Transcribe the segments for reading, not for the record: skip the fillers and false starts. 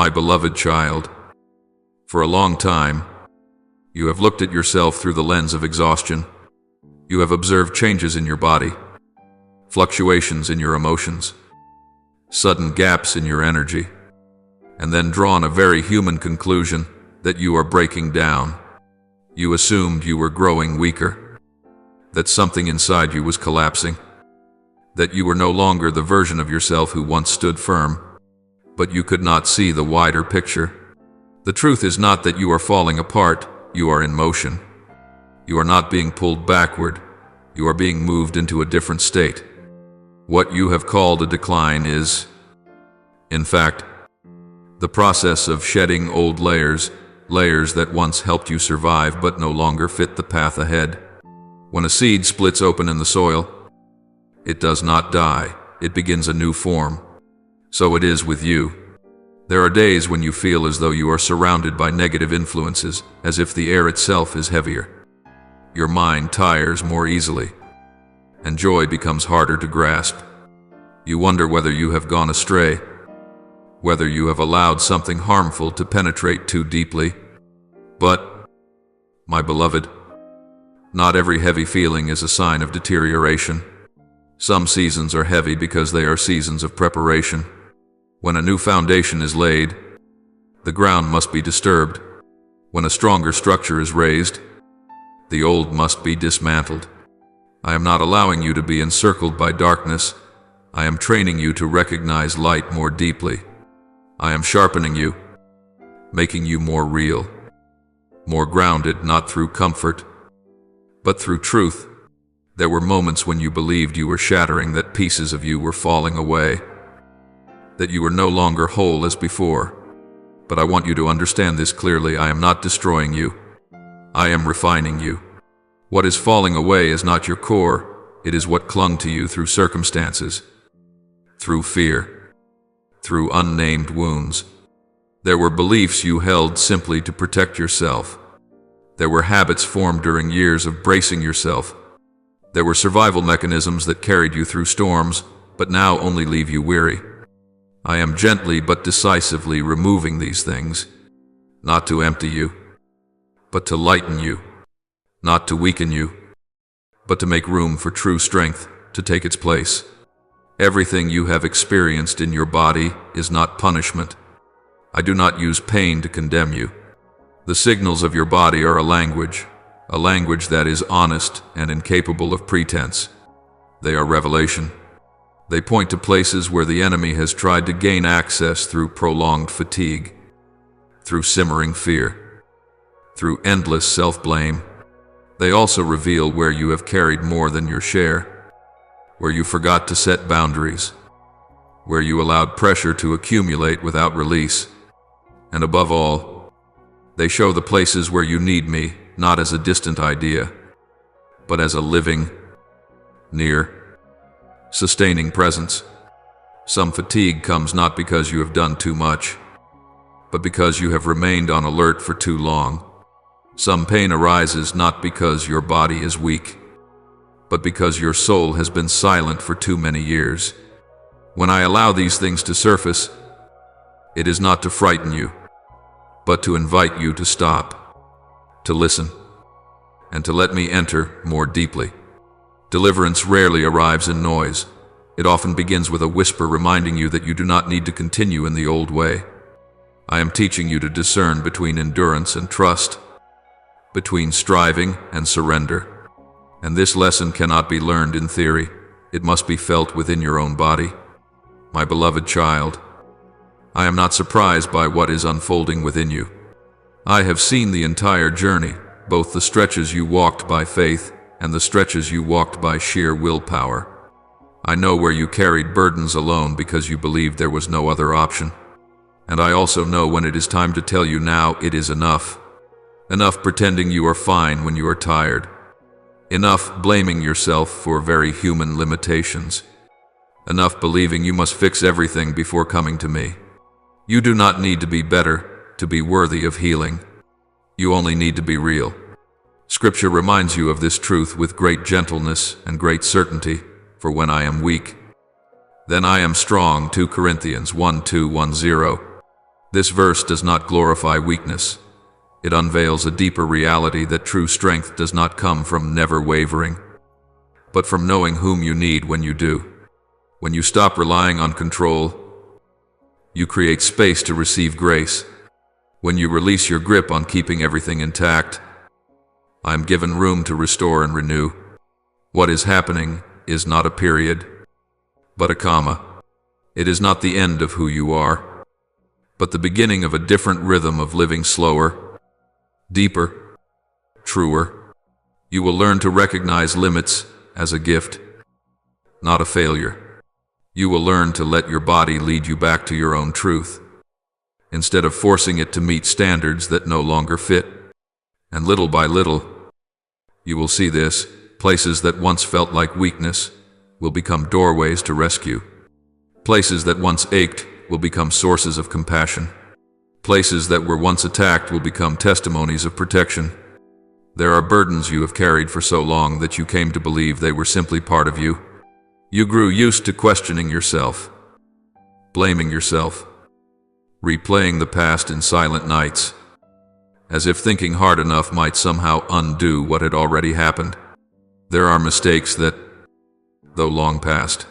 My beloved child, for a long time, you have looked at yourself through the lens of exhaustion. You have observed changes in your body, fluctuations in your emotions, sudden gaps in your energy, and then drawn a very human conclusion that you are breaking down. You assumed you were growing weaker, that something inside you was collapsing, that you were no longer the version of yourself who once stood firm, but you could not see the wider picture. The truth is not that you are falling apart, you are in motion. You are not being pulled backward, you are being moved into a different state. What you have called a decline is, in fact, the process of shedding old layers that once helped you survive but no longer fit the path ahead. When a seed splits open in the soil, it does not die, it begins a new form. So it is with you. There are days when you feel as though you are surrounded by negative influences, as if the air itself is heavier. Your mind tires more easily, and joy becomes harder to grasp. You wonder whether you have gone astray, whether you have allowed something harmful to penetrate too deeply. But, my beloved, not every heavy feeling is a sign of deterioration. Some seasons are heavy because they are seasons of preparation. When a new foundation is laid, the ground must be disturbed. When a stronger structure is raised, the old must be dismantled. I am not allowing you to be encircled by darkness. I am training you to recognize light more deeply. I am sharpening you, making you more real, more grounded, not through comfort, but through truth. There were moments when you believed you were shattering, that pieces of you were falling away, that you were no longer whole as before. But I want you to understand this clearly. I am not destroying you. I am refining you. What is falling away is not your core. It is what clung to you through circumstances, through fear, through unnamed wounds. There were beliefs you held simply to protect yourself. There were habits formed during years of bracing yourself. There were survival mechanisms that carried you through storms, but now only leave you weary. I am gently but decisively removing these things, not to empty you, but to lighten you, not to weaken you, but to make room for true strength to take its place. Everything you have experienced in your body is not punishment. I do not use pain to condemn you. The signals of your body are a language that is honest and incapable of pretense. They are revelation. They point to places where the enemy has tried to gain access through prolonged fatigue, through simmering fear, through endless self-blame. They also reveal where you have carried more than your share, where you forgot to set boundaries, where you allowed pressure to accumulate without release. And above all, they show the places where you need me, not as a distant idea, but as a living, near, sustaining presence. Some fatigue comes not because you have done too much, but because you have remained on alert for too long. Some pain arises not because your body is weak, but because your soul has been silent for too many years. When I allow these things to surface, it is not to frighten you, but to invite you to stop, to listen, and to let me enter more deeply. Deliverance rarely arrives in noise. It often begins with a whisper reminding you that you do not need to continue in the old way. I am teaching you to discern between endurance and trust, between striving and surrender. And this lesson cannot be learned in theory. It must be felt within your own body. My beloved child, I am not surprised by what is unfolding within you. I have seen the entire journey, both the stretches you walked by faith and the stretches you walked by sheer willpower. I know where you carried burdens alone because you believed there was no other option. And I also know when it is time to tell you now it is enough. Enough pretending you are fine when you are tired. Enough blaming yourself for very human limitations. Enough believing you must fix everything before coming to me. You do not need to be better to be worthy of healing. You only need to be real. Scripture reminds you of this truth with great gentleness and great certainty. For when I am weak, then I am strong. 2 Corinthians 1:2-10. This verse does not glorify weakness. It unveils a deeper reality that true strength does not come from never wavering, but from knowing whom you need when you do. When you stop relying on control, you create space to receive grace. When you release your grip on keeping everything intact, I am given room to restore and renew. What is happening is not a period, but a comma. It is not the end of who you are, but the beginning of a different rhythm of living slower, deeper, truer. You will learn to recognize limits as a gift, not a failure. You will learn to let your body lead you back to your own truth, instead of forcing it to meet standards that no longer fit. And little by little, you will see this. Places that once felt like weakness will become doorways to rescue. Places that once ached will become sources of compassion. Places that were once attacked will become testimonies of protection. There are burdens you have carried for so long that you came to believe they were simply part of you. You grew used to questioning yourself, blaming yourself, replaying the past in silent nights, as if thinking hard enough might somehow undo what had already happened. There are mistakes that, though long past,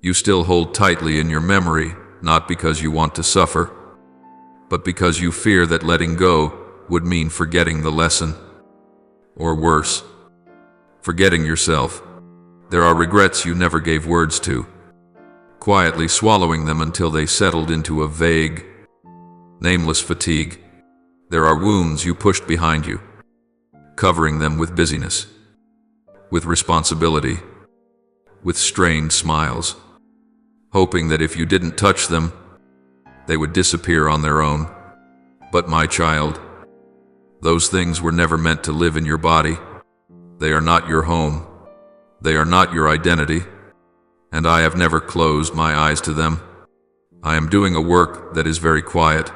you still hold tightly in your memory, not because you want to suffer, but because you fear that letting go would mean forgetting the lesson. Or worse, forgetting yourself. There are regrets you never gave words to, quietly swallowing them until they settled into a vague, nameless fatigue. There are wounds you pushed behind you, covering them with busyness, with responsibility, with strained smiles, hoping that if you didn't touch them, they would disappear on their own. But my child, those things were never meant to live in your body. They are not your home. They are not your identity, and I have never closed my eyes to them. I am doing a work that is very quiet,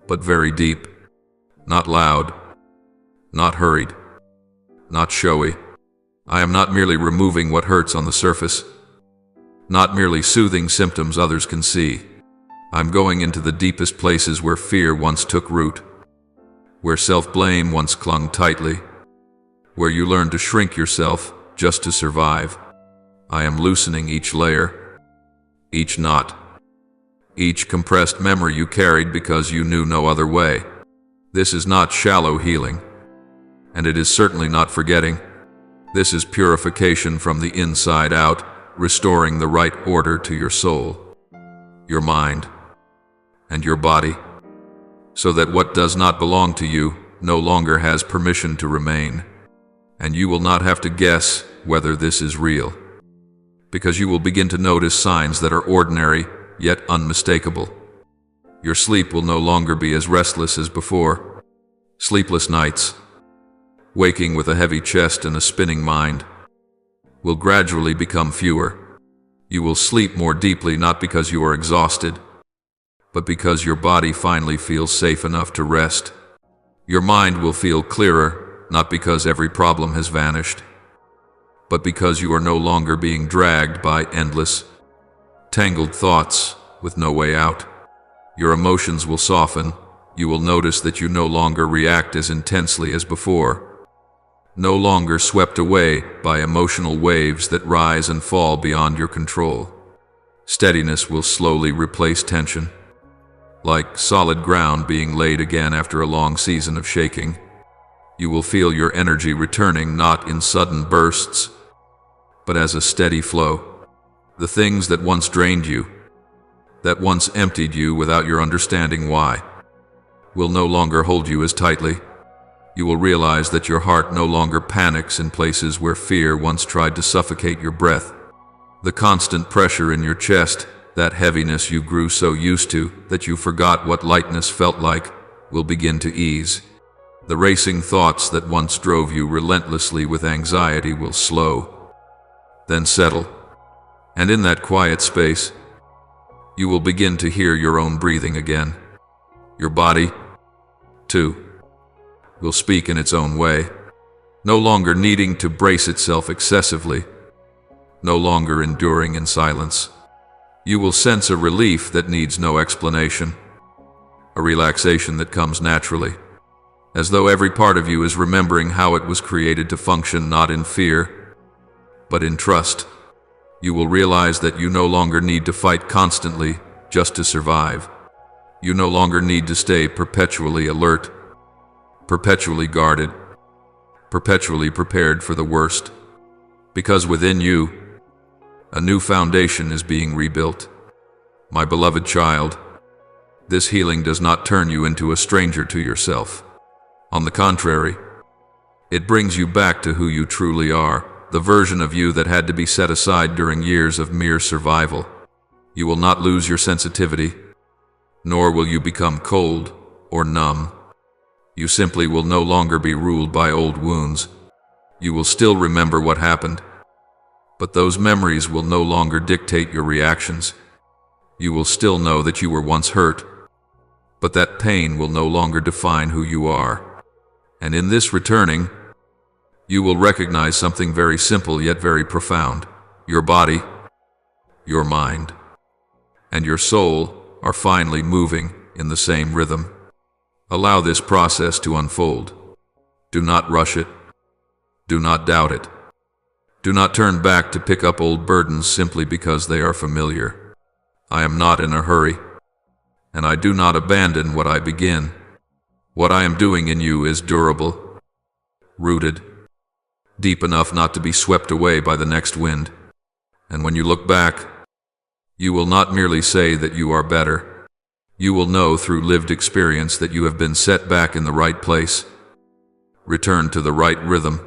but very deep, not loud, not hurried, not showy. I am not merely removing what hurts on the surface, not merely soothing symptoms others can see. I'm going into the deepest places where fear once took root, where self-blame once clung tightly, where you learn to shrink yourself just to survive. I am loosening each layer, each knot, each compressed memory you carried because you knew no other way. This is not shallow healing, and it is certainly not forgetting. This is purification from the inside out, restoring the right order to your soul, your mind, and your body, so that what does not belong to you no longer has permission to remain, and you will not have to guess whether this is real, because you will begin to notice signs that are ordinary yet unmistakable. Your sleep will no longer be as restless as before. Sleepless nights, waking with a heavy chest and a spinning mind, will gradually become fewer. You will sleep more deeply not because you are exhausted, but because your body finally feels safe enough to rest. Your mind will feel clearer, not because every problem has vanished, but because you are no longer being dragged by endless, tangled thoughts with no way out. Your emotions will soften. You will notice that you no longer react as intensely as before, no longer swept away by emotional waves that rise and fall beyond your control. Steadiness will slowly replace tension, like solid ground being laid again after a long season of shaking. You will feel your energy returning not in sudden bursts, but as a steady flow. The things that once drained you, that once emptied you without your understanding why, will no longer hold you as tightly. You will realize that your heart no longer panics in places where fear once tried to suffocate your breath. The constant pressure in your chest, that heaviness you grew so used to that you forgot what lightness felt like, will begin to ease. The racing thoughts that once drove you relentlessly with anxiety will slow, then settle. And in that quiet space, you will begin to hear your own breathing again. Your body, too, will speak in its own way, no longer needing to brace itself excessively, no longer enduring in silence. You will sense a relief that needs no explanation, a relaxation that comes naturally, as though every part of you is remembering how it was created to function not in fear, but in trust. You will realize that you no longer need to fight constantly just to survive. You no longer need to stay perpetually alert, perpetually guarded, perpetually prepared for the worst, because within you, a new foundation is being rebuilt. My beloved child, this healing does not turn you into a stranger to yourself. On the contrary, it brings you back to who you truly are, the version of you that had to be set aside during years of mere survival. You will not lose your sensitivity, nor will you become cold or numb. You simply will no longer be ruled by old wounds. You will still remember what happened, but those memories will no longer dictate your reactions. You will still know that you were once hurt, but that pain will no longer define who you are. And in this returning, you will recognize something very simple yet very profound. Your body, your mind, and your soul are finally moving in the same rhythm. Allow this process to unfold. Do not rush it. Do not doubt it. Do not turn back to pick up old burdens simply because they are familiar. I am not in a hurry, and I do not abandon what I begin. What I am doing in you is durable, rooted, deep enough not to be swept away by the next wind. And when you look back, you will not merely say that you are better. You will know through lived experience that you have been set back in the right place, returned to the right rhythm,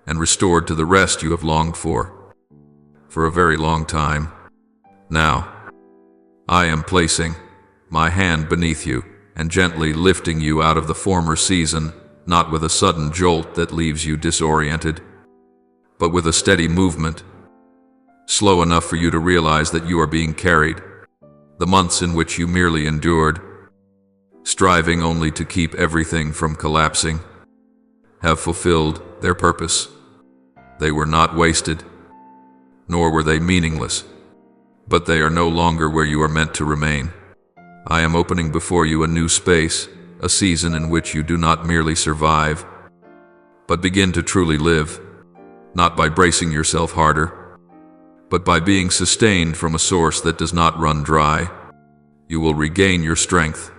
and restored to the rest you have longed for a very long time. Now, I am placing my hand beneath you and gently lifting you out of the former season, not with a sudden jolt that leaves you disoriented, but with a steady movement, slow enough for you to realize that you are being carried. The months in which you merely endured, striving only to keep everything from collapsing, have fulfilled their purpose. They were not wasted, nor were they meaningless, but they are no longer where you are meant to remain. I am opening before you a new space, a season in which you do not merely survive, but begin to truly live, not by bracing yourself harder, but by being sustained from a source that does not run dry. You will regain your strength,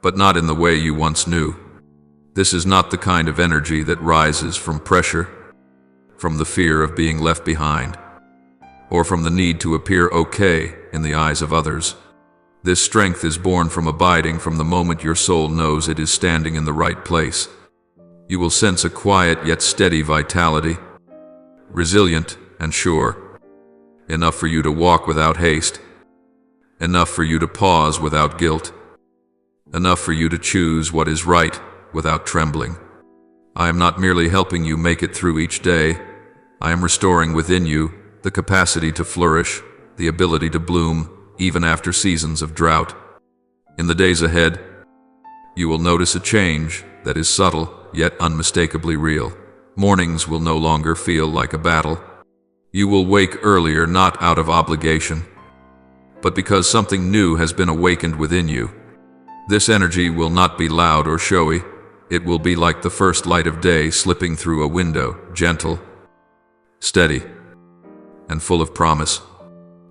but not in the way you once knew. This is not the kind of energy that rises from pressure, from the fear of being left behind, or from the need to appear okay in the eyes of others. This strength is born from abiding from the moment your soul knows it is standing in the right place. You will sense a quiet yet steady vitality, resilient and sure, enough for you to walk without haste, enough for you to pause without guilt, enough for you to choose what is right without trembling. I am not merely helping you make it through each day. I am restoring within you the capacity to flourish, the ability to bloom, even after seasons of drought. In the days ahead, you will notice a change that is subtle yet unmistakably real. Mornings will no longer feel like a battle. You will wake earlier not out of obligation, but because something new has been awakened within you. This energy will not be loud or showy. It will be like the first light of day slipping through a window, gentle, steady, and full of promise.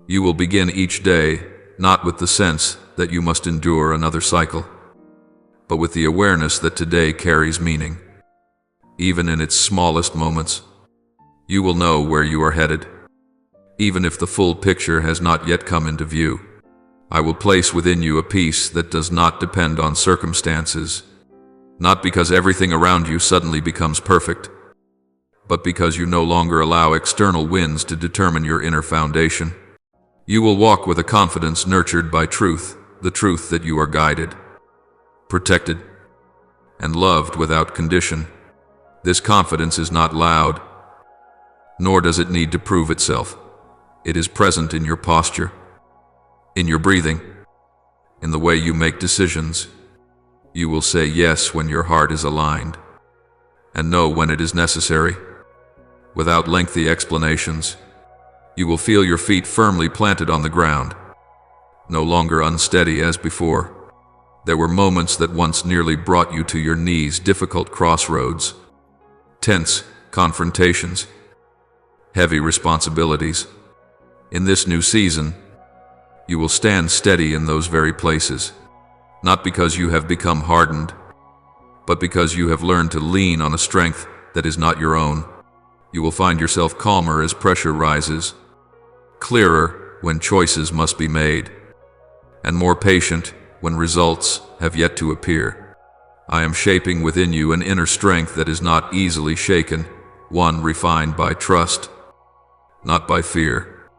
You will begin each day not with the sense that you must endure another cycle, but with the awareness that today carries meaning. Even in its smallest moments, you will know where you are headed, even if the full picture has not yet come into view. I will place within you a peace that does not depend on circumstances, not because everything around you suddenly becomes perfect, but because you no longer allow external winds to determine your inner foundation. You will walk with a confidence nurtured by truth, the truth that you are guided, protected, and loved without condition. This confidence is not loud, nor does it need to prove itself. It is present in your posture, in your breathing, in the way you make decisions. You will say yes when your heart is aligned, and no when it is necessary, without lengthy explanations. You will feel your feet firmly planted on the ground, no longer unsteady as before, There were moments that once nearly brought you to your knees, difficult crossroads, tense confrontations, heavy responsibilities. In this new season, you will stand steady in those very places, not because you have become hardened, but because you have learned to lean on a strength that is not your own. You will find yourself calmer as pressure rises, clearer when choices must be made, and more patient when results have yet to appear. I am shaping within you an inner strength that is not easily shaken, one refined by trust, not by fear.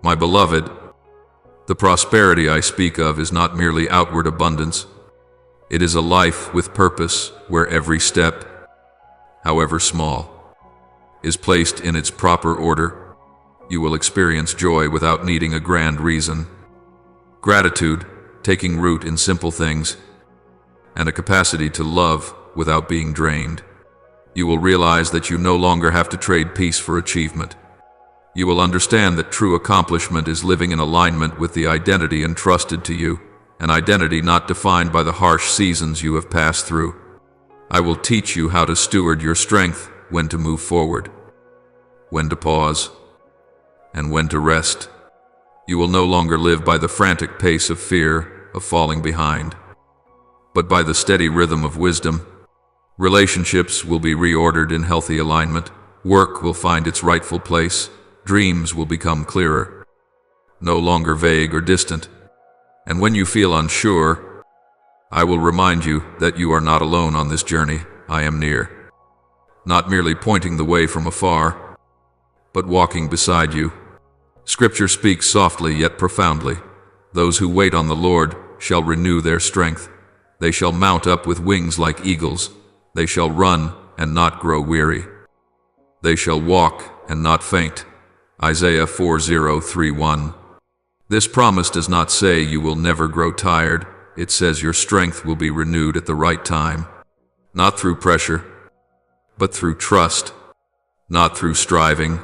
My beloved, the prosperity I speak of is not merely outward abundance. It is a life with purpose where every step, however small, is placed in its proper order. You will experience joy without needing a grand reason, gratitude taking root in simple things, and a capacity to love without being drained. You will realize that you no longer have to trade peace for achievement. You will understand that true accomplishment is living in alignment with the identity entrusted to you, an identity not defined by the harsh seasons you have passed through. I will teach you how to steward your strength, when to move forward, when to pause, and when to rest. You will no longer live by the frantic pace of fear, of falling behind, but by the steady rhythm of wisdom. Relationships will be reordered in healthy alignment. Work will find its rightful place. Dreams will become clearer, no longer vague or distant. And when you feel unsure, I will remind you that you are not alone on this journey. I am near, not merely pointing the way from afar, but walking beside you. Scripture speaks softly yet profoundly. Those who wait on the Lord shall renew their strength. They shall mount up with wings like eagles. They shall run and not grow weary. They shall walk and not faint. Isaiah 40:31. This promise does not say you will never grow tired. It says your strength will be renewed at the right time, not through pressure, but through trust, not through striving,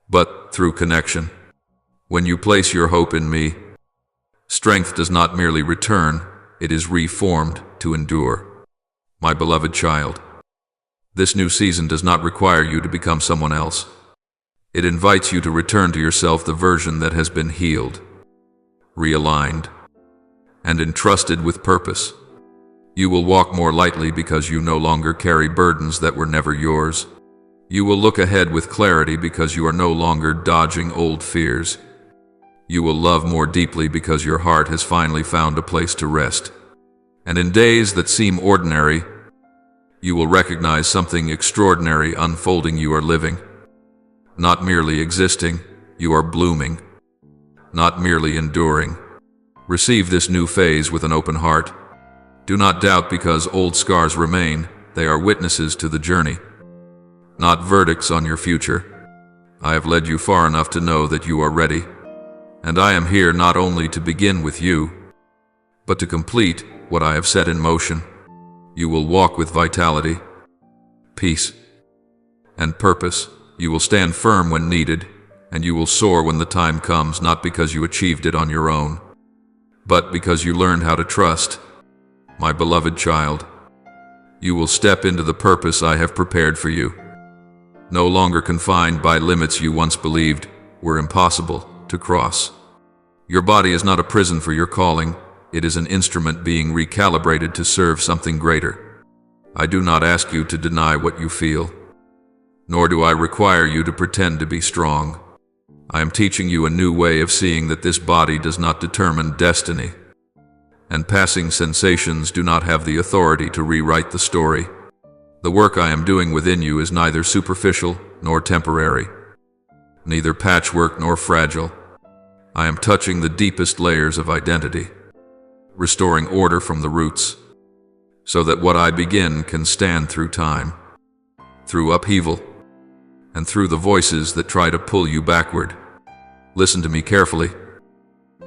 but through connection. When you place your hope in me, strength does not merely return, it is reformed to endure. My beloved child, this new season does not require you to become someone else. It invites you to return to yourself, the version that has been healed, realigned, and entrusted with purpose. You will walk more lightly because you no longer carry burdens that were never yours. You will look ahead with clarity because you are no longer dodging old fears. You will love more deeply because your heart has finally found a place to rest. And in days that seem ordinary, you will recognize something extraordinary unfolding. You are living, not merely existing. You are blooming, not merely enduring. Receive this new phase with an open heart. Do not doubt because old scars remain. They are witnesses to the journey, not verdicts on your future. I have led you far enough to know that you are ready. And I am here not only to begin with you, but to complete what I have set in motion. You will walk with vitality, peace, and purpose. You will stand firm when needed, and you will soar when the time comes, not because you achieved it on your own, but because you learned how to trust. My beloved child, you will step into the purpose I have prepared for you, no longer confined by limits you once believed were impossible to cross. Your body is not a prison for your calling. It is an instrument being recalibrated to serve something greater. I do not ask you to deny what you feel, nor do I require you to pretend to be strong. I am teaching you a new way of seeing that this body does not determine destiny, and passing sensations do not have the authority to rewrite the story. The work I am doing within you is neither superficial nor temporary, neither patchwork nor fragile. I am touching the deepest layers of identity, restoring order from the roots, so that what I begin can stand through time, through upheaval, and through the voices that try to pull you backward. Listen to me carefully,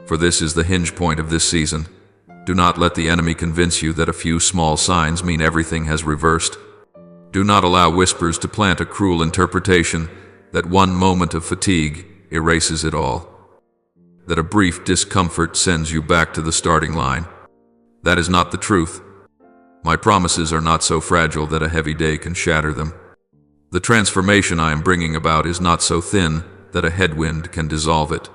for this is the hinge point of this season. Do not let the enemy convince you that a few small signs mean everything has reversed. Do not allow whispers to plant a cruel interpretation that one moment of fatigue erases it all, that a brief discomfort sends you back to the starting line, That is not the truth. My promises are not so fragile that a heavy day can shatter them. The transformation I am bringing about is not so thin that a headwind can dissolve it.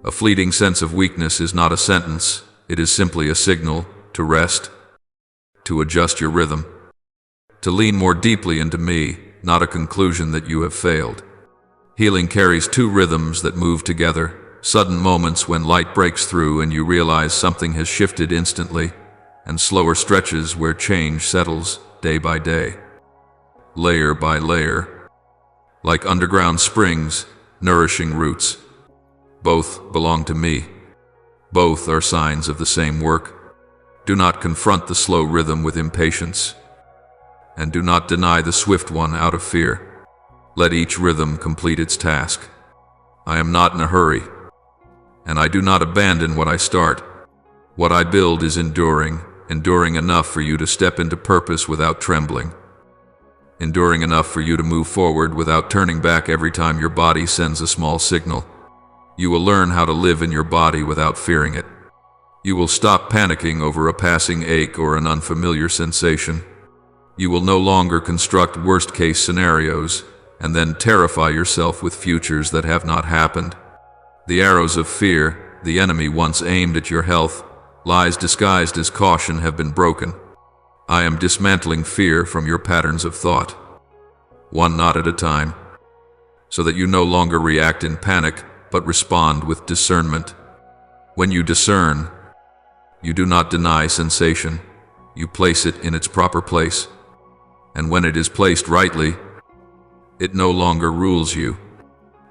A fleeting sense of weakness is not a sentence, it is simply a signal to rest, to adjust your rhythm, to lean more deeply into me, not a conclusion that you have failed. Healing carries two rhythms that move together, sudden moments when light breaks through and you realize something has shifted instantly, and slower stretches where change settles day by day, layer by layer, like underground springs, nourishing roots. Both belong to me. Both are signs of the same work. Do not confront the slow rhythm with impatience, and do not deny the swift one out of fear. Let each rhythm complete its task. I am not in a hurry, and I do not abandon what I start. What I build is enduring enough for you to step into purpose without trembling, enduring enough for you to move forward without turning back every time your body sends a small signal. You will learn how to live in your body without fearing it. You will stop panicking over a passing ache or an unfamiliar sensation. You will no longer construct worst-case scenarios and then terrify yourself with futures that have not happened. The arrows of fear, the enemy once aimed at your health, lies disguised as caution, have been broken. I am dismantling fear from your patterns of thought, one knot at a time, so that you no longer react in panic, but respond with discernment. When you discern, you do not deny sensation, you place it in its proper place. And when it is placed rightly, it no longer rules you.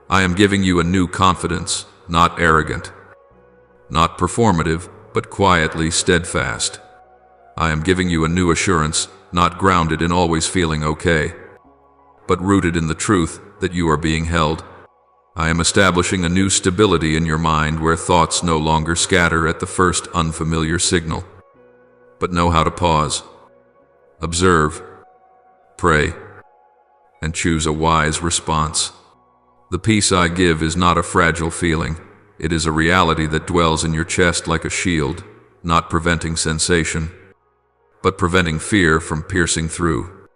I am giving you a new confidence, not arrogant, not performative, but quietly steadfast. I am giving you a new assurance, not grounded in always feeling okay, but rooted in the truth that you are being held. I am establishing a new stability in your mind where thoughts no longer scatter at the first unfamiliar signal, but know how to pause, observe, pray, and choose a wise response. The peace I give is not a fragile feeling. It is a reality that dwells in your chest like a shield, not preventing sensation, but preventing fear from piercing through.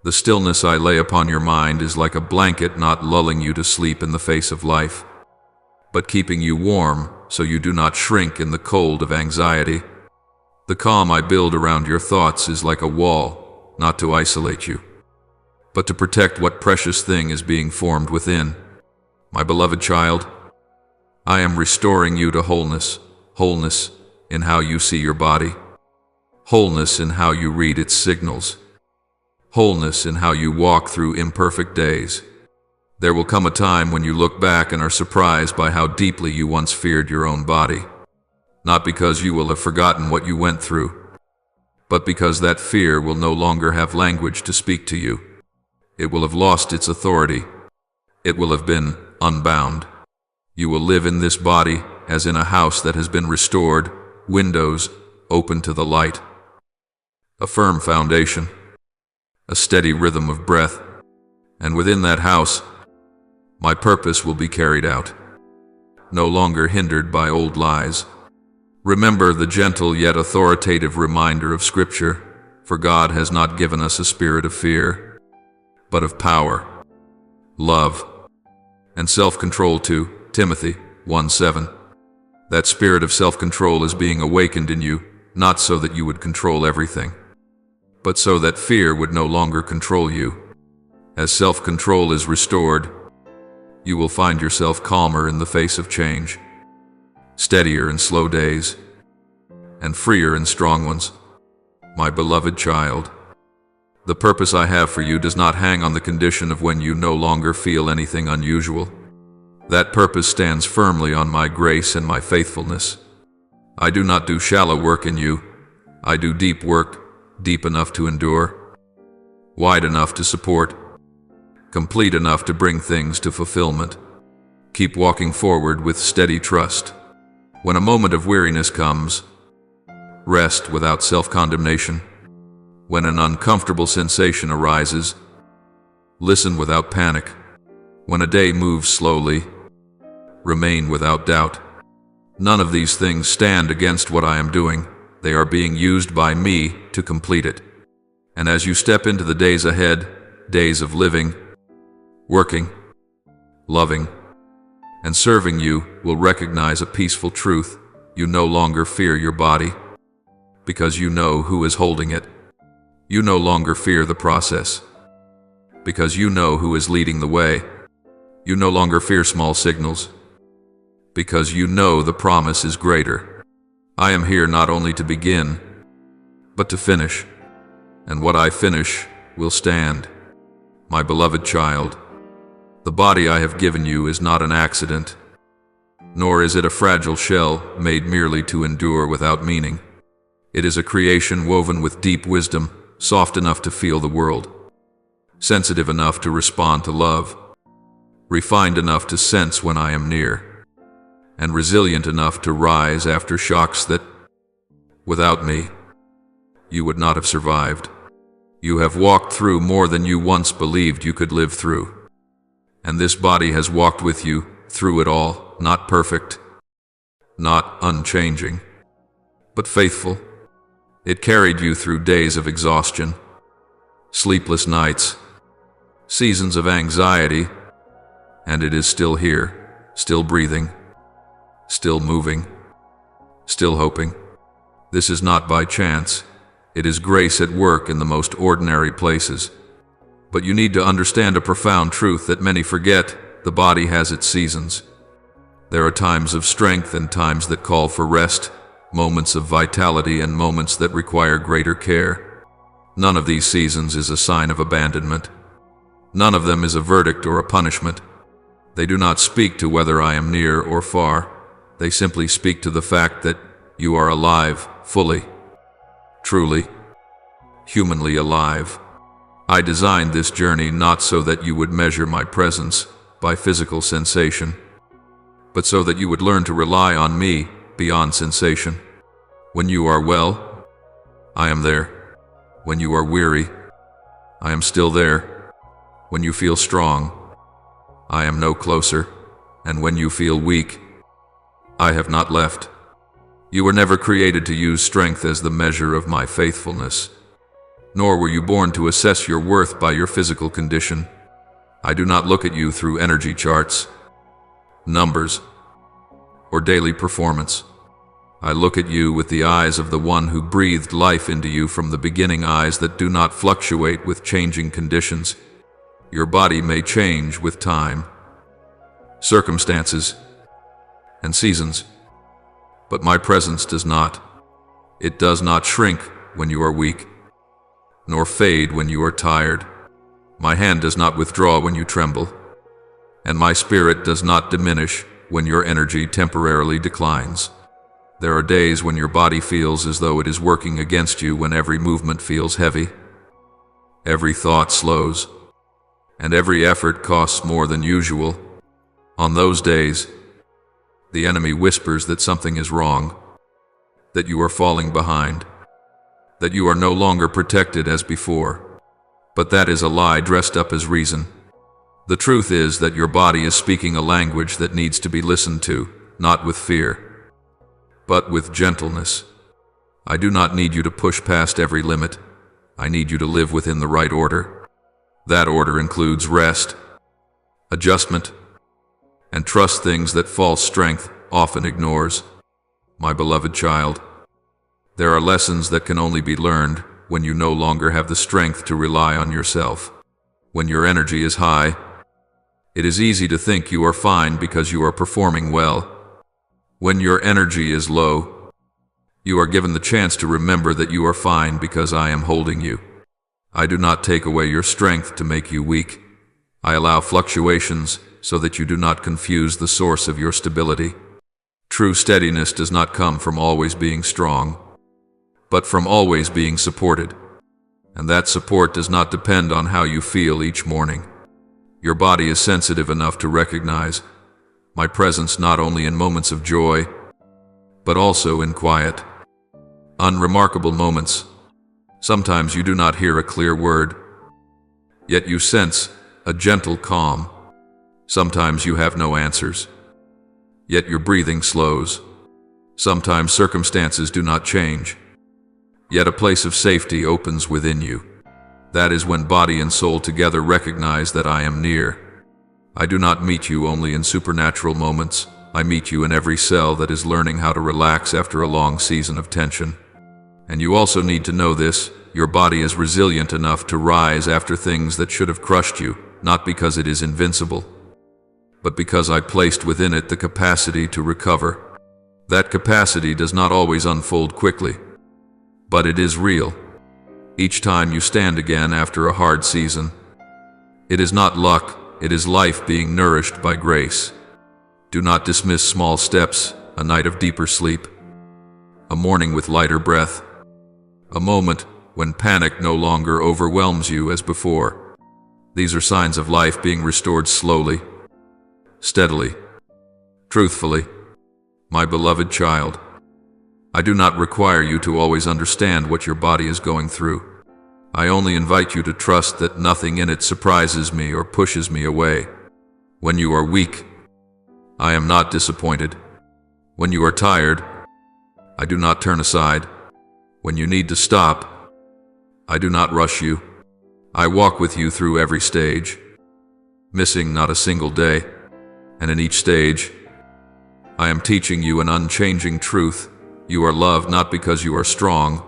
The stillness I lay upon your mind is like a blanket, not lulling you to sleep in the face of life, but keeping you warm so you do not shrink in the cold of anxiety. The calm I build around your thoughts is like a wall, not to isolate you, but to protect what precious thing is being formed within. My beloved child, I am restoring you to wholeness, wholeness in how you see your body, wholeness in how you read its signals, wholeness in how you walk through imperfect days. There will come a time when you look back and are surprised by how deeply you once feared your own body, not because you will have forgotten what you went through, but because that fear will no longer have language to speak to you. It will have lost its authority. It will have been unbound. You will live in this body as in a house that has been restored, windows open to the light, a firm foundation, a steady rhythm of breath, and within that house, my purpose will be carried out, no longer hindered by old lies. Remember the gentle yet authoritative reminder of Scripture, for God has not given us a spirit of fear, but of power, love, and self-control. 2 Timothy 1:7. That spirit of self-control is being awakened in you, not so that you would control everything, but so that fear would no longer control you. As self-control is restored, you will find yourself calmer in the face of change, steadier in slow days, and freer in strong ones. My beloved child, the purpose I have for you does not hang on the condition of when you no longer feel anything unusual. That purpose stands firmly on my grace and my faithfulness. I do not do shallow work in you. I do deep work, deep enough to endure, wide enough to support, complete enough to bring things to fulfillment. Keep walking forward with steady trust. When a moment of weariness comes, rest without self-condemnation. When an uncomfortable sensation arises, listen without panic. When a day moves slowly, remain without doubt. None of these things stand against what I am doing. They are being used by me to complete it. And as you step into the days ahead, days of living, working, loving, and serving, you will recognize a peaceful truth. You no longer fear your body, because you know who is holding it. You no longer fear the process, because you know who is leading the way. You no longer fear small signals, because you know the promise is greater. I am here not only to begin, but to finish. And what I finish will stand. My beloved child, the body I have given you is not an accident, nor is it a fragile shell made merely to endure without meaning. It is a creation woven with deep wisdom, soft enough to feel the world, sensitive enough to respond to love, refined enough to sense when I am near, and resilient enough to rise after shocks that, without me, you would not have survived. You have walked through more than you once believed you could live through. And this body has walked with you through it all, not perfect, not unchanging, but faithful. It carried you through days of exhaustion, sleepless nights, seasons of anxiety, and it is still here, still breathing, still moving, still hoping. This is not by chance. It is grace at work in the most ordinary places. But you need to understand a profound truth that many forget. The body has its seasons. There are times of strength and times that call for rest, moments of vitality and moments that require greater care. None of these seasons is a sign of abandonment. None of them is a verdict or a punishment. They do not speak to whether I am near or far. They simply speak to the fact that you are alive, fully, truly, humanly alive. I designed this journey not so that you would measure my presence by physical sensation, but so that you would learn to rely on me beyond sensation. When you are well, I am there. When you are weary, I am still there. When you feel strong, I am no closer. And when you feel weak, I have not left. You were never created to use strength as the measure of my faithfulness, nor were you born to assess your worth by your physical condition. I do not look at you through energy charts, numbers, or daily performance. I look at you with the eyes of the one who breathed life into you from the beginning, eyes that do not fluctuate with changing conditions. Your body may change with time, circumstances, and seasons, but my presence does not. It does not shrink when you are weak, nor fade when you are tired. My hand does not withdraw when you tremble, and my spirit does not diminish when your energy temporarily declines. There are days when your body feels as though it is working against you, when every movement feels heavy, every thought slows, and every effort costs more than usual. On those days, the enemy whispers that something is wrong, that you are falling behind, that you are no longer protected as before. But that is a lie dressed up as reason. The truth is that your body is speaking a language that needs to be listened to, not with fear, but with gentleness. I do not need you to push past every limit. I need you to live within the right order. That order includes rest, adjustment, and trust, things that false strength often ignores. My beloved child, there are lessons that can only be learned when you no longer have the strength to rely on yourself. When your energy is high, it is easy to think you are fine because you are performing well. When your energy is low, you are given the chance to remember that you are fine because I am holding you. I do not take away your strength to make you weak. I allow fluctuations so that you do not confuse the source of your stability. True steadiness does not come from always being strong, but from always being supported. And that support does not depend on how you feel each morning. Your body is sensitive enough to recognize my presence not only in moments of joy, but also in quiet, unremarkable moments. Sometimes you do not hear a clear word, yet you sense a gentle calm. Sometimes you have no answers, yet your breathing slows. Sometimes circumstances do not change, Yet a place of safety opens within you. That is when body and soul together recognize that I am near. I do not meet you only in supernatural moments. I meet you in every cell that is learning how to relax after a long season of tension. And you also need to know this: your body is resilient enough to rise after things that should have crushed you, not because it is invincible, but because I placed within it the capacity to recover. That capacity does not always unfold quickly, but it is real. Each time you stand again after a hard season. It is not luck, it is life being nourished by grace. Do not dismiss small steps, a night of deeper sleep, a morning with lighter breath, a moment when panic no longer overwhelms you as before. These are signs of life being restored slowly, steadily, truthfully. My beloved child, I do not require you to always understand what your body is going through. I only invite you to trust that nothing in it surprises me or pushes me away. When you are weak, I am not disappointed. When you are tired, I do not turn aside. When you need to stop, I do not rush you. I walk with you through every stage, missing not a single day. And in each stage, I am teaching you an unchanging truth. You are loved not because you are strong,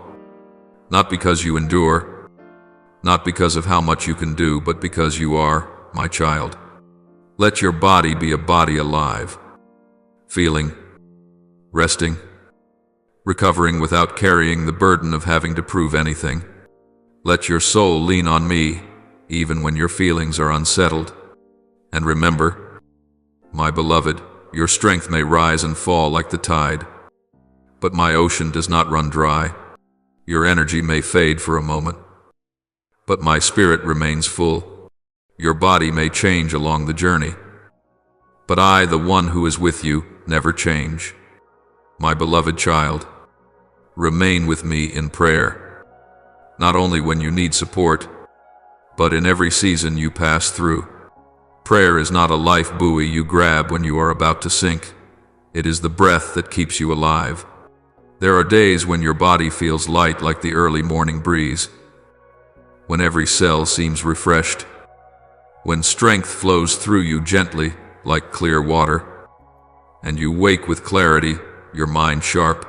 not because you endure, not because of how much you can do, but because you are my child. Let your body be a body alive, feeling, resting, recovering without carrying the burden of having to prove anything. Let your soul lean on me, even when your feelings are unsettled. And remember, my beloved, your strength may rise and fall like the tide, but my ocean does not run dry. Your energy may fade for a moment, but my spirit remains full. Your body may change along the journey, but I, the one who is with you, never change. My beloved child, remain with me in prayer, not only when you need support, but in every season you pass through. Prayer is not a life buoy you grab when you are about to sink. It is the breath that keeps you alive. There are days when your body feels light like the early morning breeze, when every cell seems refreshed, when strength flows through you gently like clear water, and you wake with clarity, your mind sharp,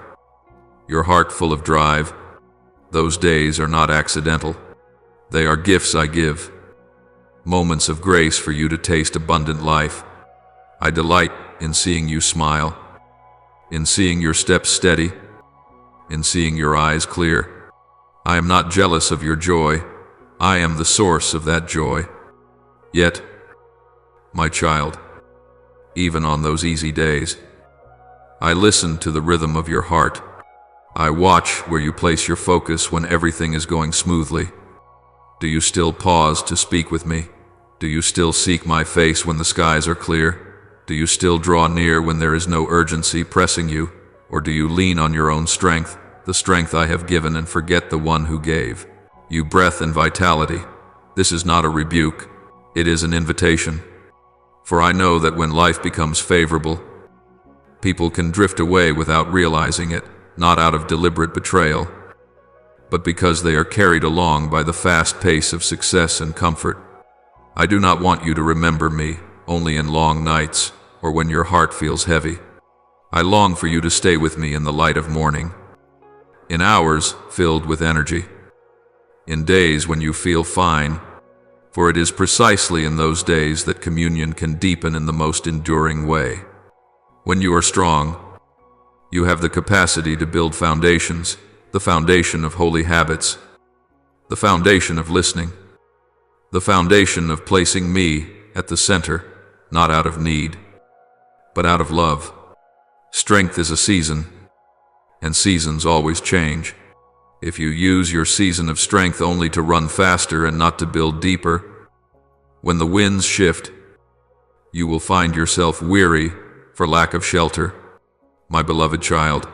your heart full of drive. Those days are not accidental. They are gifts I give, moments of grace for you to taste abundant life. I delight in seeing you smile, in seeing your steps steady, in seeing your eyes clear. I am not jealous of your joy. I am the source of that joy. Yet, my child, even on those easy days, I listen to the rhythm of your heart. I watch where you place your focus when everything is going smoothly. Do you still pause to speak with me? Do you still seek my face when the skies are clear? Do you still draw near when there is no urgency pressing you? Or do you lean on your own strength, the strength I have given, and forget the one who gave you breath and vitality? This is not a rebuke. It is an invitation. For I know that when life becomes favorable, people can drift away without realizing it, not out of deliberate betrayal, but because they are carried along by the fast pace of success and comfort. I do not want you to remember me only in long nights or when your heart feels heavy. I long for you to stay with me in the light of morning, in hours filled with energy, in days when you feel fine, for it is precisely in those days that communion can deepen in the most enduring way. When you are strong, you have the capacity to build foundations, the foundation of holy habits, the foundation of listening, the foundation of placing me at the center, not out of need, but out of love. Strength is a season, and seasons always change. If you use your season of strength only to run faster and not to build deeper, when the winds shift, you will find yourself weary for lack of shelter. My beloved child,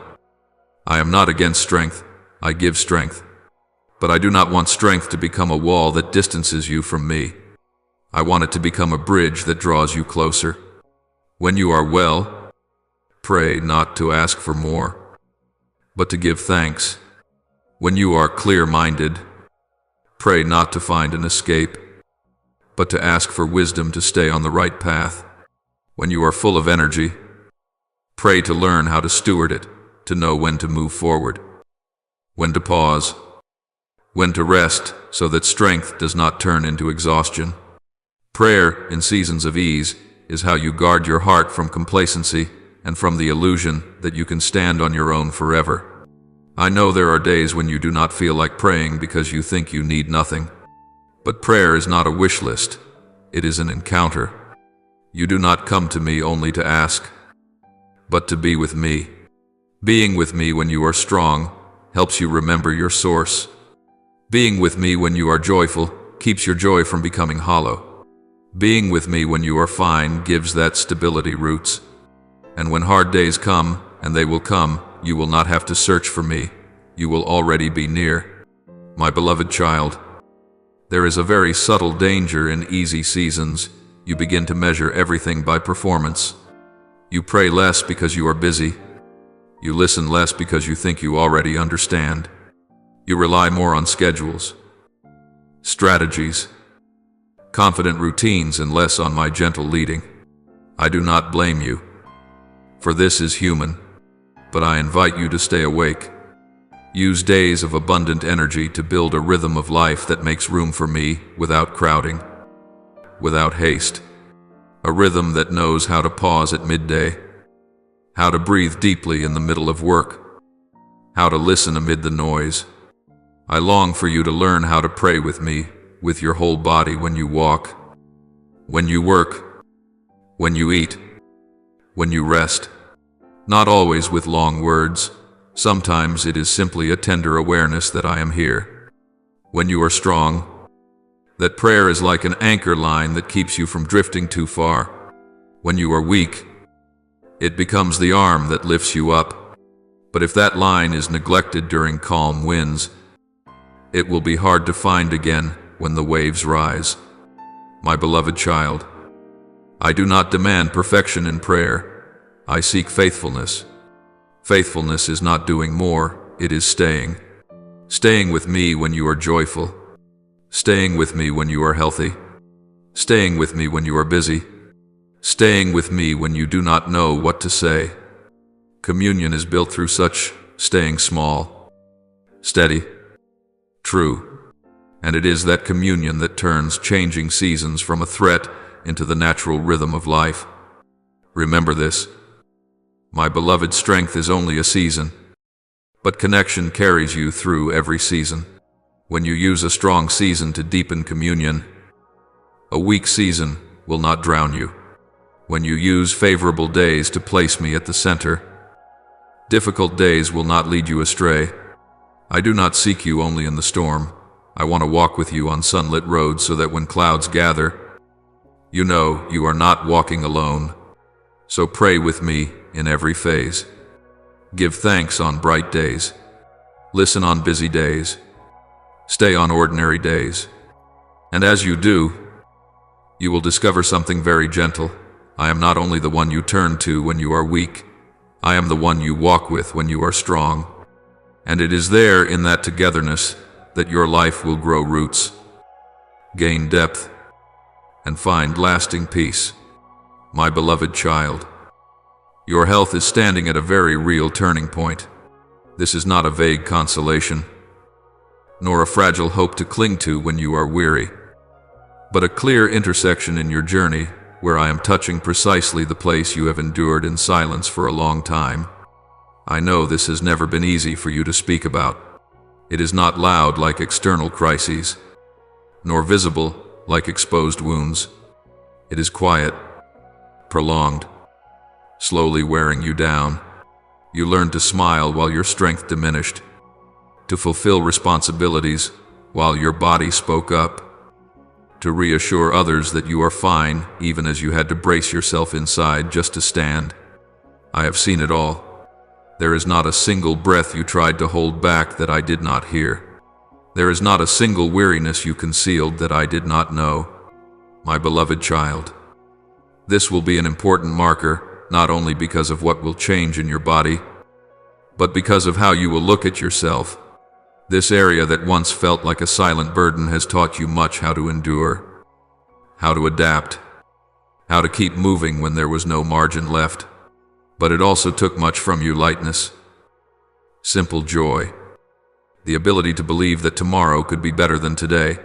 I am not against strength. I give strength. But I do not want strength to become a wall that distances you from me. I want it to become a bridge that draws you closer. When you are well, pray not to ask for more, but to give thanks. When you are clear-minded, pray not to find an escape, but to ask for wisdom to stay on the right path. When you are full of energy, pray to learn how to steward it, to know when to move forward, when to pause, when to rest so that strength does not turn into exhaustion. Prayer in seasons of ease is how you guard your heart from complacency and from the illusion that you can stand on your own forever. I know there are days when you do not feel like praying because you think you need nothing. But prayer is not a wish list. It is an encounter. You do not come to me only to ask, but to be with me. Being with me when you are strong helps you remember your source. Being with me when you are joyful keeps your joy from becoming hollow. Being with me when you are fine gives that stability roots. And when hard days come, and they will come, you will not have to search for me. You will already be near. My beloved child, there is a very subtle danger in easy seasons. You begin to measure everything by performance. You pray less because you are busy. You listen less because you think you already understand. You rely more on schedules, strategies, confident routines, and less on my gentle leading. I do not blame you, for this is human, but I invite you to stay awake. Use days of abundant energy to build a rhythm of life that makes room for me without crowding, without haste. A rhythm that knows how to pause at midday, how to breathe deeply in the middle of work, how to listen amid the noise. I long for you to learn how to pray with me, with your whole body, when you walk, when you work, when you eat, when you rest. Not always with long words. Sometimes it is simply a tender awareness that I am here. When you are strong, that prayer is like an anchor line that keeps you from drifting too far. When you are weak, it becomes the arm that lifts you up. But if that line is neglected during calm winds, it will be hard to find again when the waves rise. My beloved child, I do not demand perfection in prayer. I seek faithfulness. Faithfulness is not doing more, it is staying. Staying with me when you are joyful. Staying with me when you are healthy. Staying with me when you are busy. Staying with me when you do not know what to say. Communion is built through such staying small, steady, true. And it is that communion that turns changing seasons from a threat into the natural rhythm of life. Remember this. My beloved, strength is only a season, but connection carries you through every season. When you use a strong season to deepen communion, a weak season will not drown you. When you use favorable days to place me at the center, difficult days will not lead you astray. I do not seek you only in the storm. I want to walk with you on sunlit roads so that when clouds gather, you know you are not walking alone. So pray with me in every phase. Give thanks on bright days. Listen on busy days. Stay on ordinary days. And as you do, you will discover something very gentle. I am not only the one you turn to when you are weak, I am the one you walk with when you are strong. And it is there in that togetherness that your life will grow roots, gain depth, and find lasting peace. My beloved child, your health is standing at a very real turning point. This is not a vague consolation, nor a fragile hope to cling to when you are weary, but a clear intersection in your journey where I am touching precisely the place you have endured in silence for a long time. I know this has never been easy for you to speak about. It is not loud like external crises, nor visible like exposed wounds. It is quiet, prolonged, slowly wearing you down. You learned to smile while your strength diminished, to fulfill responsibilities while your body spoke up, to reassure others that you are fine even as you had to brace yourself inside just to stand. I have seen it all. There is not a single breath you tried to hold back that I did not hear. There is not a single weariness you concealed that I did not know. My beloved child, this will be an important marker, not only because of what will change in your body, but because of how you will look at yourself. This area that once felt like a silent burden has taught you much: how to endure, how to adapt, how to keep moving when there was no margin left. But it also took much from you: lightness, simple joy, the ability to believe that tomorrow could be better than today.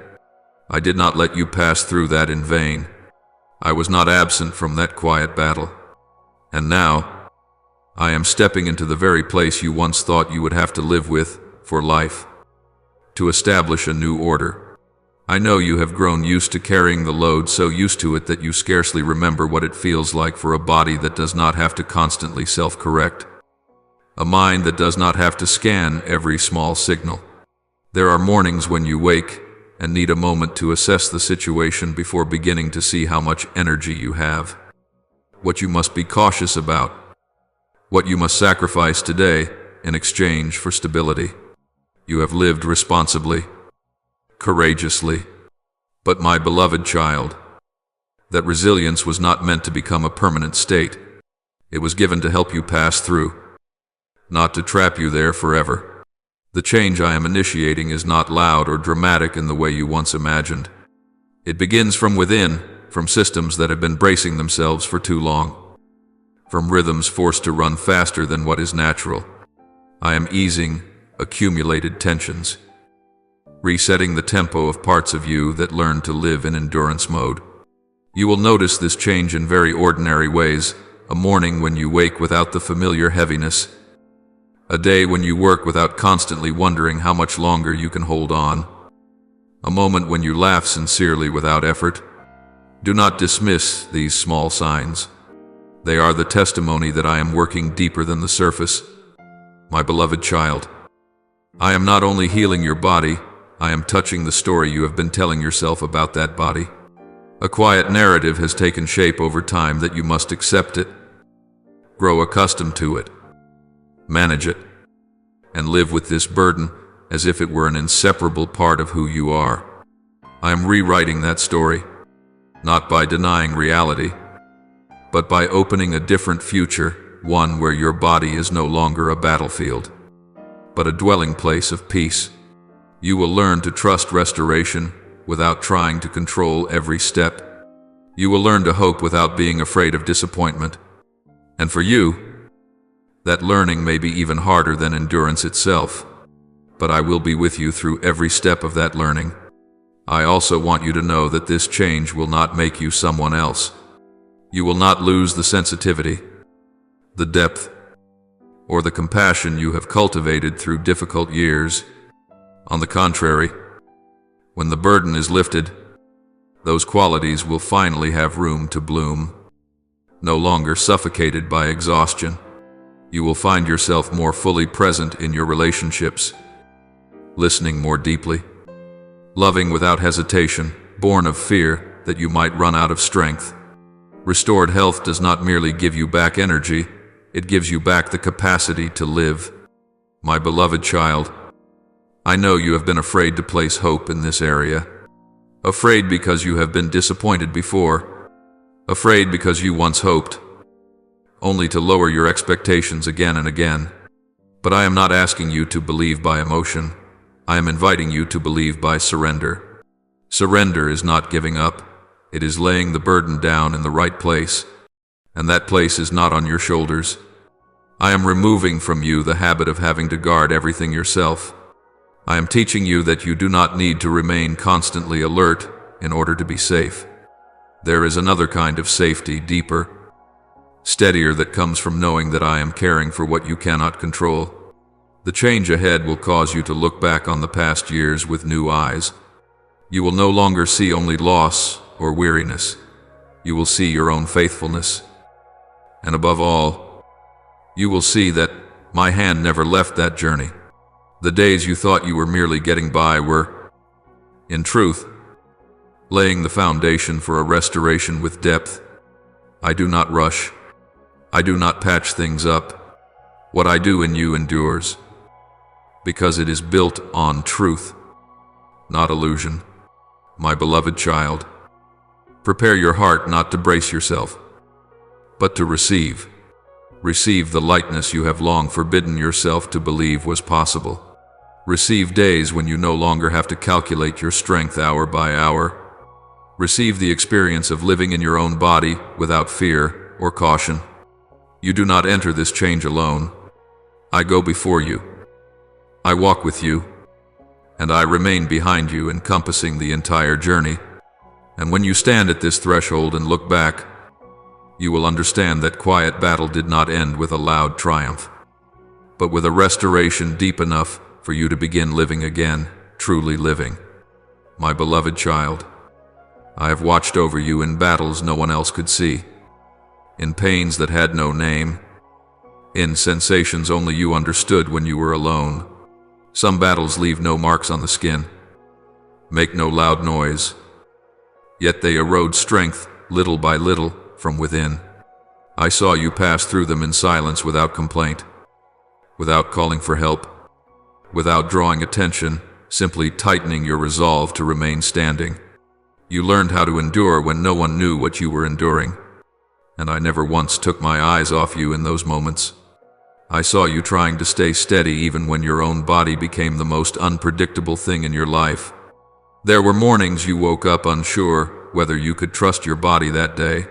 I did not let you pass through that in vain. I was not absent from that quiet battle. And now, I am stepping into the very place you once thought you would have to live with for life, to establish a new order. I know you have grown used to carrying the load, so used to it that you scarcely remember what it feels like for a body that does not have to constantly self-correct, a mind that does not have to scan every small signal. There are mornings when you wake and need a moment to assess the situation before beginning to see how much energy you have, what you must be cautious about, what you must sacrifice today in exchange for stability. You have lived responsibly, courageously. But my beloved child, that resilience was not meant to become a permanent state. It was given to help you pass through, not to trap you there forever. The change I am initiating is not loud or dramatic in the way you once imagined. It begins from within, from systems that have been bracing themselves for too long, from rhythms forced to run faster than what is natural. I am easing accumulated tensions, resetting the tempo of parts of you that learned to live in endurance mode. You will notice this change in very ordinary ways: a morning when you wake without the familiar heaviness, a day when you work without constantly wondering how much longer you can hold on, a moment when you laugh sincerely without effort. Do not dismiss these small signs. They are the testimony that I am working deeper than the surface. My beloved child, I am not only healing your body, I am touching the story you have been telling yourself about that body. A quiet narrative has taken shape over time that you must accept it, grow accustomed to it, manage it, and live with this burden as if it were an inseparable part of who you are. I am rewriting that story, not by denying reality, but by opening a different future, one where your body is no longer a battlefield, but a dwelling place of peace. You will learn to trust restoration without trying to control every step. You will learn to hope without being afraid of disappointment. And for you, that learning may be even harder than endurance itself, but I will be with you through every step of that learning. I also want you to know that this change will not make you someone else. You will not lose the sensitivity, the depth, or the compassion you have cultivated through difficult years. On the contrary, when the burden is lifted, those qualities will finally have room to bloom. No longer suffocated by exhaustion, you will find yourself more fully present in your relationships, listening more deeply, loving without hesitation, born of fear that you might run out of strength. Restored health does not merely give you back energy, it gives you back the capacity to live. My beloved child, I know you have been afraid to place hope in this area. Afraid because you have been disappointed before. Afraid because you once hoped, only to lower your expectations again and again. But I am not asking you to believe by emotion. I am inviting you to believe by surrender. Surrender is not giving up. It is laying the burden down in the right place, and that place is not on your shoulders. I am removing from you the habit of having to guard everything yourself. I am teaching you that you do not need to remain constantly alert in order to be safe. There is another kind of safety, deeper, steadier, that comes from knowing that I am caring for what you cannot control. The change ahead will cause you to look back on the past years with new eyes. You will no longer see only loss or weariness. You will see your own faithfulness. And above all, you will see that my hand never left that journey. The days you thought you were merely getting by were, in truth, laying the foundation for a restoration with depth. I do not rush. I do not patch things up. What I do in you endures, because it is built on truth, not illusion. My beloved child, prepare your heart not to brace yourself, but to receive. Receive the lightness you have long forbidden yourself to believe was possible. Receive days when you no longer have to calculate your strength hour by hour. Receive the experience of living in your own body without fear or caution. You do not enter this change alone. I go before you. I walk with you, and I remain behind you, encompassing the entire journey. And when you stand at this threshold and look back, you will understand that quiet battle did not end with a loud triumph, but with a restoration deep enough for you to begin living again, truly living. My beloved child, I have watched over you in battles no one else could see, in pains that had no name, in sensations only you understood when you were alone. Some battles leave no marks on the skin, make no loud noise, yet they erode strength little by little from within. I saw you pass through them in silence, without complaint, without calling for help, without drawing attention, simply tightening your resolve to remain standing. You learned how to endure when no one knew what you were enduring, and I never once took my eyes off you in those moments. I saw you trying to stay steady even when your own body became the most unpredictable thing in your life. There were mornings you woke up unsure whether you could trust your body that day.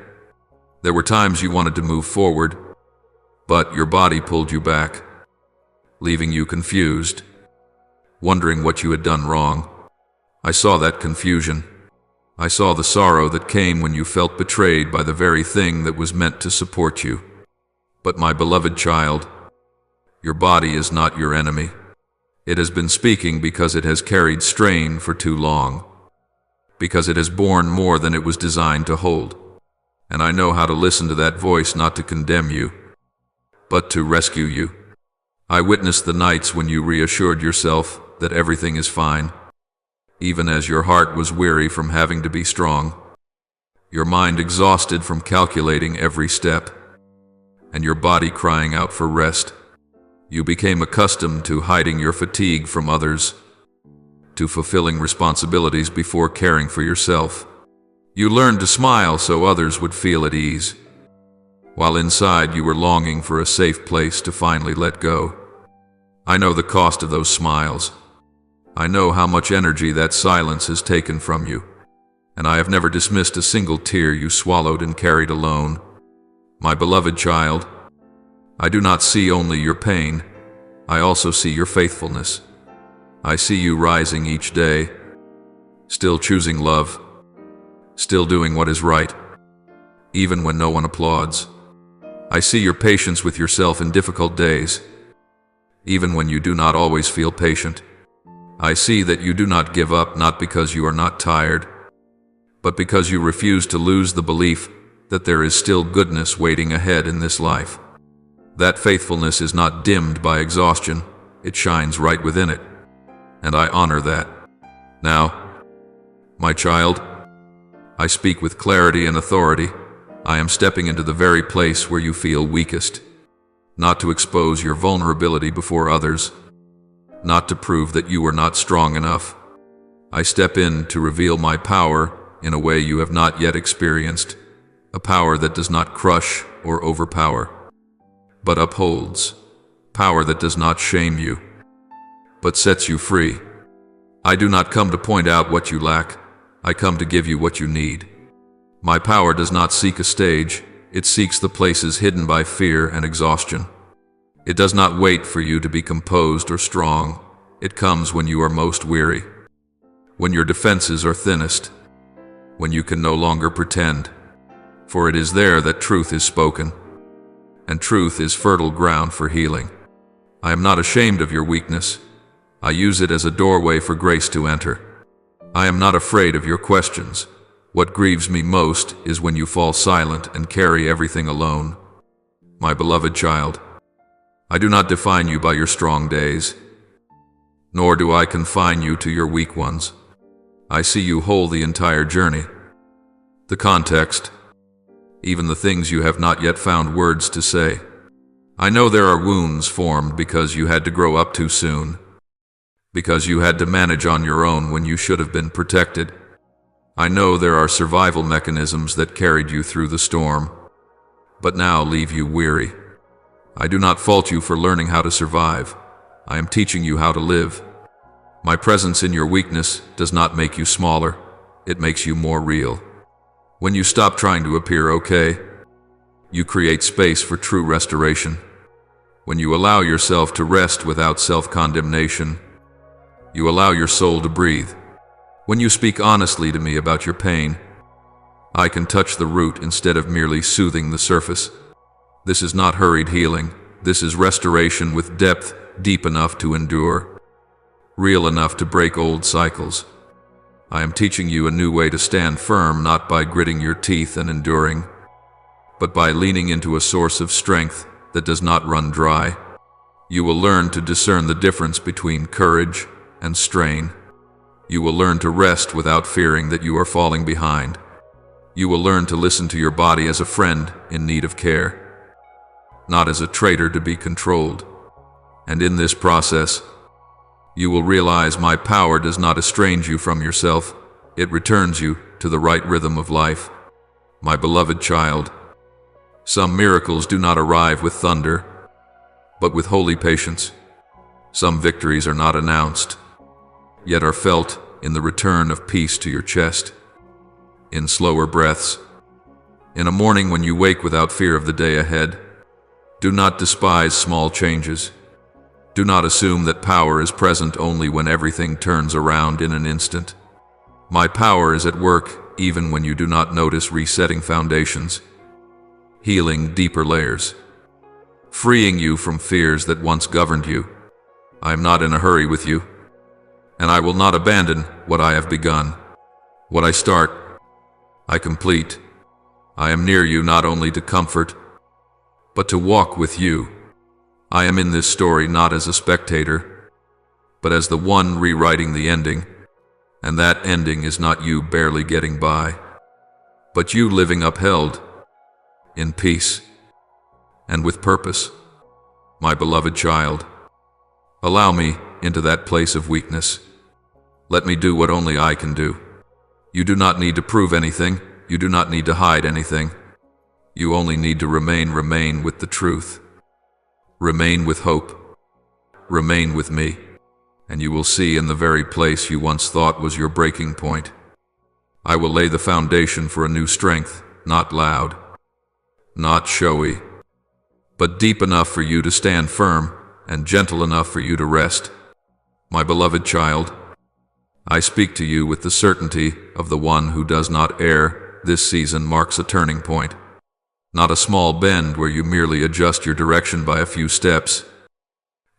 There were times you wanted to move forward, but your body pulled you back, leaving you confused, wondering what you had done wrong. I saw that confusion. I saw the sorrow that came when you felt betrayed by the very thing that was meant to support you. But my beloved child, your body is not your enemy. It has been speaking because it has carried strain for too long, because it has borne more than it was designed to hold. And I know how to listen to that voice, not to condemn you, but to rescue you. I witnessed the nights when you reassured yourself that everything is fine, even as your heart was weary from having to be strong, your mind exhausted from calculating every step, and your body crying out for rest. You became accustomed to hiding your fatigue from others, to fulfilling responsibilities before caring for yourself. You learned to smile so others would feel at ease, while inside you were longing for a safe place to finally let go. I know the cost of those smiles. I know how much energy that silence has taken from you, and I have never dismissed a single tear you swallowed and carried alone. My beloved child, I do not see only your pain, I also see your faithfulness. I see you rising each day, still choosing love, still doing what is right, even when no one applauds. I see your patience with yourself in difficult days, even when you do not always feel patient. I see that you do not give up, not because you are not tired, but because you refuse to lose the belief that there is still goodness waiting ahead in this life. That faithfulness is not dimmed by exhaustion, it shines right within it, and I honor that. Now, my child, I speak with clarity and authority. I am stepping into the very place where you feel weakest, not to expose your vulnerability before others, not to prove that you are not strong enough. I step in to reveal my power in a way you have not yet experienced, a power that does not crush or overpower, but upholds, power that does not shame you, but sets you free. I do not come to point out what you lack, I come to give you what you need. My power does not seek a stage, it seeks the places hidden by fear and exhaustion. It does not wait for you to be composed or strong, it comes when you are most weary, when your defenses are thinnest, when you can no longer pretend, for it is there that truth is spoken, and truth is fertile ground for healing. I am not ashamed of your weakness, I use it as a doorway for grace to enter. I am not afraid of your questions. What grieves me most is when you fall silent and carry everything alone. My beloved child, I do not define you by your strong days, nor do I confine you to your weak ones. I see you whole the entire journey. The context, even the things you have not yet found words to say. I know there are wounds formed because you had to grow up too soon, because you had to manage on your own when you should have been protected. I know there are survival mechanisms that carried you through the storm, but now leave you weary. I do not fault you for learning how to survive. I am teaching you how to live. My presence in your weakness does not make you smaller, it makes you more real. When you stop trying to appear okay, you create space for true restoration. When you allow yourself to rest without self-condemnation, you allow your soul to breathe. When you speak honestly to me about your pain, I can touch the root instead of merely soothing the surface. This is not hurried healing. This is restoration with depth, deep enough to endure, real enough to break old cycles. I am teaching you a new way to stand firm, not by gritting your teeth and enduring, but by leaning into a source of strength that does not run dry. You will learn to discern the difference between courage and strain. You will learn to rest without fearing that you are falling behind. You will learn to listen to your body as a friend in need of care, not as a traitor to be controlled. And in this process, you will realize my power does not estrange you from yourself. It returns you to the right rhythm of life. My beloved child, some miracles do not arrive with thunder, but with holy patience. Some victories are not announced, yet are felt in the return of peace to your chest, in slower breaths, in a morning when you wake without fear of the day ahead. Do not despise small changes. Do not assume that power is present only when everything turns around in an instant. My power is at work even when you do not notice, resetting foundations, healing deeper layers, freeing you from fears that once governed you. I am not in a hurry with you, and I will not abandon what I have begun. What I start, I complete. I am near you not only to comfort, but to walk with you. I am in this story not as a spectator, but as the one rewriting the ending, and that ending is not you barely getting by, but you living upheld in peace and with purpose. My beloved child, allow me into that place of weakness. Let me do what only I can do. You do not need to prove anything. You do not need to hide anything. You only need to remain with the truth. Remain with hope. Remain with me, and you will see in the very place you once thought was your breaking point, I will lay the foundation for a new strength, not loud, not showy, but deep enough for you to stand firm and gentle enough for you to rest. My beloved child, I speak to you with the certainty of the one who does not err. This season marks a turning point, not a small bend where you merely adjust your direction by a few steps,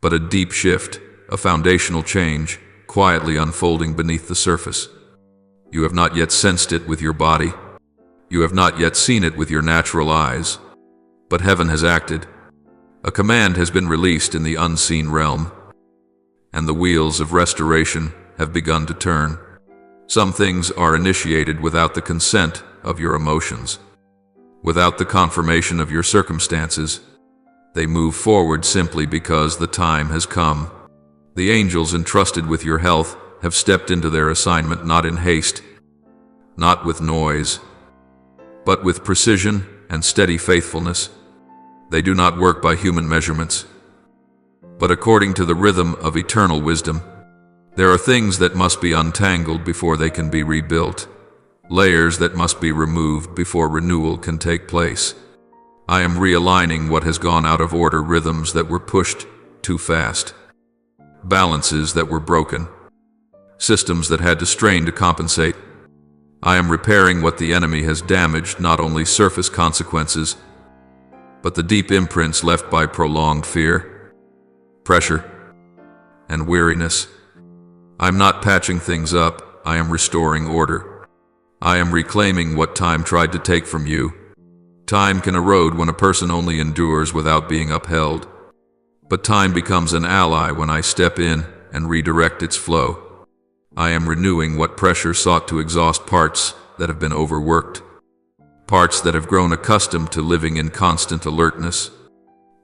but a deep shift, a foundational change, quietly unfolding beneath the surface. You have not yet sensed it with your body. You have not yet seen it with your natural eyes, but heaven has acted. A command has been released in the unseen realm, and the wheels of restoration have begun to turn. Some things are initiated without the consent of your emotions, without the confirmation of your circumstances. They move forward simply because the time has come. The angels entrusted with your health have stepped into their assignment not in haste, not with noise, but with precision and steady faithfulness. They do not work by human measurements, but according to the rhythm of eternal wisdom. There are things that must be untangled before they can be rebuilt, layers that must be removed before renewal can take place. I am realigning what has gone out of order, rhythms that were pushed too fast, balances that were broken, systems that had to strain to compensate. I am repairing what the enemy has damaged, not only surface consequences, but the deep imprints left by prolonged fear, pressure, and weariness. I am not patching things up, I am restoring order. I am reclaiming what time tried to take from you. Time can erode when a person only endures without being upheld, but time becomes an ally when I step in and redirect its flow. I am renewing what pressure sought to exhaust, parts that have been overworked, parts that have grown accustomed to living in constant alertness.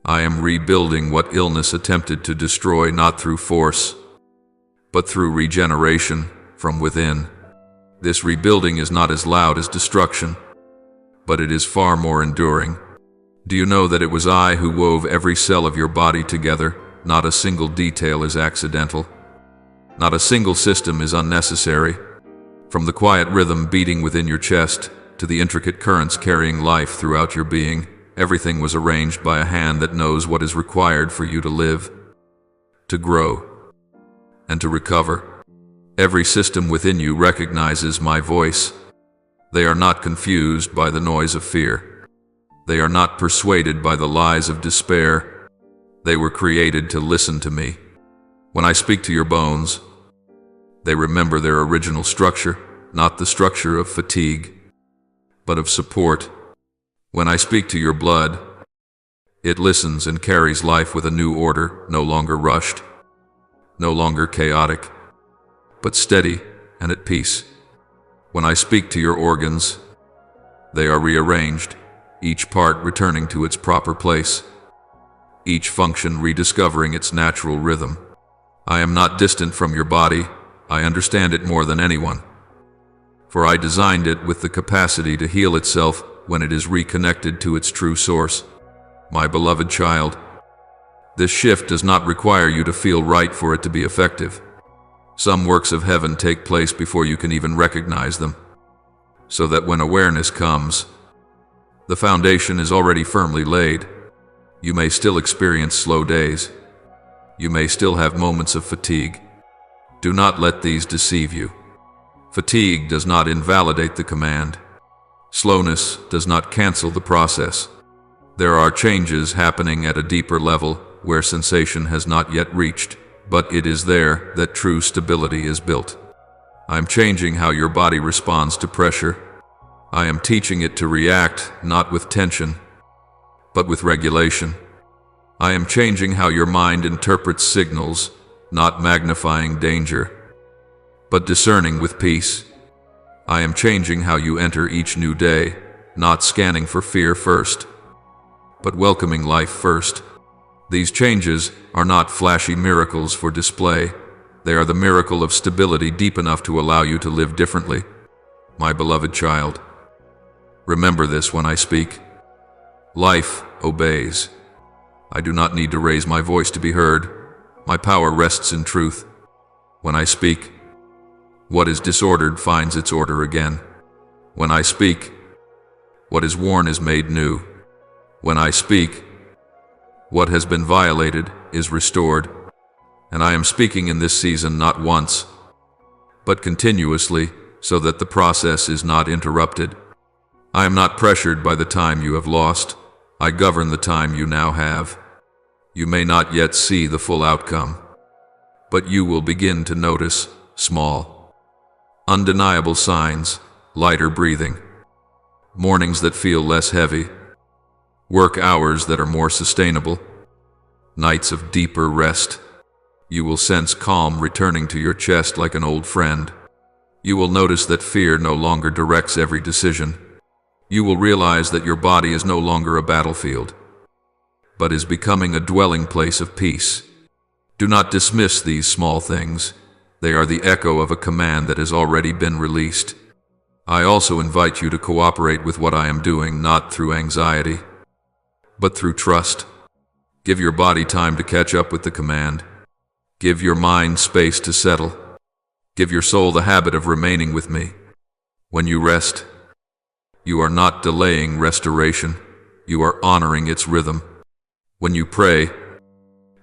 I am rebuilding what illness attempted to destroy, not through force, but through regeneration from within. This rebuilding is not as loud as destruction, but it is far more enduring. Do you know that it was I who wove every cell of your body together? Not a single detail is accidental. Not a single system is unnecessary. From the quiet rhythm beating within your chest to the intricate currents carrying life throughout your being, everything was arranged by a hand that knows what is required for you to live, to grow, and to recover. Every system within you recognizes my voice. They are not confused by the noise of fear. They are not persuaded by the lies of despair. They were created to listen to me. When I speak to your bones, they remember their original structure, not the structure of fatigue, but of support. When I speak to your blood, it listens and carries life with a new order, no longer rushed, no longer chaotic, but steady and at peace. When I speak to your organs, they are rearranged, each part returning to its proper place, each function rediscovering its natural rhythm. I am not distant from your body. I understand it more than anyone, for I designed it with the capacity to heal itself when it is reconnected to its true source. My beloved child, this shift does not require you to feel right for it to be effective. Some works of heaven take place before you can even recognize them, so that when awareness comes, the foundation is already firmly laid. You may still experience slow days. You may still have moments of fatigue. Do not let these deceive you. Fatigue does not invalidate the command. Slowness does not cancel the process. There are changes happening at a deeper level where sensation has not yet reached, but it is there that true stability is built. I am changing how your body responds to pressure. I am teaching it to react not with tension, but with regulation. I am changing how your mind interprets signals, not magnifying danger, but discerning with peace. I am changing how you enter each new day, not scanning for fear first, but welcoming life first. These changes are not flashy miracles for display. They are the miracle of stability deep enough to allow you to live differently. My beloved child, remember this when I speak. Life obeys. I do not need to raise my voice to be heard. My power rests in truth. When I speak, what is disordered finds its order again. When I speak, what is worn is made new. When I speak, what has been violated is restored. And I am speaking in this season not once, but continuously, so that the process is not interrupted. I am not pressured by the time you have lost. I govern the time you now have. You may not yet see the full outcome, but you will begin to notice small, undeniable signs: lighter breathing, mornings that feel less heavy, work hours that are more sustainable, nights of deeper rest. You will sense calm returning to your chest like an old friend. You will notice that fear no longer directs every decision. You will realize that your body is no longer a battlefield, but is becoming a dwelling place of peace. Do not dismiss these small things. They are the echo of a command that has already been released. I also invite you to cooperate with what I am doing, not through anxiety, but through trust. Give your body time to catch up with the command. Give your mind space to settle. Give your soul the habit of remaining with me. When you rest, you are not delaying restoration. You are honoring its rhythm. When you pray,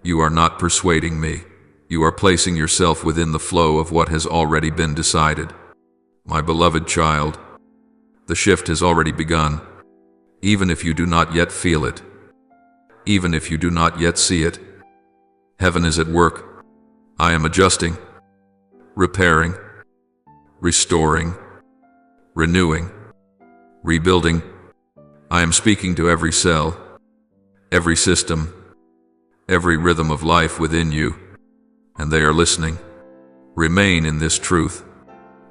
you are not persuading me. You are placing yourself within the flow of what has already been decided. My beloved child, the shift has already begun, even if you do not yet feel it, even if you do not yet see it. Heaven is at work. I am adjusting, repairing, restoring, renewing, rebuilding. I am speaking to every cell, every system, every rhythm of life within you, and they are listening. Remain in this truth.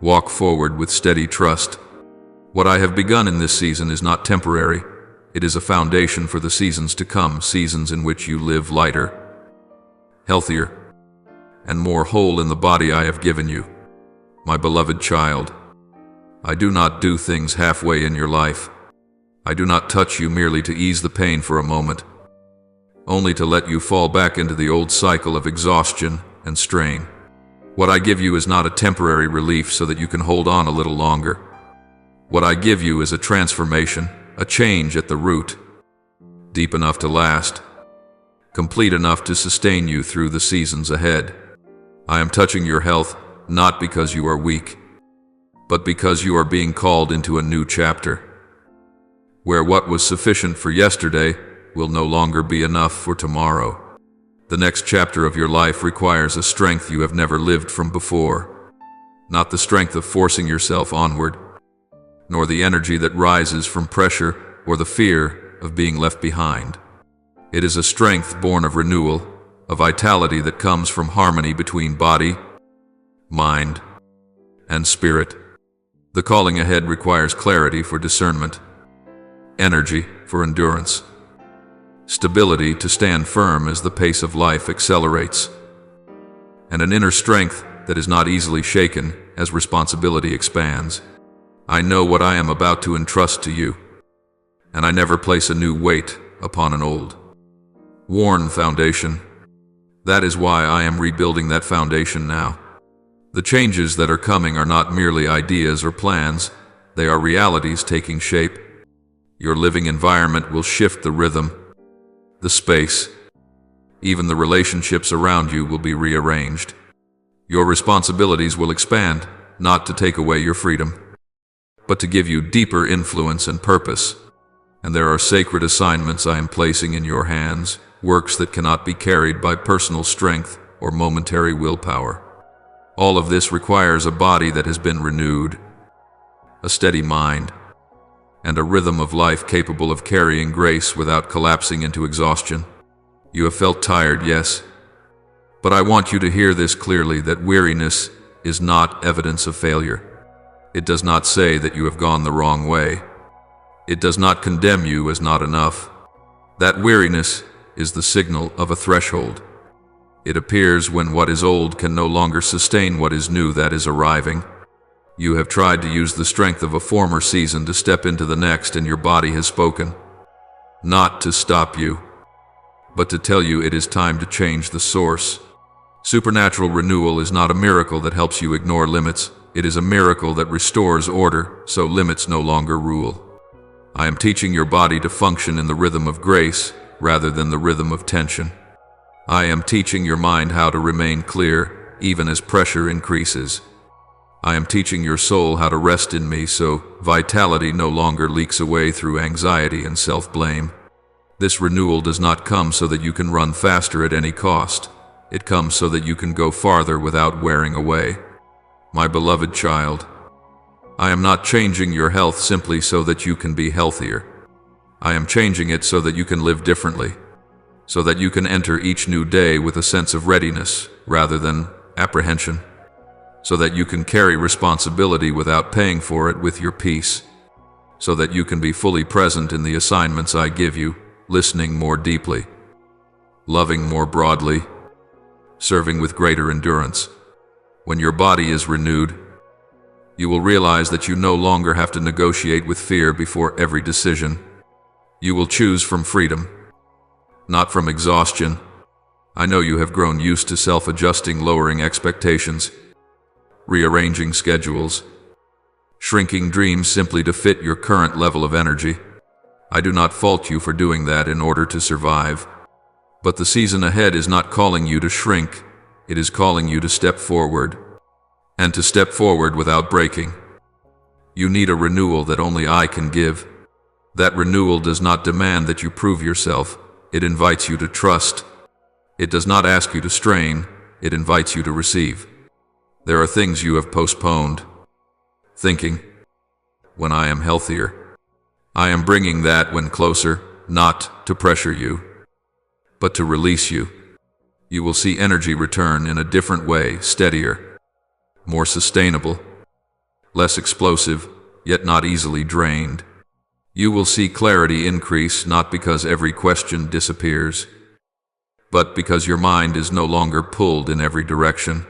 Walk forward with steady trust. What I have begun in this season is not temporary. It is a foundation for the seasons to come, seasons in which you live lighter, healthier, and more whole in the body I have given you. My beloved child, I do not do things halfway in your life. I do not touch you merely to ease the pain for a moment, only to let you fall back into the old cycle of exhaustion and strain. What I give you is not a temporary relief so that you can hold on a little longer. What I give you is a transformation, a change at the root, deep enough to last, complete enough to sustain you through the seasons ahead. I am touching your health, not because you are weak, but because you are being called into a new chapter, where what was sufficient for yesterday will no longer be enough for tomorrow. The next chapter of your life requires a strength you have never lived from before, not the strength of forcing yourself onward, nor the energy that rises from pressure or the fear of being left behind. It is a strength born of renewal, a vitality that comes from harmony between body, mind, and spirit. The calling ahead requires clarity for discernment, energy for endurance, stability to stand firm as the pace of life accelerates, and an inner strength that is not easily shaken as responsibility expands. I know what I am about to entrust to you, and I never place a new weight upon an old, worn foundation. That is why I am rebuilding that foundation now. The changes that are coming are not merely ideas or plans, they are realities taking shape. Your living environment will shift the rhythm, the space, even the relationships around you will be rearranged. Your responsibilities will expand, not to take away your freedom, but to give you deeper influence and purpose. And there are sacred assignments I am placing in your hands, works that cannot be carried by personal strength or momentary willpower. All of this requires a body that has been renewed, a steady mind, and a rhythm of life capable of carrying grace without collapsing into exhaustion. You have felt tired, yes, but I want you to hear this clearly, that weariness is not evidence of failure. It does not say that you have gone the wrong way. It does not condemn you as not enough. That weariness is the signal of a threshold. It appears when what is old can no longer sustain what is new that is arriving. You have tried to use the strength of a former season to step into the next, and your body has spoken. Not to stop you, but to tell you it is time to change the source. Supernatural renewal is not a miracle that helps you ignore limits. It is a miracle that restores order, so limits no longer rule. I am teaching your body to function in the rhythm of grace rather than the rhythm of tension. I am teaching your mind how to remain clear, even as pressure increases. I am teaching your soul how to rest in me so vitality no longer leaks away through anxiety and self-blame. This renewal does not come so that you can run faster at any cost. It comes so that you can go farther without wearing away. My beloved child, I am not changing your health simply so that you can be healthier. I am changing it so that you can live differently, so that you can enter each new day with a sense of readiness rather than apprehension, so that you can carry responsibility without paying for it with your peace, so that you can be fully present in the assignments I give you, listening more deeply, loving more broadly, serving with greater endurance. When your body is renewed, you will realize that you no longer have to negotiate with fear before every decision. You will choose from freedom, not from exhaustion. I know you have grown used to self-adjusting, lowering expectations, rearranging schedules, shrinking dreams simply to fit your current level of energy. I do not fault you for doing that in order to survive. But the season ahead is not calling you to shrink, it is calling you to step forward, and to step forward without breaking. You need a renewal that only I can give. That renewal does not demand that you prove yourself, it invites you to trust. It does not ask you to strain, it invites you to receive. There are things you have postponed, thinking, when I am healthier. I am bringing that when closer, not to pressure you, but to release you. You will see energy return in a different way, steadier, more sustainable, less explosive, yet not easily drained. You will see clarity increase not because every question disappears, but because your mind is no longer pulled in every direction.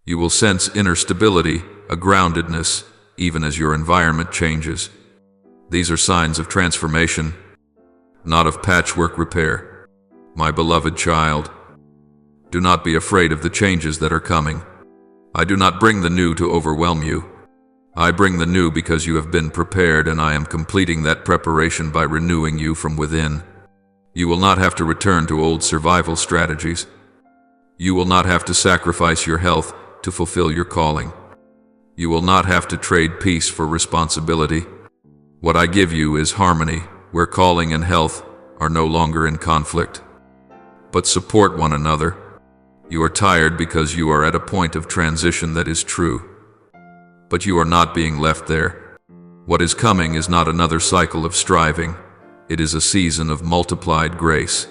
You will sense inner stability, a groundedness, even as your environment changes. These are signs of transformation, not of patchwork repair. My beloved child, do not be afraid of the changes that are coming. I do not bring the new to overwhelm you. I bring the new because you have been prepared, and I am completing that preparation by renewing you from within. You will not have to return to old survival strategies. You will not have to sacrifice your health to fulfill your calling. You will not have to trade peace for responsibility. What I give you is harmony, where calling and health are no longer in conflict, but support one another. You are tired because you are at a point of transition that is true, but you are not being left there. What is coming is not another cycle of striving. It is a season of multiplied grace.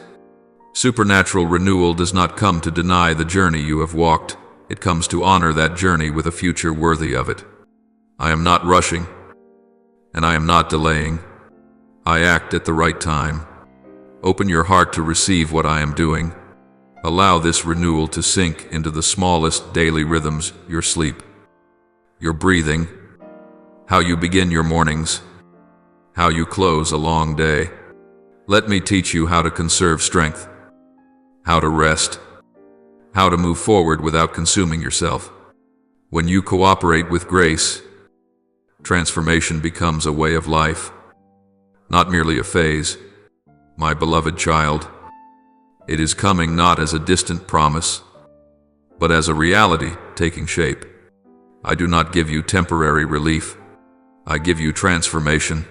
Supernatural renewal does not come to deny the journey you have walked. It comes to honor that journey with a future worthy of it. I am not rushing, and I am not delaying. I act at the right time. Open your heart to receive what I am doing. Allow this renewal to sink into the smallest daily rhythms: your sleep, your breathing, how you begin your mornings, how you close a long day. Let me teach you how to conserve strength, how to rest, how to move forward without consuming yourself. When you cooperate with grace, transformation becomes a way of life, not merely a phase. My beloved child, it is coming not as a distant promise, but as a reality taking shape. I do not give you temporary relief. I give you transformation,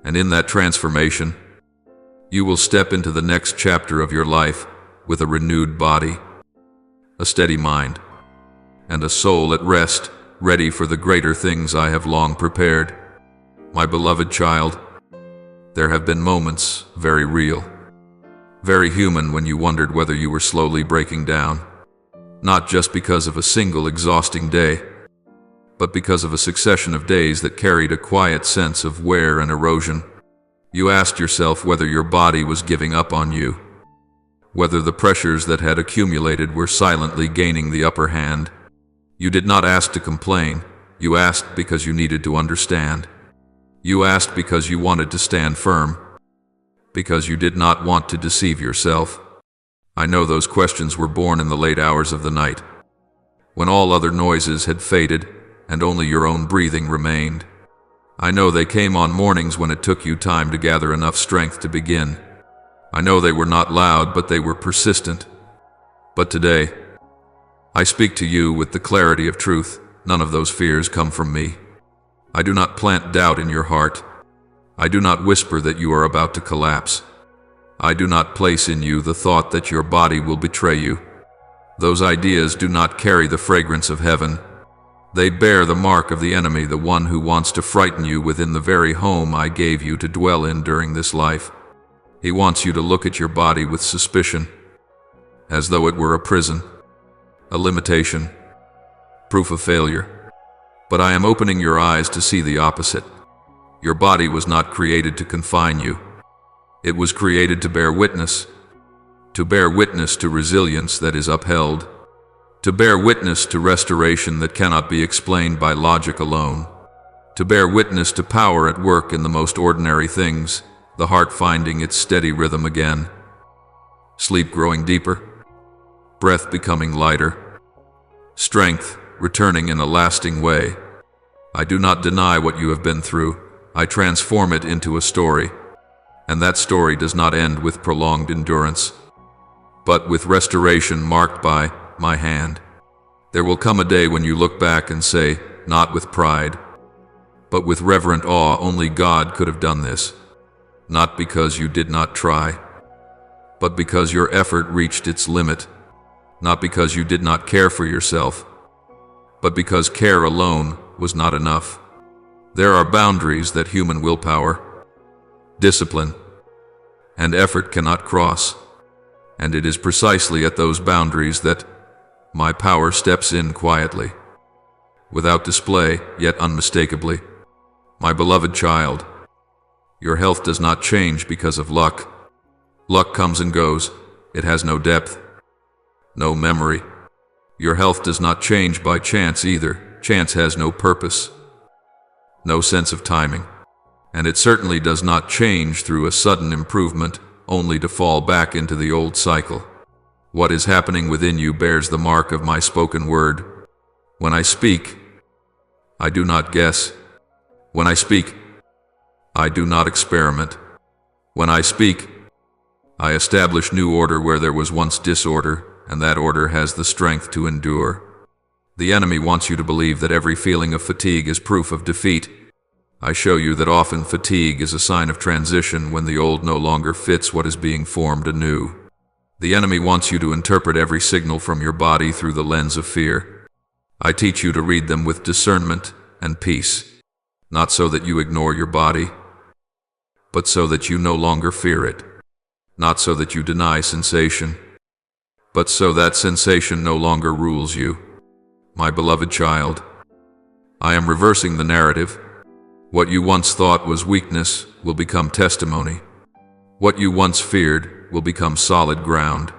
and in that transformation, you will step into the next chapter of your life with a renewed body, a steady mind, and a soul at rest, ready for the greater things I have long prepared. My beloved child, there have been moments, very real, very human, when you wondered whether you were slowly breaking down, not just because of a single exhausting day, but because of a succession of days that carried a quiet sense of wear and erosion. You asked yourself whether your body was giving up on you, whether the pressures that had accumulated were silently gaining the upper hand. You did not ask to complain. You asked because you needed to understand. You asked because you wanted to stand firm, because you did not want to deceive yourself. I know those questions were born in the late hours of the night, when all other noises had faded and only your own breathing remained. I know they came on mornings when it took you time to gather enough strength to begin. I know they were not loud, but they were persistent. But today, I speak to you with the clarity of truth. None of those fears come from me. I do not plant doubt in your heart. I do not whisper that you are about to collapse. I do not place in you the thought that your body will betray you. Those ideas do not carry the fragrance of heaven. They bear the mark of the enemy, the one who wants to frighten you within the very home I gave you to dwell in during this life. He wants you to look at your body with suspicion, as though it were a prison, a limitation, proof of failure. But I am opening your eyes to see the opposite. Your body was not created to confine you. It was created to bear witness to resilience that is upheld, to bear witness to restoration that cannot be explained by logic alone, to bear witness to power at work in the most ordinary things, the heart finding its steady rhythm again, sleep growing deeper, breath becoming lighter, strength returning in a lasting way. I do not deny what you have been through. I transform it into a story, and that story does not end with prolonged endurance, but with restoration marked by my hand. There will come a day when you look back and say, not with pride, but with reverent awe, only God could have done this. Not because you did not try, but because your effort reached its limit. Not because you did not care for yourself, but because care alone was not enough. There are boundaries that human willpower, discipline, and effort cannot cross, and it is precisely at those boundaries that my power steps in quietly, without display, yet unmistakably. My beloved child, your health does not change because of luck. Luck comes and goes. It has no depth, no memory. Your health does not change by chance either. Chance has no purpose, no sense of timing, and it certainly does not change through a sudden improvement, only to fall back into the old cycle. What is happening within you bears the mark of my spoken word. When I speak, I do not guess. When I speak, I do not experiment. When I speak, I establish new order where there was once disorder, and that order has the strength to endure. The enemy wants you to believe that every feeling of fatigue is proof of defeat. I show you that often fatigue is a sign of transition when the old no longer fits what is being formed anew. The enemy wants you to interpret every signal from your body through the lens of fear. I teach you to read them with discernment and peace, not so that you ignore your body, but so that you no longer fear it, not so that you deny sensation, but so that sensation no longer rules you. My beloved child, I am reversing the narrative. What you once thought was weakness will become testimony. What you once feared will become solid ground.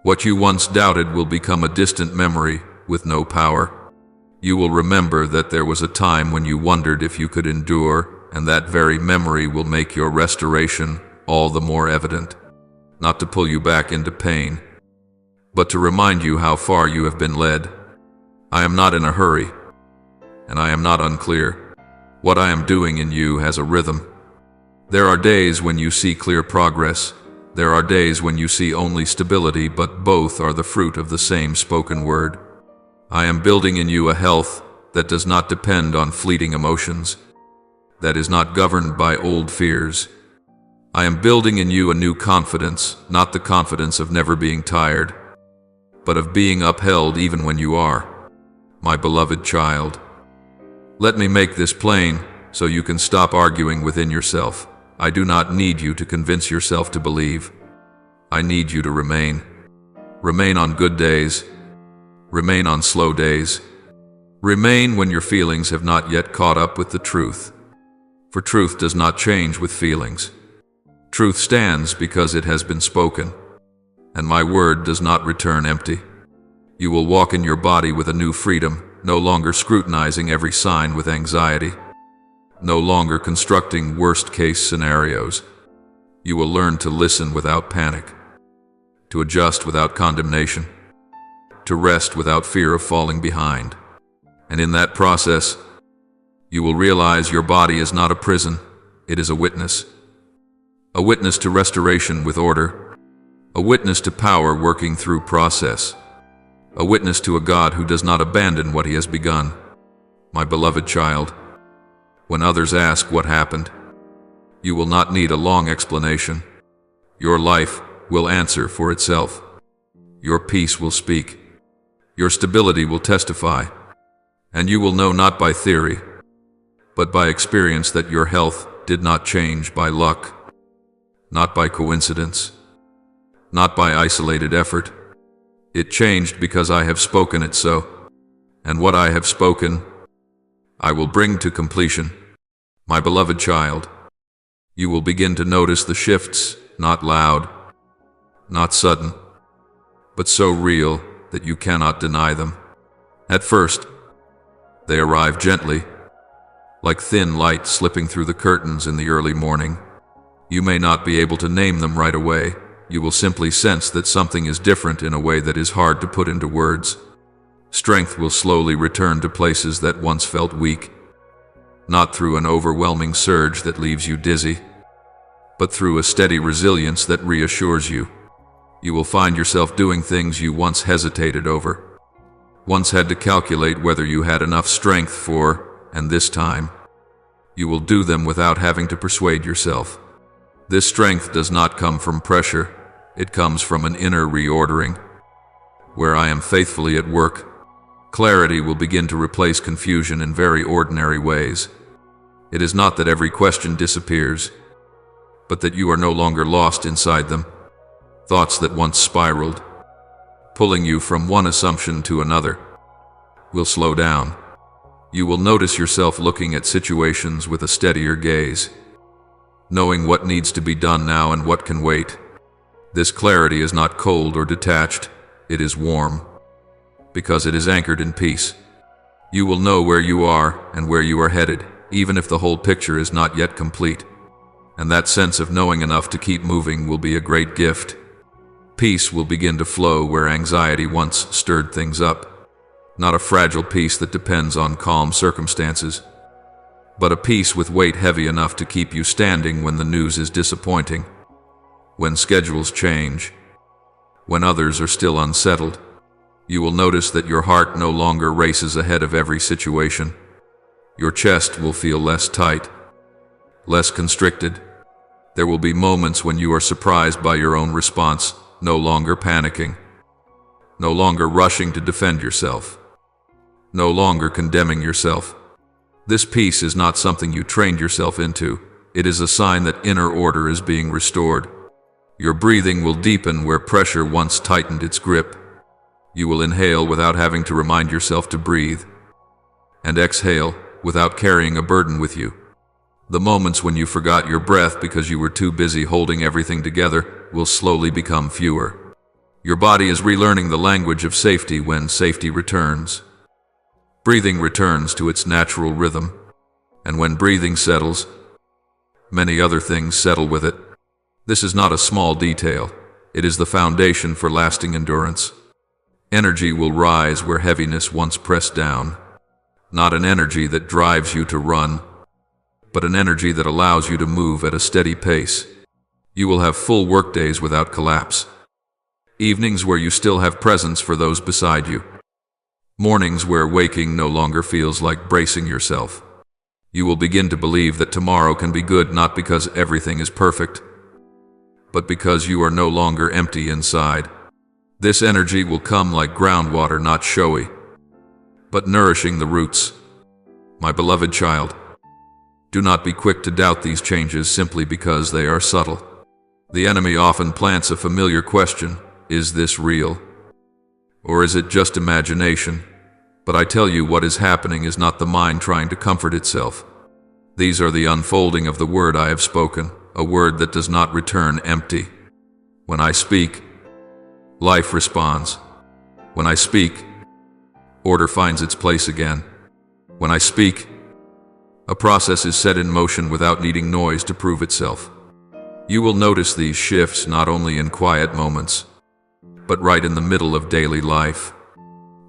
What you once doubted will become a distant memory with no power. You will remember that there was a time when you wondered if you could endure, and that very memory will make your restoration all the more evident. Not to pull you back into pain, but to remind you how far you have been led. I am not in a hurry, and I am not unclear. What I am doing in you has a rhythm. There are days when you see clear progress. There are days when you see only stability, but both are the fruit of the same spoken word. I am building in you a health that does not depend on fleeting emotions, that is not governed by old fears. I am building in you a new confidence, not the confidence of never being tired, but of being upheld even when you are. My beloved child, let me make this plain so you can stop arguing within yourself. I do not need you to convince yourself to believe. I need you to remain. Remain on good days. Remain on slow days. Remain when your feelings have not yet caught up with the truth. For truth does not change with feelings. Truth stands because it has been spoken, and my word does not return empty. You will walk in your body with a new freedom, no longer scrutinizing every sign with anxiety, no longer constructing worst-case scenarios. You will learn to listen without panic, to adjust without condemnation, to rest without fear of falling behind. And in that process, you will realize your body is not a prison, it is a witness to restoration with order, a witness to power working through process, a witness to a God who does not abandon what he has begun. My beloved child, when others ask what happened, you will not need a long explanation. Your life will answer for itself. Your peace will speak. Your stability will testify. And you will know not by theory, but by experience that your health did not change by luck, not by coincidence, not by isolated effort. It changed because I have spoken it so, and what I have spoken, I will bring to completion. My beloved child, you will begin to notice the shifts, not loud, not sudden, but so real that you cannot deny them. At first, they arrive gently, like thin light slipping through the curtains in the early morning. You may not be able to name them right away. You will simply sense that something is different in a way that is hard to put into words. Strength will slowly return to places that once felt weak, not through an overwhelming surge that leaves you dizzy, but through a steady resilience that reassures you. You will find yourself doing things you once hesitated over, once had to calculate whether you had enough strength for, and this time, you will do them without having to persuade yourself. This strength does not come from pressure. It comes from an inner reordering. Where I am faithfully at work, clarity will begin to replace confusion in very ordinary ways. It is not that every question disappears, but that you are no longer lost inside them. Thoughts that once spiraled, pulling you from one assumption to another, will slow down. You will notice yourself looking at situations with a steadier gaze, knowing what needs to be done now and what can wait. This clarity is not cold or detached, it is warm, because it is anchored in peace. You will know where you are and where you are headed, even if the whole picture is not yet complete. And that sense of knowing enough to keep moving will be a great gift. Peace will begin to flow where anxiety once stirred things up. not a fragile peace that depends on calm circumstances, but a peace with weight heavy enough to keep you standing when the news is disappointing, when schedules change, when others are still unsettled. You will notice that your heart no longer races ahead of every situation. Your chest will feel less tight, less constricted. There will be moments when you are surprised by your own response, no longer panicking, no longer rushing to defend yourself, no longer condemning yourself. This peace is not something you trained yourself into. It is a sign that inner order is being restored. Your breathing will deepen where pressure once tightened its grip. You will inhale without having to remind yourself to breathe, and exhale without carrying a burden with you. The moments when you forgot your breath because you were too busy holding everything together will slowly become fewer. Your body is relearning the language of safety when safety returns. Breathing returns to its natural rhythm, and when breathing settles, many other things settle with it. This is not a small detail. It is the foundation for lasting endurance. Energy will rise where heaviness once pressed down. Not an energy that drives you to run, but an energy that allows you to move at a steady pace. You will have full workdays without collapse. Evenings where you still have presence for those beside you. Mornings where waking no longer feels like bracing yourself. You will begin to believe that tomorrow can be good not because everything is perfect, but because you are no longer empty inside. This energy will come like groundwater, not showy, but nourishing the roots. My beloved child, do not be quick to doubt these changes simply because they are subtle. The enemy often plants a familiar question: is this real? Or is it just imagination? But I tell you, what is happening is not the mind trying to comfort itself. These are the unfolding of the word I have spoken, a word that does not return empty. When I speak, life responds. When I speak, order finds its place again. When I speak, a process is set in motion without needing noise to prove itself. You will notice these shifts not only in quiet moments, but right in the middle of daily life.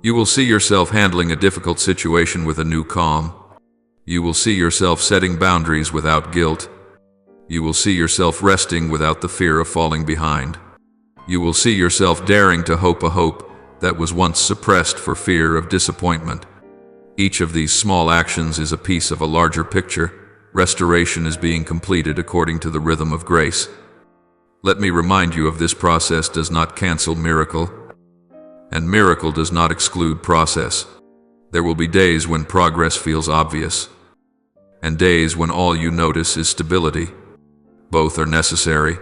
You will see yourself handling a difficult situation with a new calm. You will see yourself setting boundaries without guilt. You will see yourself resting without the fear of falling behind. You will see yourself daring to hope a hope that was once suppressed for fear of disappointment. Each of these small actions is a piece of a larger picture. Restoration is being completed according to the rhythm of grace. Let me remind you of this: process does not cancel miracle, and miracle does not exclude process. There will be days when progress feels obvious, and days when all you notice is stability. Both are necessary.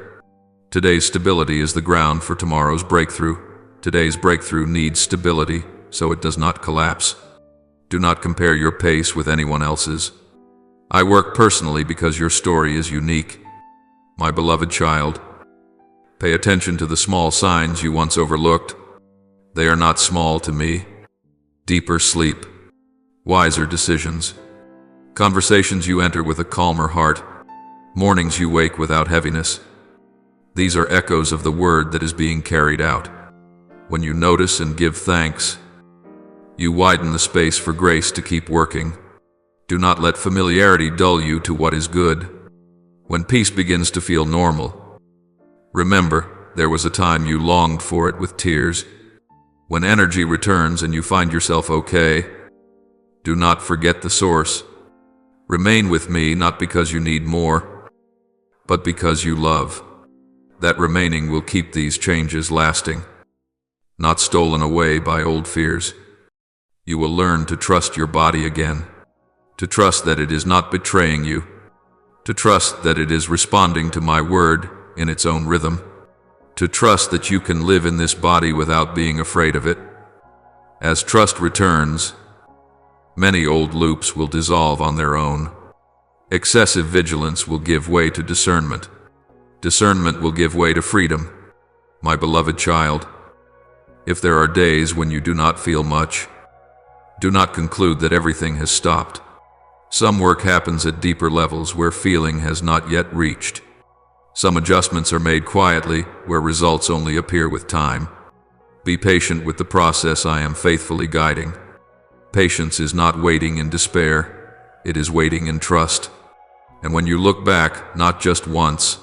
Today's stability is the ground for tomorrow's breakthrough. Today's breakthrough needs stability so it does not collapse. Do not compare your pace with anyone else's. I work personally because your story is unique. My beloved child, pay attention to the small signs you once overlooked. They are not small to me. Deeper sleep, wiser decisions, conversations you enter with a calmer heart, mornings you wake without heaviness. These are echoes of the word that is being carried out. When you notice and give thanks, you widen the space for grace to keep working. Do not let familiarity dull you to what is good. When peace begins to feel normal, remember, there was a time you longed for it with tears. When energy returns and you find yourself okay, do not forget the source. Remain with me not because you need more, but because you love. That remaining will keep these changes lasting, not stolen away by old fears. You will learn to trust your body again, to trust that it is not betraying you, to trust that it is responding to my word in its own rhythm, to trust that you can live in this body without being afraid of it. As trust returns, many old loops will dissolve on their own. Excessive vigilance will give way to discernment. Discernment will give way to freedom. My beloved child, if there are days when you do not feel much, do not conclude that everything has stopped. Some work happens at deeper levels where feeling has not yet reached. Some adjustments are made quietly where results only appear with time. Be patient with the process I am faithfully guiding. Patience is not waiting in despair, it is waiting in trust. And when you look back, not just once,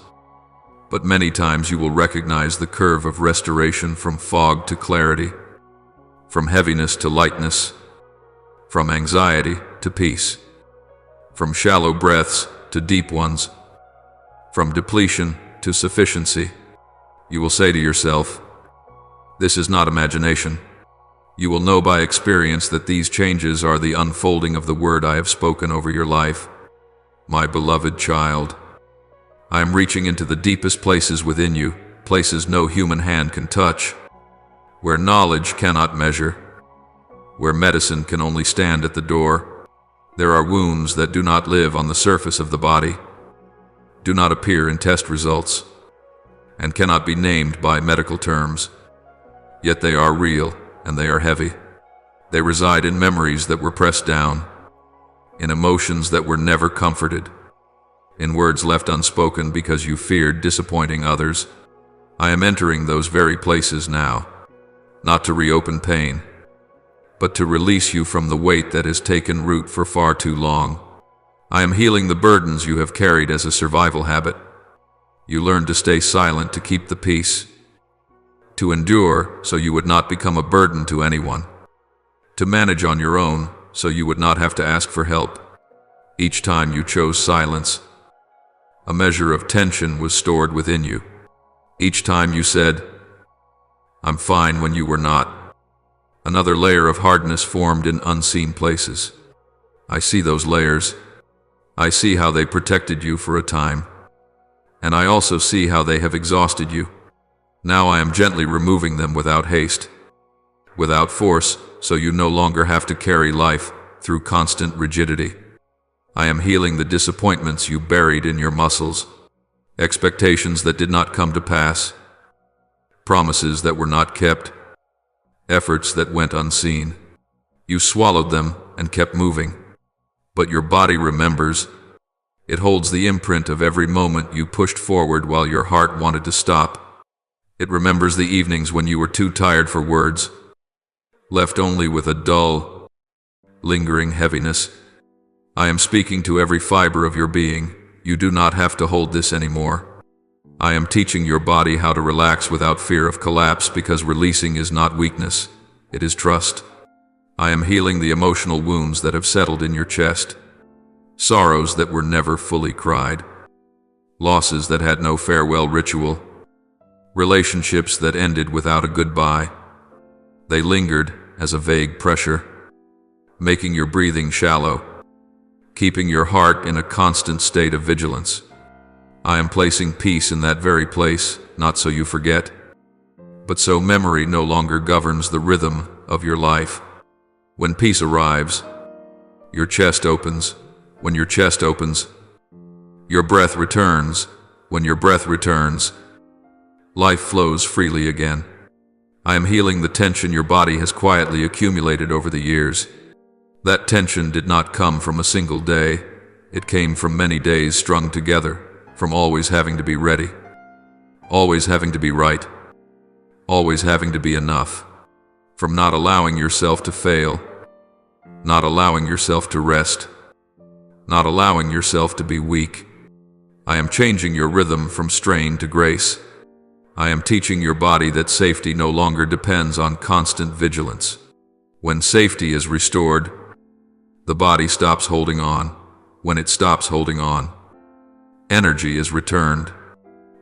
but many times, you will recognize the curve of restoration from fog to clarity, from heaviness to lightness, from anxiety to peace, from shallow breaths to deep ones, from depletion to sufficiency. You will say to yourself, "This is not imagination." You will know by experience that these changes are the unfolding of the word I have spoken over your life. My beloved child, I am reaching into the deepest places within you, places no human hand can touch, where knowledge cannot measure, where medicine can only stand at the door. There are wounds that do not live on the surface of the body, do not appear in test results, and cannot be named by medical terms. Yet they are real, and they are heavy. They reside in memories that were pressed down, in emotions that were never comforted, in words left unspoken because you feared disappointing others. I am entering those very places now, not to reopen pain, but to release you from the weight that has taken root for far too long. I am healing the burdens you have carried as a survival habit. You learned to stay silent to keep the peace, to endure so you would not become a burden to anyone, to manage on your own so you would not have to ask for help. Each time you chose silence, a measure of tension was stored within you. Each time you said, "I'm fine," when you were not, another layer of hardness formed in unseen places. I see those layers. I see how they protected you for a time, and I also see how they have exhausted you. Now I am gently removing them without haste, without force, so you no longer have to carry life through constant rigidity. I am healing the disappointments you buried in your muscles, expectations that did not come to pass, promises that were not kept, efforts that went unseen. You swallowed them and kept moving, but your body remembers. It holds the imprint of every moment you pushed forward while your heart wanted to stop. It remembers the evenings when you were too tired for words, left only with a dull, lingering heaviness. I am speaking to every fiber of your being. You do not have to hold this anymore. I am teaching your body how to relax without fear of collapse, because releasing is not weakness, it is trust. I am healing the emotional wounds that have settled in your chest, sorrows that were never fully cried, losses that had no farewell ritual, relationships that ended without a goodbye. They lingered as a vague pressure, making your breathing shallow, keeping your heart in a constant state of vigilance. I am placing peace in that very place, not so you forget, but so memory no longer governs the rhythm of your life. When peace arrives, your chest opens. When your chest opens, your breath returns. When your breath returns, life flows freely again. I am healing the tension your body has quietly accumulated over the years. That tension did not come from a single day. It came from many days strung together, from always having to be ready, always having to be right, always having to be enough, from not allowing yourself to fail, not allowing yourself to rest, not allowing yourself to be weak. I am changing your rhythm from strain to grace. I am teaching your body that safety no longer depends on constant vigilance. When safety is restored, the body stops holding on. When it stops holding on, energy is returned.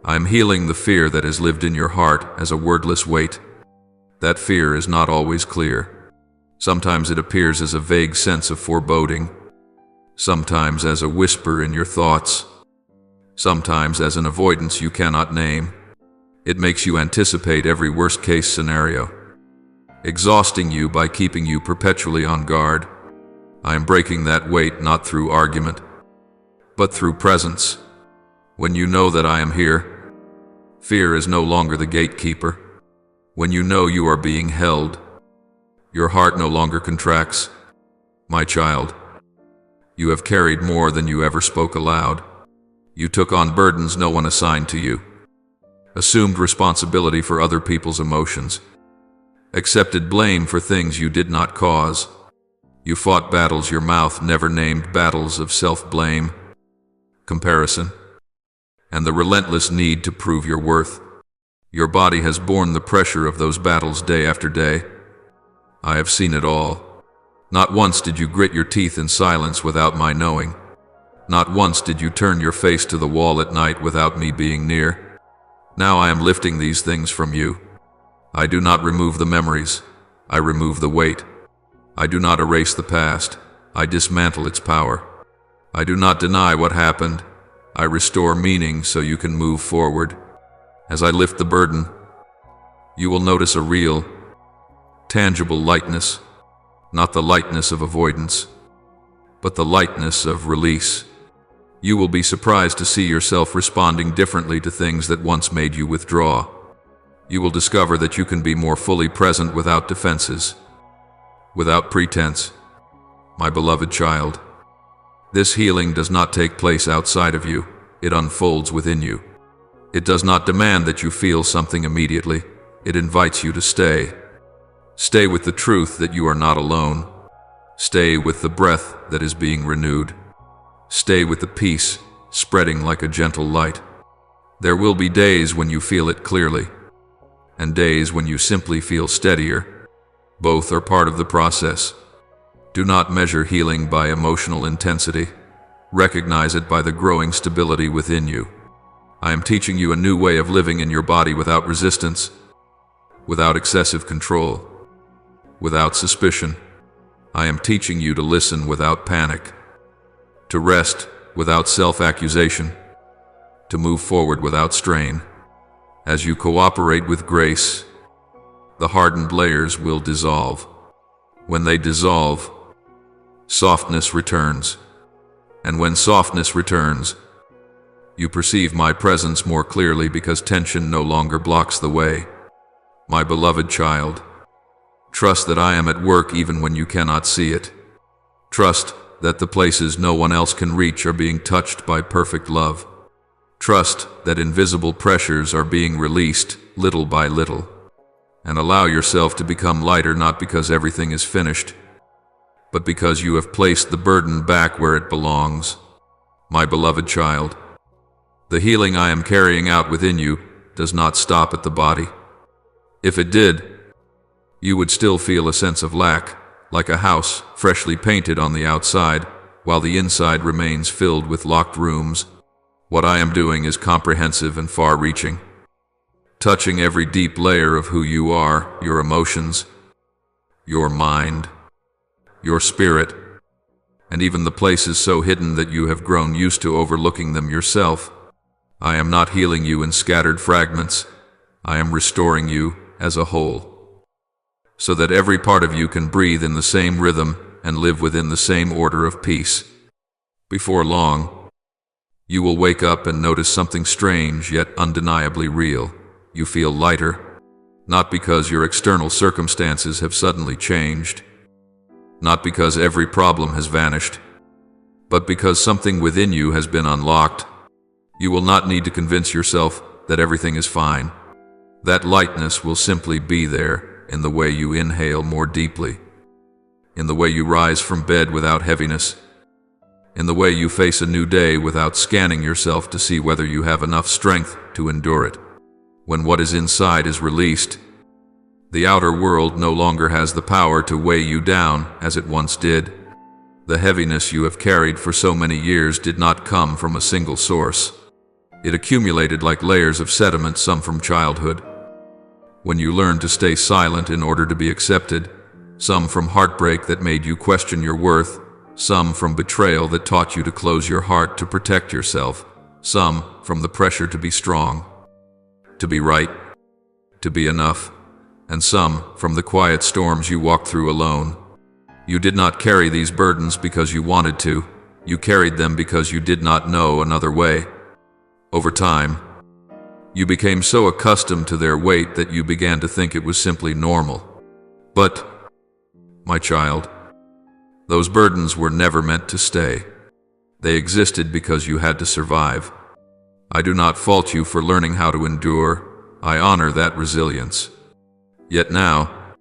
I am healing the fear that has lived in your heart as a wordless weight. That fear is not always clear. Sometimes it appears as a vague sense of foreboding, sometimes as a whisper in your thoughts, sometimes as an avoidance you cannot name. It makes you anticipate every worst-case scenario, exhausting you by keeping you perpetually on guard. I am breaking that weight not through argument, but through presence. When you know that I am here, fear is no longer the gatekeeper. When you know you are being held, your heart no longer contracts. My child, you have carried more than you ever spoke aloud. You took on burdens no one assigned to you, assumed responsibility for other people's emotions, accepted blame for things you did not cause. You fought battles your mouth never named, battles of self-blame, comparison, and the relentless need to prove your worth. Your body has borne the pressure of those battles day after day. I have seen it all. Not once did you grit your teeth in silence without my knowing. Not once did you turn your face to the wall at night without me being near. Now I am lifting these things from you. I do not remove the memories. I remove the weight. I do not erase the past. I dismantle its power. I do not deny what happened. I restore meaning so you can move forward. As I lift the burden, you will notice a real, tangible lightness, not the lightness of avoidance, but the lightness of release. You will be surprised to see yourself responding differently to things that once made you withdraw. You will discover that you can be more fully present without defenses, without pretense. My beloved child, this healing does not take place outside of you. It unfolds within you. It does not demand that you feel something immediately. It invites you to stay. Stay with the truth that you are not alone. Stay with the breath that is being renewed. Stay with the peace spreading like a gentle light. There will be days when you feel it clearly, and days when you simply feel steadier. Both are part of the process. Do not measure healing by emotional intensity. Recognize it by the growing stability within you. I am teaching you a new way of living in your body without resistance, without excessive control, without suspicion. I am teaching you to listen without panic, to rest without self-accusation, to move forward without strain. As you cooperate with grace, the hardened layers will dissolve. When they dissolve, softness returns. And when softness returns, you perceive my presence more clearly because tension no longer blocks the way. My beloved child, trust that I am at work even when you cannot see it. Trust that the places no one else can reach are being touched by perfect love. Trust that invisible pressures are being released little by little. And allow yourself to become lighter, not because everything is finished, but because you have placed the burden back where it belongs. My beloved child, the healing I am carrying out within you does not stop at the body. If it did, you would still feel a sense of lack, like a house freshly painted on the outside, while the inside remains filled with locked rooms. What I am doing is comprehensive and far-reaching, touching every deep layer of who you are, your emotions, your mind, your spirit, and even the places so hidden that you have grown used to overlooking them yourself. I am not healing you in scattered fragments. I am restoring you as a whole, so that every part of you can breathe in the same rhythm and live within the same order of peace. Before long, you will wake up and notice something strange yet undeniably real. You feel lighter, not because your external circumstances have suddenly changed, not because every problem has vanished, but because something within you has been unlocked. You will not need to convince yourself that everything is fine. That lightness will simply be there in the way you inhale more deeply, in the way you rise from bed without heaviness, in the way you face a new day without scanning yourself to see whether you have enough strength to endure it. When what is inside is released, the outer world no longer has the power to weigh you down as it once did. The heaviness you have carried for so many years did not come from a single source. It accumulated like layers of sediment, some from childhood, when you learned to stay silent in order to be accepted, some from heartbreak that made you question your worth, some from betrayal that taught you to close your heart to protect yourself, some from the pressure to be strong, to be right, to be enough, and some from the quiet storms you walked through alone. You did not carry these burdens because you wanted to. You carried them because you did not know another way. Over time, you became so accustomed to their weight that you began to think it was simply normal. But, my child, those burdens were never meant to stay. They existed because you had to survive. I do not fault you for learning how to endure. I honor that resilience. Yet now,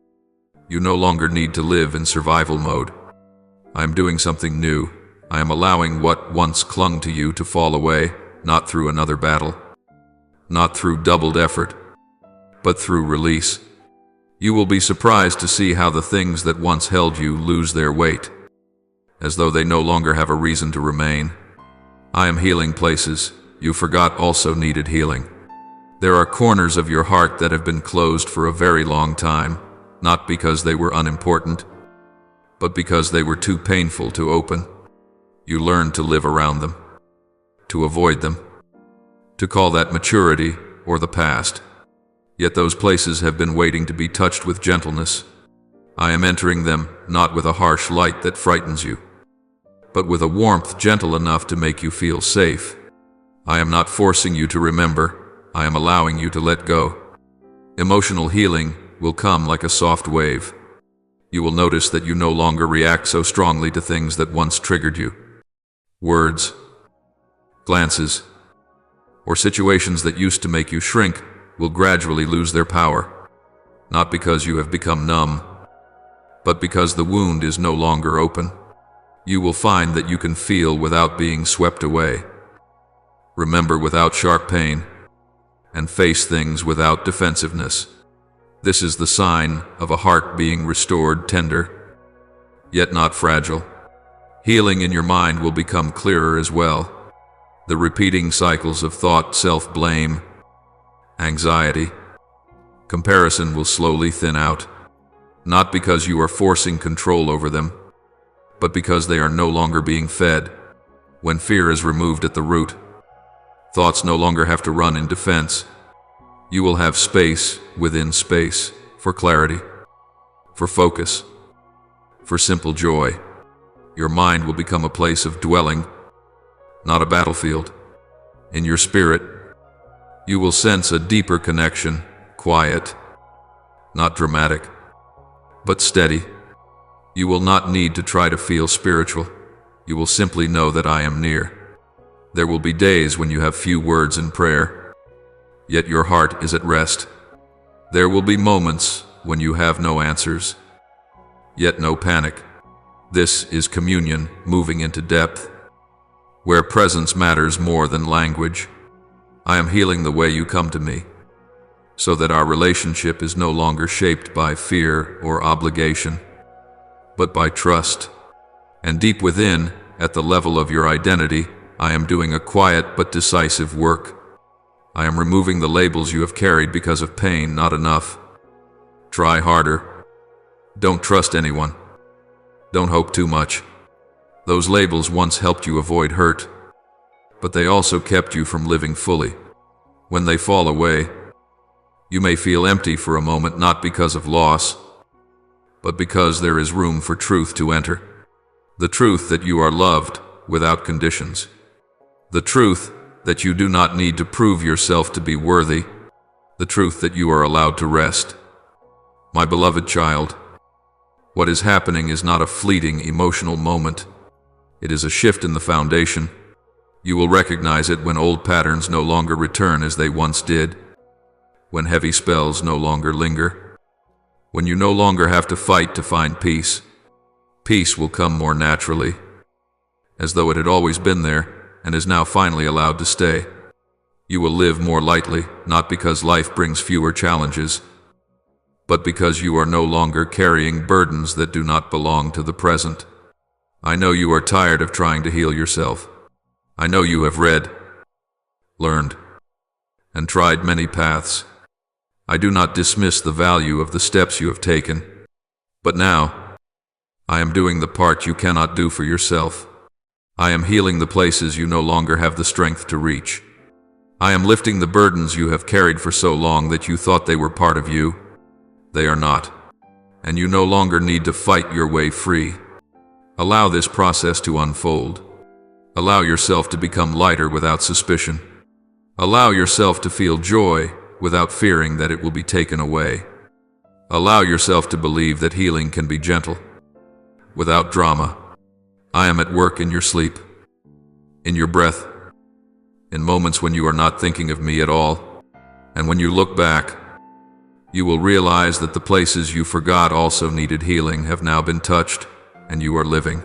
you no longer need to live in survival mode. I am doing something new. I am allowing what once clung to you to fall away, not through another battle, not through doubled effort, but through release. You will be surprised to see how the things that once held you lose their weight, as though they no longer have a reason to remain. I am healing places you forgot also needed healing. There are corners of your heart that have been closed for a very long time, not because they were unimportant, but because they were too painful to open. You learned to live around them, to avoid them, to call that maturity or the past. Yet those places have been waiting to be touched with gentleness. I am entering them not with a harsh light that frightens you, but with a warmth gentle enough to make you feel safe. I am not forcing you to remember. I am allowing you to let go. Emotional healing will come like a soft wave. You will notice that you no longer react so strongly to things that once triggered you. Words, glances, or situations that used to make you shrink will gradually lose their power, not because you have become numb, but because the wound is no longer open. You will find that you can feel without being swept away, remember without sharp pain, and face things without defensiveness. This is the sign of a heart being restored, tender, yet not fragile. Healing in your mind will become clearer as well. The repeating cycles of thought, self-blame, anxiety, comparison will slowly thin out, not because you are forcing control over them, but because they are no longer being fed. When fear is removed at the root, thoughts no longer have to run in defense. You will have space within space for clarity, for focus, for simple joy. Your mind will become a place of dwelling, not a battlefield. In your spirit, you will sense a deeper connection, quiet, not dramatic, but steady. You will not need to try to feel spiritual. You will simply know that I am near. There will be days when you have few words in prayer, yet your heart is at rest. There will be moments when you have no answers, yet no panic. This is communion moving into depth, where presence matters more than language. I am healing the way you come to me, so that our relationship is no longer shaped by fear or obligation, but by trust. And deep within, at the level of your identity, I am doing a quiet but decisive work. I am removing the labels you have carried because of pain, not enough. Try harder. Don't trust anyone. Don't hope too much. Those labels once helped you avoid hurt, but they also kept you from living fully. When they fall away, you may feel empty for a moment, not because of loss, but because there is room for truth to enter. The truth that you are loved without conditions. The truth that you do not need to prove yourself to be worthy. The truth that you are allowed to rest. My beloved child, what is happening is not a fleeting emotional moment. It is a shift in the foundation. You will recognize it when old patterns no longer return as they once did, when heavy spells no longer linger, when you no longer have to fight to find peace. Peace will come more naturally, as though it had always been there and is now finally allowed to stay. You will live more lightly, not because life brings fewer challenges, but because you are no longer carrying burdens that do not belong to the present. I know you are tired of trying to heal yourself. I know you have read, learned, and tried many paths. I do not dismiss the value of the steps you have taken, but now, I am doing the part you cannot do for yourself. I am healing the places you no longer have the strength to reach. I am lifting the burdens you have carried for so long that you thought they were part of you. They are not, and you no longer need to fight your way free. Allow this process to unfold. Allow yourself to become lighter without suspicion. Allow yourself to feel joy without fearing that it will be taken away. Allow yourself to believe that healing can be gentle, without drama. I am at work in your sleep, in your breath, in moments when you are not thinking of me at all. And when you look back, you will realize that the places you forgot also needed healing have now been touched, and you are living.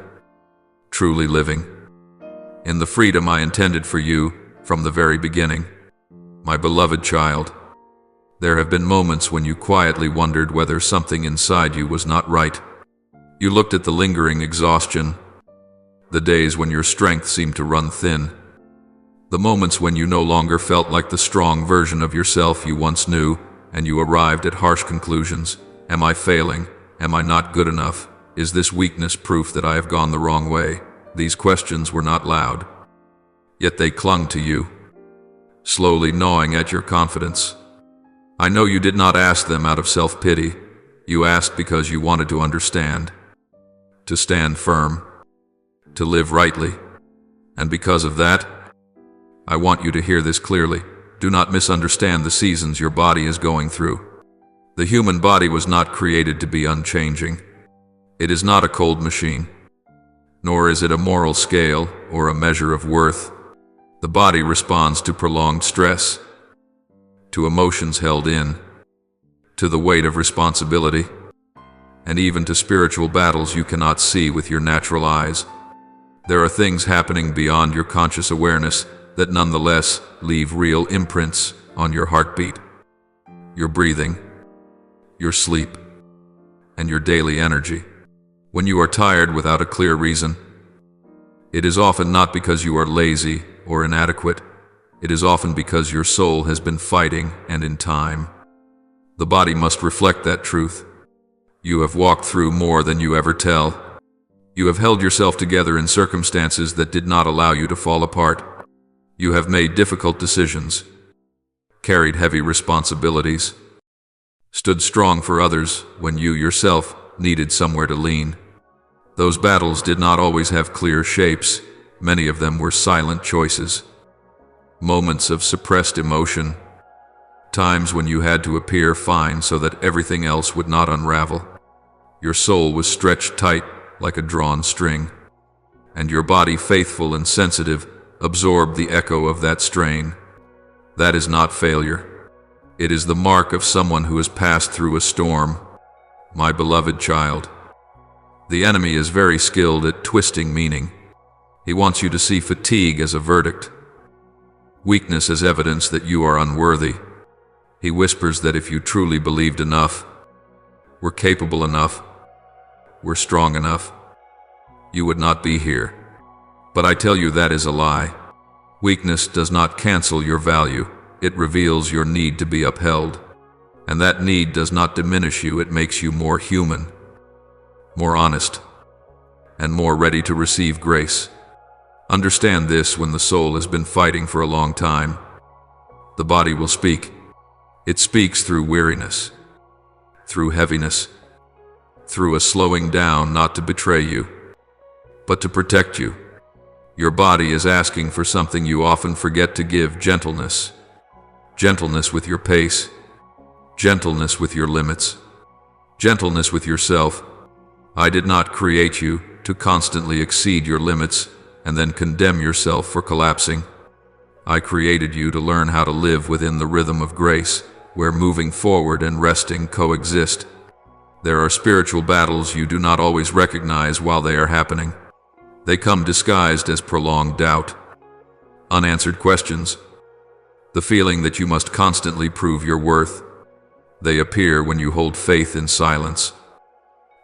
truly living, in the freedom I intended for you from the very beginning. My beloved child, there have been moments when you quietly wondered whether something inside you was not right. You looked at the lingering exhaustion, the days when your strength seemed to run thin, the moments when you no longer felt like the strong version of yourself you once knew, and you arrived at harsh conclusions. Am I failing? Am I not good enough? Is this weakness proof that I have gone the wrong way? These questions were not loud, yet they clung to you, slowly gnawing at your confidence. I know you did not ask them out of self-pity. You asked because you wanted to understand, to stand firm, to live rightly. And because of that, I want you to hear this clearly. Do not misunderstand the seasons your body is going through. The human body was not created to be unchanging. It is not a cold machine, nor is it a moral scale or a measure of worth. The body responds to prolonged stress, to emotions held in, to the weight of responsibility, and even to spiritual battles you cannot see with your natural eyes. There are things happening beyond your conscious awareness that nonetheless leave real imprints on your heartbeat, your breathing, your sleep, and your daily energy. When you are tired without a clear reason, it is often not because you are lazy or inadequate. It is often because your soul has been fighting, and in time, the body must reflect that truth. You have walked through more than you ever tell. You have held yourself together in circumstances that did not allow you to fall apart. You have made difficult decisions, carried heavy responsibilities, stood strong for others when you yourself needed somewhere to lean. Those battles did not always have clear shapes. Many of them were silent choices, moments of suppressed emotion, times when you had to appear fine so that everything else would not unravel. Your soul was stretched tight like a drawn string, and your body, faithful and sensitive, absorbed the echo of that strain. That is not failure. It is the mark of someone who has passed through a storm. My beloved child, the enemy is very skilled at twisting meaning. He wants you to see fatigue as a verdict, weakness as evidence that you are unworthy. He whispers that if you truly believed enough, were capable enough, were strong enough, you would not be here. But I tell you that is a lie. Weakness does not cancel your value. It reveals your need to be upheld. And that need does not diminish you. It makes you more human, more honest, and more ready to receive grace. Understand this: when the soul has been fighting for a long time, the body will speak. It speaks through weariness, through heaviness, through a slowing down, not to betray you, but to protect you. Your body is asking for something you often forget to give: gentleness. Gentleness with your pace, gentleness with your limits, gentleness with yourself. I did not create you to constantly exceed your limits and then condemn yourself for collapsing. I created you to learn how to live within the rhythm of grace, where moving forward and resting coexist. There are spiritual battles you do not always recognize while they are happening. They come disguised as prolonged doubt, unanswered questions, the feeling that you must constantly prove your worth. They appear when you hold faith in silence,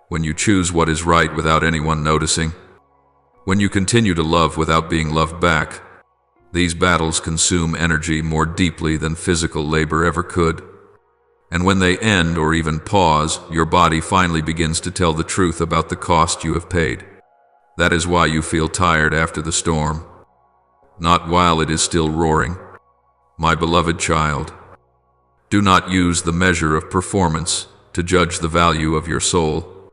when you choose what is right without anyone noticing, when you continue to love without being loved back. These battles consume energy more deeply than physical labor ever could. And when they end, or even pause, your body finally begins to tell the truth about the cost you have paid. That is why you feel tired after the storm, not while it is still roaring. My beloved child, do not use the measure of performance to judge the value of your soul.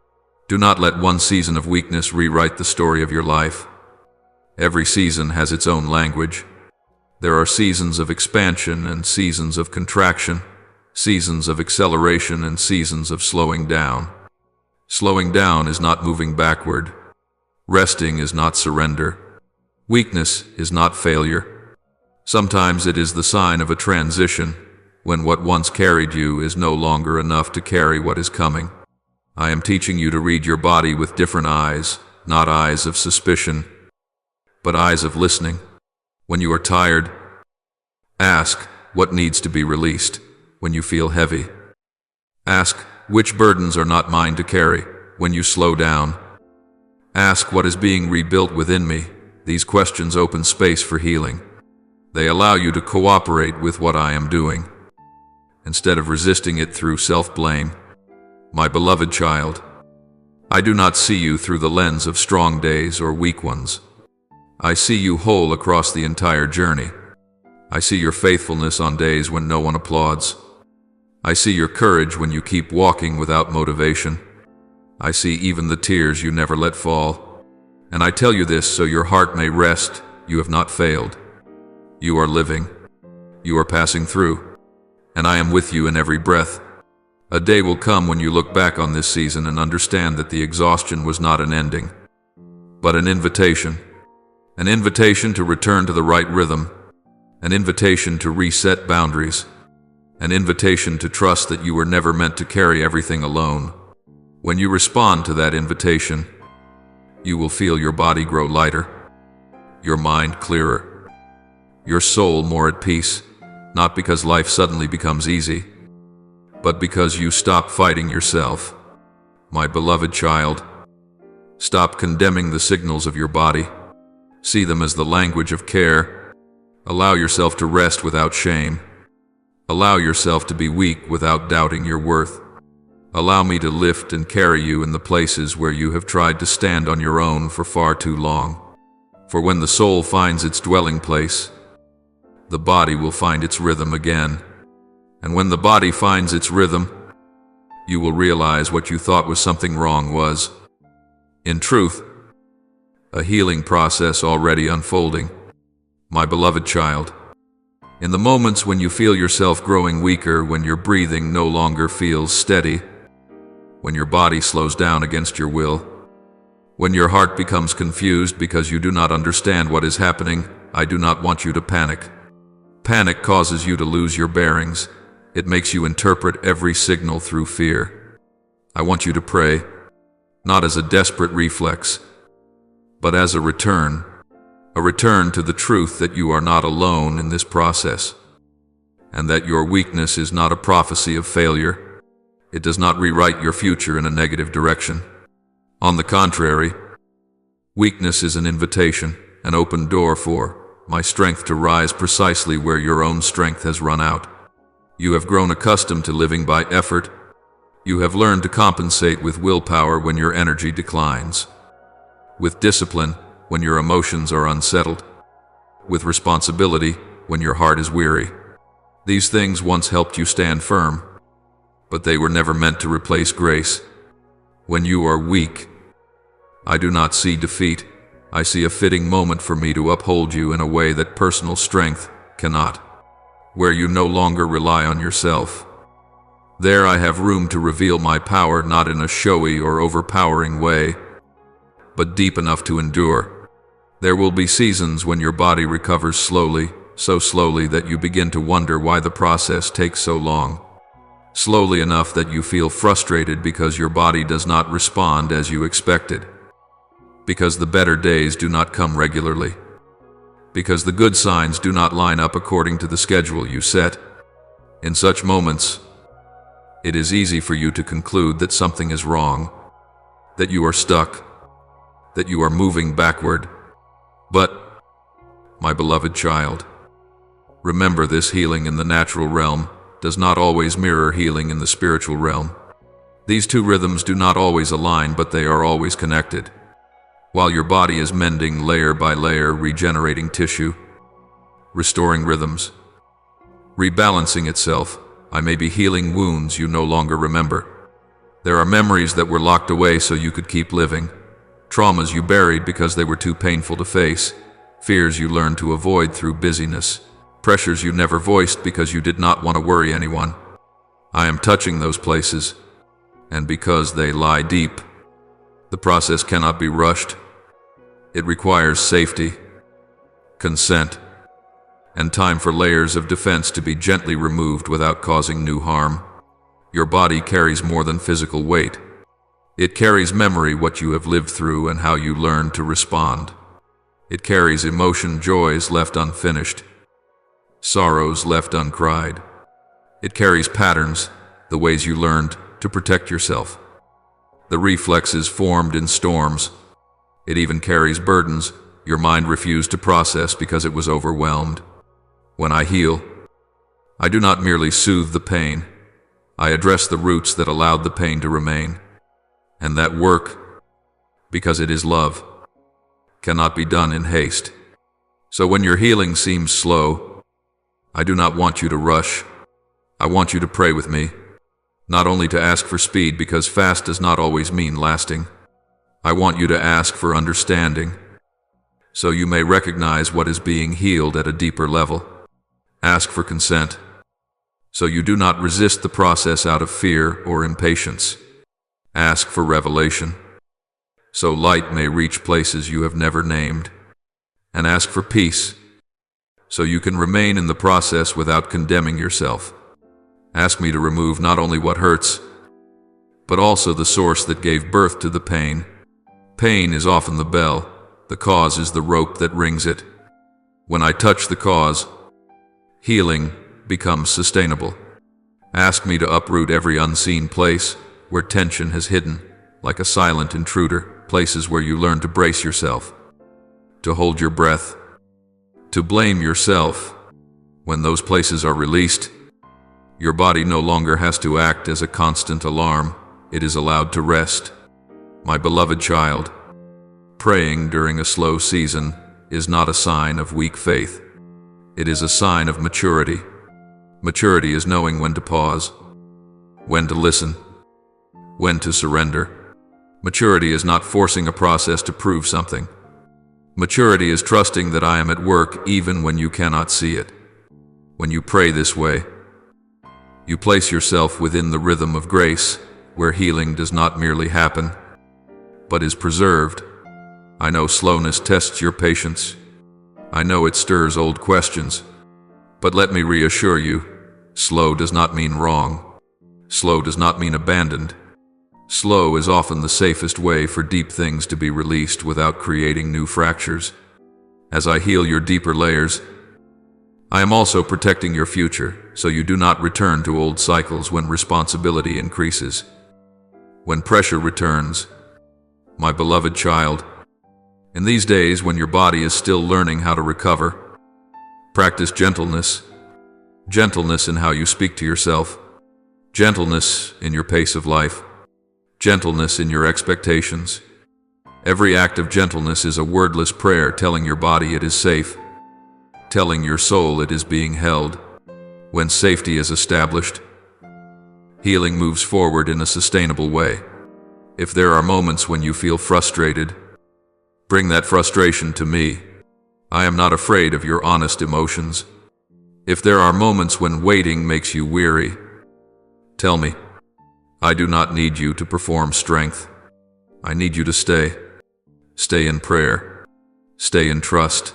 Do not let one season of weakness rewrite the story of your life. Every season has its own language. There are seasons of expansion and seasons of contraction, seasons of acceleration and seasons of slowing down. Slowing down is not moving backward. Resting is not surrender. Weakness is not failure. Sometimes it is the sign of a transition, when what once carried you is no longer enough to carry what is coming. I am teaching you to read your body with different eyes, not eyes of suspicion, but eyes of listening. When you are tired, ask what needs to be released. When you feel heavy, ask which burdens are not mine to carry. When you slow down, ask what is being rebuilt within me. These questions open space for healing. They allow you to cooperate with what I am doing, instead of resisting it through self-blame. My beloved child, I do not see you through the lens of strong days or weak ones. I see you whole across the entire journey. I see your faithfulness on days when no one applauds. I see your courage when you keep walking without motivation. I see even the tears you never let fall. And I tell you this so your heart may rest. You have not failed. You are living. You are passing through. And I am with you in every breath. A day will come when you look back on this season and understand that the exhaustion was not an ending, but an invitation. An invitation to return to the right rhythm. An invitation to reset boundaries. An invitation to trust that you were never meant to carry everything alone. When you respond to that invitation, you will feel your body grow lighter, your mind clearer, your soul more at peace, not because life suddenly becomes easy, but because you stop fighting yourself. My beloved child, stop condemning the signals of your body. See them as the language of care. Allow yourself to rest without shame. Allow yourself to be weak without doubting your worth. Allow me to lift and carry you in the places where you have tried to stand on your own for far too long. For when the soul finds its dwelling place, the body will find its rhythm again. And when the body finds its rhythm, you will realize what you thought was something wrong was, in truth, a healing process already unfolding. My beloved child, in the moments when you feel yourself growing weaker, when your breathing no longer feels steady, when your body slows down against your will, when your heart becomes confused because you do not understand what is happening, I do not want you to panic. Panic causes you to lose your bearings. It makes you interpret every signal through fear. I want you to pray, not as a desperate reflex, but as a return to the truth that you are not alone in this process, and that your weakness is not a prophecy of failure. It does not rewrite your future in a negative direction. On the contrary, weakness is an invitation, an open door for my strength to rise precisely where your own strength has run out. You have grown accustomed to living by effort. You have learned to compensate with willpower when your energy declines, with discipline when your emotions are unsettled, with responsibility when your heart is weary. These things once helped you stand firm, but they were never meant to replace grace. When you are weak, I do not see defeat. I see a fitting moment for me to uphold you in a way that personal strength cannot, where you no longer rely on yourself. There I have room to reveal my power, not in a showy or overpowering way, but deep enough to endure. There will be seasons when your body recovers slowly, so slowly that you begin to wonder why the process takes so long. Slowly enough that you feel frustrated because your body does not respond as you expected. Because the better days do not come regularly. Because the good signs do not line up according to the schedule you set. In such moments, it is easy for you to conclude that something is wrong, that you are stuck, that you are moving backward. But, my beloved child, remember this: healing in the natural realm does not always mirror healing in the spiritual realm. These two rhythms do not always align, but they are always connected. While your body is mending layer by layer, regenerating tissue, restoring rhythms, rebalancing itself, I may be healing wounds you no longer remember. There are memories that were locked away so you could keep living, traumas you buried because they were too painful to face, fears you learned to avoid through busyness, pressures you never voiced because you did not want to worry anyone. I am touching those places, and because they lie deep, the process cannot be rushed. It requires safety, consent, and time for layers of defense to be gently removed without causing new harm. Your body carries more than physical weight. It carries memory, what you have lived through and how you learned to respond. It carries emotion, joys left unfinished, sorrows left uncried. It carries patterns, the ways you learned to protect yourself, the reflexes formed in storms. It even carries burdens your mind refused to process because it was overwhelmed. When I heal, I do not merely soothe the pain, I address the roots that allowed the pain to remain. And that work, because it is love, cannot be done in haste. So when your healing seems slow, I do not want you to rush. I want you to pray with me, not only to ask for speed, because fast does not always mean lasting. I want you to ask for understanding, so you may recognize what is being healed at a deeper level. Ask for consent, so you do not resist the process out of fear or impatience. Ask for revelation, so light may reach places you have never named. And ask for peace, so you can remain in the process without condemning yourself. Ask me to remove not only what hurts, but also the source that gave birth to the pain. Pain is often the bell, the cause is the rope that rings it. When I touch the cause, healing becomes sustainable. Ask me to uproot every unseen place where tension has hidden, like a silent intruder, places where you learn to brace yourself, to hold your breath, to blame yourself. When those places are released, your body no longer has to act as a constant alarm, it is allowed to rest. My beloved child, praying during a slow season is not a sign of weak faith. It is a sign of maturity. Maturity is knowing when to pause, when to listen, when to surrender. Maturity is not forcing a process to prove something. Maturity is trusting that I am at work even when you cannot see it. When you pray this way, you place yourself within the rhythm of grace, where healing does not merely happen, but is preserved. I know slowness tests your patience. I know it stirs old questions. But let me reassure you, slow does not mean wrong. Slow does not mean abandoned. Slow is often the safest way for deep things to be released without creating new fractures. As I heal your deeper layers, I am also protecting your future, so you do not return to old cycles when responsibility increases. When pressure returns, my beloved child, in these days when your body is still learning how to recover, practice gentleness. Gentleness in how you speak to yourself. Gentleness in your pace of life. Gentleness in your expectations. Every act of gentleness is a wordless prayer telling your body it is safe, telling your soul it is being held. When safety is established, healing moves forward in a sustainable way. If there are moments when you feel frustrated, bring that frustration to me. I am not afraid of your honest emotions. If there are moments when waiting makes you weary, tell me. I do not need you to perform strength. I need you to stay. Stay in prayer. Stay in trust.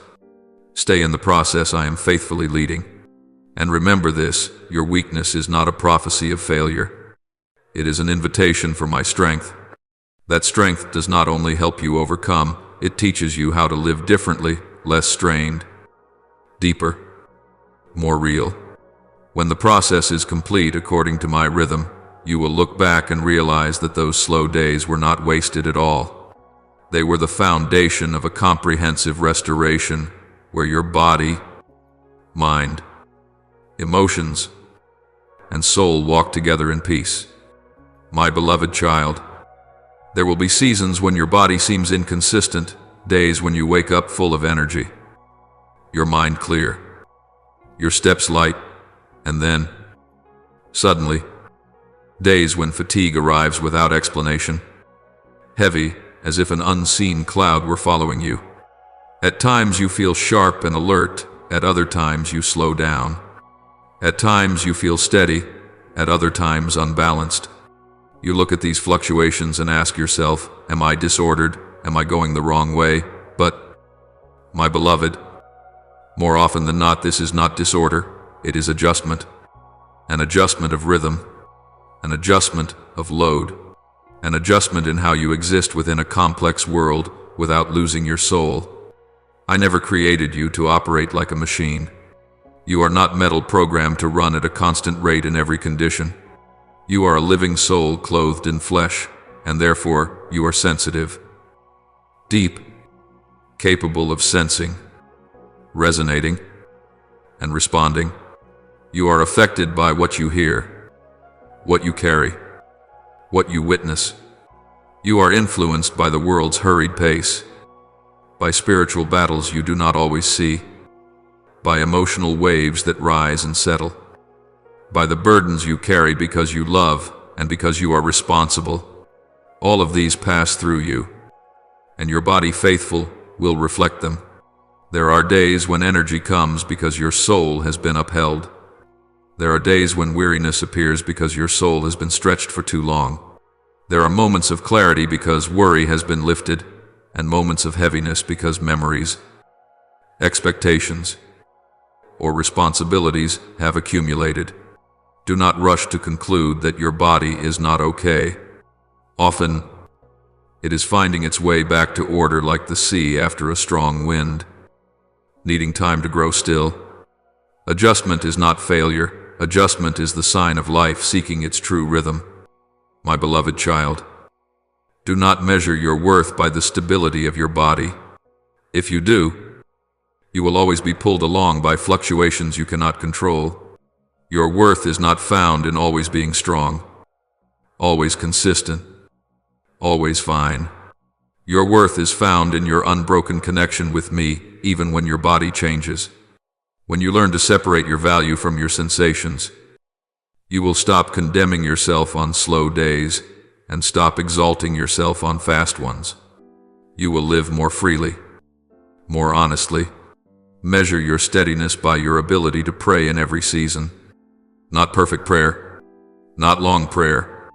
Stay in the process I am faithfully leading. And remember this, your weakness is not a prophecy of failure. It is an invitation for my strength. That strength does not only help you overcome, it teaches you how to live differently, less strained, deeper, more real. When the process is complete according to my rhythm, you will look back and realize that those slow days were not wasted at all. They were the foundation of a comprehensive restoration where your body, mind, emotions, and soul walk together in peace. My beloved child, there will be seasons when your body seems inconsistent, days when you wake up full of energy, your mind clear, your steps light, and then, suddenly, days when fatigue arrives without explanation, heavy as if an unseen cloud were following you. At times you feel sharp and alert, at other times you slow down. At times you feel steady, at other times unbalanced. You look at these fluctuations and ask yourself, am I disordered? Am I going the wrong way? But, my beloved, more often than not this is not disorder, it is adjustment. An adjustment of rhythm, an adjustment of load, an adjustment in how you exist within a complex world without losing your soul. I never created you to operate like a machine. You are not metal programmed to run at a constant rate in every condition. You are a living soul clothed in flesh, and therefore you are sensitive, deep, capable of sensing, resonating, and responding. You are affected by what you hear, what you carry, what you witness. You are influenced by the world's hurried pace, by spiritual battles you do not always see, by emotional waves that rise and settle, by the burdens you carry because you love and because you are responsible. All of these pass through you, and your body faithful will reflect them. There are days when energy comes because your soul has been upheld. There are days when weariness appears because your soul has been stretched for too long. There are moments of clarity because worry has been lifted, and moments of heaviness because memories, expectations, or responsibilities have accumulated. Do not rush to conclude that your body is not okay. Often, it is finding its way back to order like the sea after a strong wind, needing time to grow still. Adjustment is not failure. Adjustment is the sign of life seeking its true rhythm. My beloved child, do not measure your worth by the stability of your body. If you do, you will always be pulled along by fluctuations you cannot control. Your worth is not found in always being strong, always consistent, always fine. Your worth is found in your unbroken connection with me, even when your body changes. When you learn to separate your value from your sensations, you will stop condemning yourself on slow days and stop exalting yourself on fast ones. You will live more freely, more honestly. Measure your steadiness by your ability to pray in every season. Not perfect prayer, not long prayer,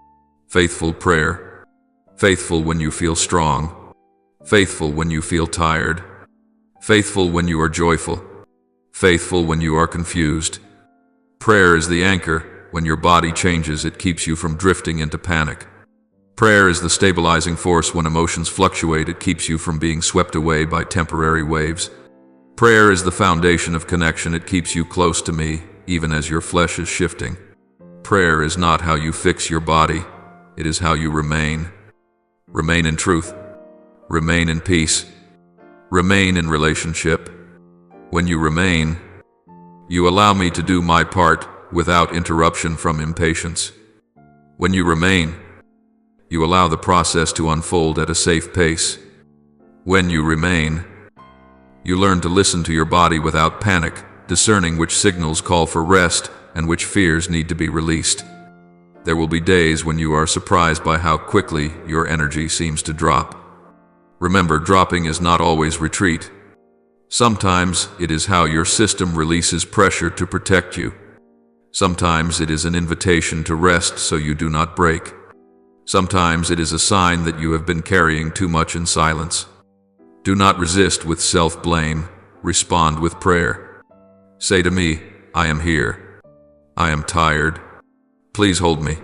faithful prayer. Faithful when you feel strong, faithful when you feel tired, faithful when you are joyful, faithful when you are confused. Prayer is the anchor. When your body changes, it keeps you from drifting into panic. Prayer is the stabilizing force when emotions fluctuate. It keeps you from being swept away by temporary waves. Prayer is the foundation of connection. It keeps you close to me, even as your flesh is shifting. Prayer is not how you fix your body. It is how you remain. Remain in truth. Remain in peace. Remain in relationship. When you remain, you allow me to do my part without interruption from impatience. When you remain, you allow the process to unfold at a safe pace. When you remain, you learn to listen to your body without panic, discerning which signals call for rest and which fears need to be released. There will be days when you are surprised by how quickly your energy seems to drop. Remember, dropping is not always retreat. Sometimes it is how your system releases pressure to protect you. Sometimes it is an invitation to rest so you do not break. Sometimes it is a sign that you have been carrying too much in silence. Do not resist with self-blame. Respond with prayer. Say to me, I am here. I am tired. Please hold me.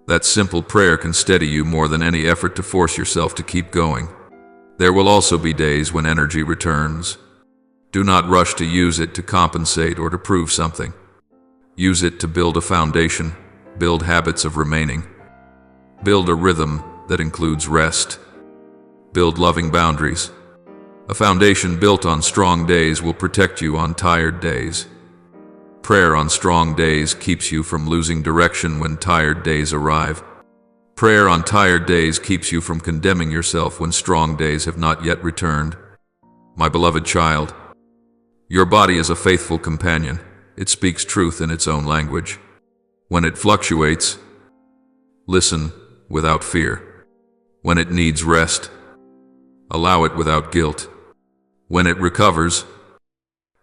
That simple prayer can steady you more than any effort to force yourself to keep going. There will also be days when energy returns. Do not rush to use it to compensate or to prove something. Use it to build a foundation, build habits of remaining. Build a rhythm that includes rest. Build loving boundaries. A foundation built on strong days will protect you on tired days. Prayer on strong days keeps you from losing direction when tired days arrive. Prayer on tired days keeps you from condemning yourself when strong days have not yet returned. My beloved child, your body is a faithful companion. It speaks truth in its own language. When it fluctuates, listen without fear. When it needs rest, allow it without guilt. When it recovers,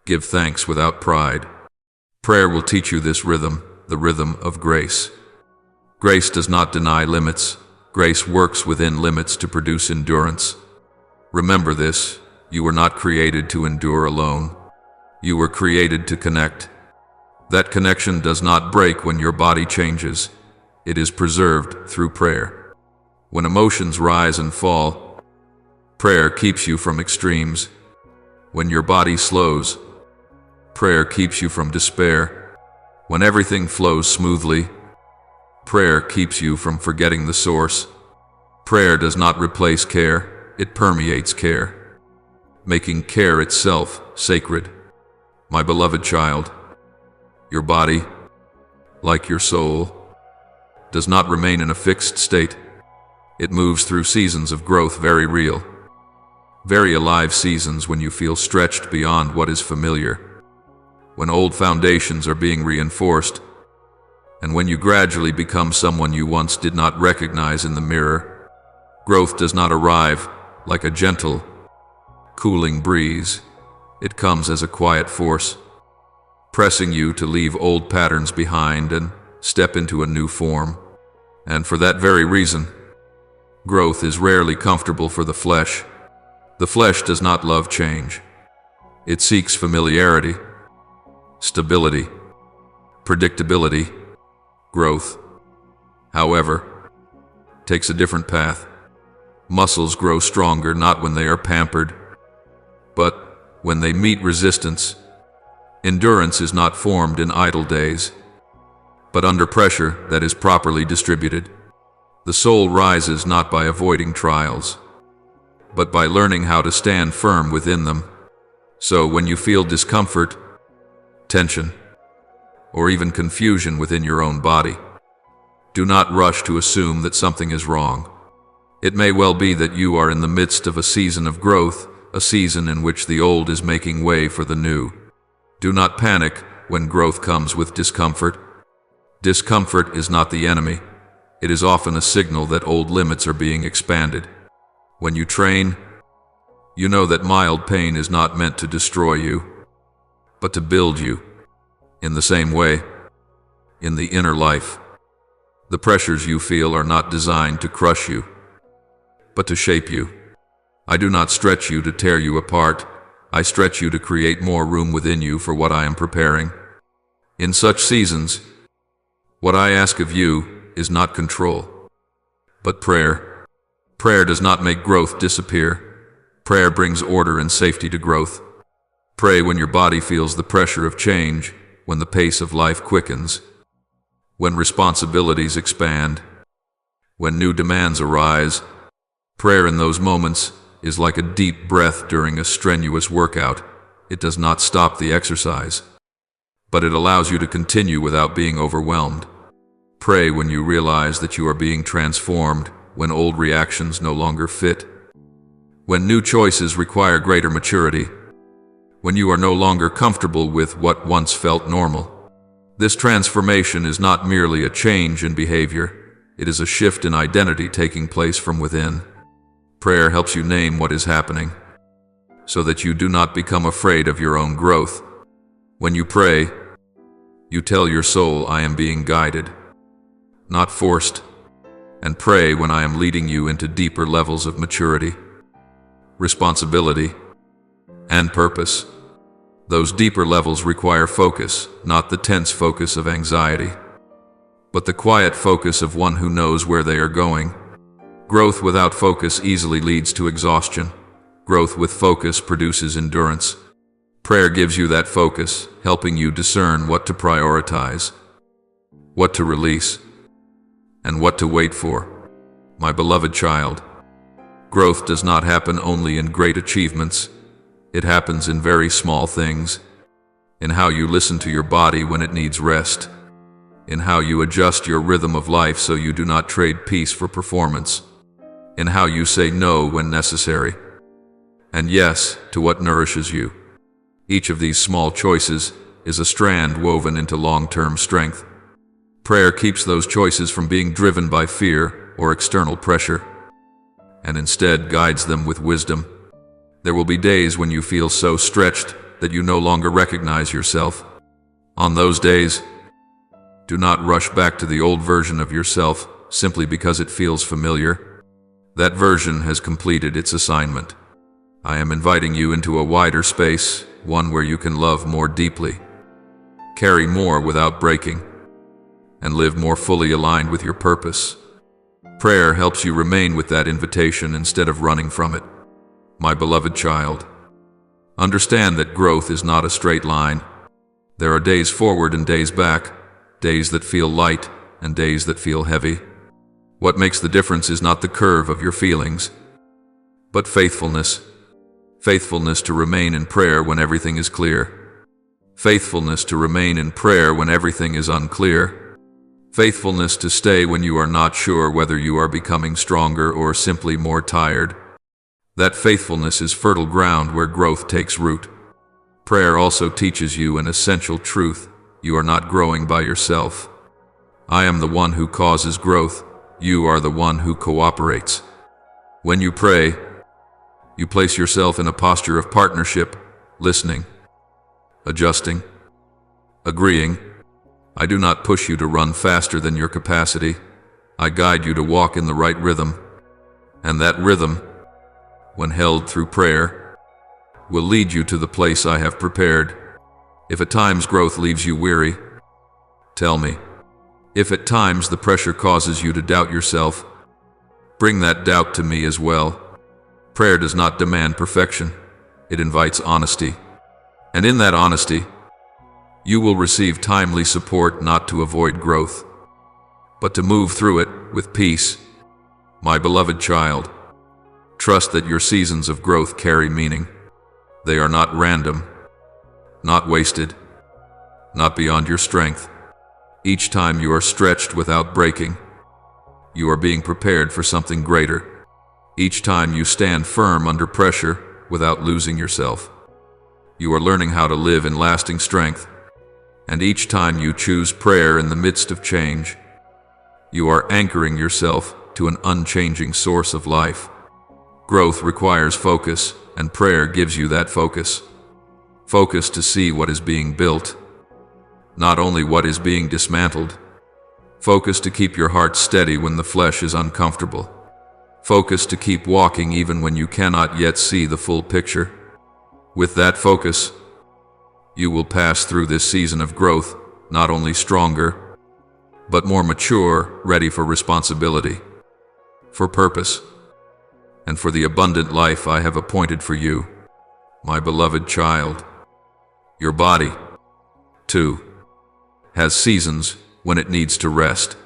give thanks without pride. Prayer will teach you this rhythm, the rhythm of grace. Grace does not deny limits. Grace works within limits to produce endurance. Remember this, you were not created to endure alone. You were created to connect. That connection does not break when your body changes. It is preserved through prayer. When emotions rise and fall, prayer keeps you from extremes. When your body slows, prayer keeps you from despair. When everything flows smoothly, prayer keeps you from forgetting the source. Prayer does not replace care, it permeates care, making care itself sacred. My beloved child, your body, like your soul, does not remain in a fixed state. It moves through seasons of growth, very real, very alive seasons when you feel stretched beyond what is familiar, when old foundations are being reinforced, and when you gradually become someone you once did not recognize in the mirror. Growth does not arrive like a gentle, cooling breeze. It comes as a quiet force, pressing you to leave old patterns behind and step into a new form. And for that very reason, growth is rarely comfortable for the flesh. The flesh does not love change. It seeks familiarity, stability, predictability. Growth, however, takes a different path. Muscles grow stronger not when they are pampered, but when they meet resistance. Endurance is not formed in idle days, but under pressure that is properly distributed. The soul rises not by avoiding trials, but by learning how to stand firm within them. So when you feel discomfort, tension, or even confusion within your own body, do not rush to assume that something is wrong. It may well be that you are in the midst of a season of growth, a season in which the old is making way for the new. Do not panic when growth comes with discomfort. Discomfort is not the enemy. It is often a signal that old limits are being expanded. When you train, you know that mild pain is not meant to destroy you, but to build you. In the same way, in the inner life, the pressures you feel are not designed to crush you, but to shape you. I do not stretch you to tear you apart. I stretch you to create more room within you for what I am preparing. In such seasons, what I ask of you is not control, but prayer. Prayer does not make growth disappear. Prayer brings order and safety to growth. Pray when your body feels the pressure of change, when the pace of life quickens, when responsibilities expand, when new demands arise. Prayer in those moments is like a deep breath during a strenuous workout. It does not stop the exercise, but it allows you to continue without being overwhelmed. Pray when you realize that you are being transformed, when old reactions no longer fit, when new choices require greater maturity, when you are no longer comfortable with what once felt normal. This transformation is not merely a change in behavior, it is a shift in identity taking place from within. Prayer helps you name what is happening, so that you do not become afraid of your own growth. When you pray, you tell your soul, I am being guided, not forced, and pray when I am leading you into deeper levels of maturity, responsibility, and purpose. Those deeper levels require focus, not the tense focus of anxiety, but the quiet focus of one who knows where they are going. Growth without focus easily leads to exhaustion. Growth with focus produces endurance. Prayer gives you that focus, helping you discern what to prioritize, what to release, and what to wait for. My beloved child, growth does not happen only in great achievements. It happens in very small things, in how you listen to your body when it needs rest, in how you adjust your rhythm of life so you do not trade peace for performance, in how you say no when necessary, and yes to what nourishes you. Each of these small choices is a strand woven into long-term strength. Prayer keeps those choices from being driven by fear or external pressure, and instead guides them with wisdom. There will be days when you feel so stretched that you no longer recognize yourself. On those days, do not rush back to the old version of yourself simply because it feels familiar. That version has completed its assignment. I am inviting you into a wider space, one where you can love more deeply, carry more without breaking, and live more fully aligned with your purpose. Prayer helps you remain with that invitation instead of running from it. My beloved child, understand that growth is not a straight line. There are days forward and days back, days that feel light and days that feel heavy. What makes the difference is not the curve of your feelings, but faithfulness. Faithfulness to remain in prayer when everything is clear. Faithfulness to remain in prayer when everything is unclear. Faithfulness to stay when you are not sure whether you are becoming stronger or simply more tired. That faithfulness is fertile ground where growth takes root. Prayer also teaches you an essential truth. You are not growing by yourself. I am the one who causes growth. You are the one who cooperates. When you pray, you place yourself in a posture of partnership, listening, adjusting, agreeing. I do not push you to run faster than your capacity. I guide you to walk in the right rhythm. And that rhythm, when held through prayer, will lead you to the place I have prepared. If at times growth leaves you weary, tell me. If at times the pressure causes you to doubt yourself, bring that doubt to me as well. Prayer does not demand perfection. It invites honesty. And in that honesty, you will receive timely support not to avoid growth, but to move through it with peace. My beloved child, trust that your seasons of growth carry meaning. They are not random, not wasted, not beyond your strength. Each time you are stretched without breaking, you are being prepared for something greater. Each time you stand firm under pressure without losing yourself, you are learning how to live in lasting strength. And each time you choose prayer in the midst of change, you are anchoring yourself to an unchanging source of life. Growth requires focus, and prayer gives you that focus. Focus to see what is being built, not only what is being dismantled. Focus to keep your heart steady when the flesh is uncomfortable. Focus to keep walking even when you cannot yet see the full picture. With that focus, you will pass through this season of growth, not only stronger, but more mature, ready for responsibility, for purpose, and for the abundant life I have appointed for you, my beloved child. Your body, too, has seasons when it needs to rest.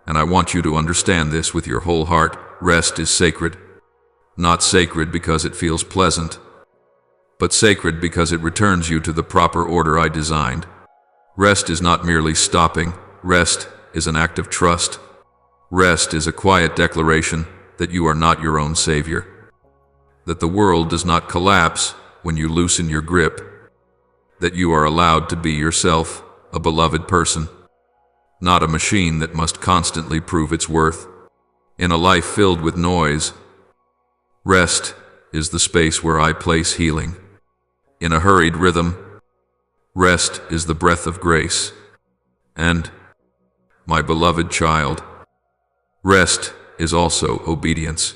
And I want you to understand this with your whole heart. Rest is sacred. Not sacred because it feels pleasant, but sacred because it returns you to the proper order I designed. Rest is not merely stopping. Rest is an act of trust. Rest is a quiet declaration that you are not your own savior, that the world does not collapse when you loosen your grip, that you are allowed to be yourself, a beloved person, not a machine that must constantly prove its worth. In a life filled with noise, rest is the space where I place healing. In a hurried rhythm, rest is the breath of grace. And, my beloved child, rest is also obedience.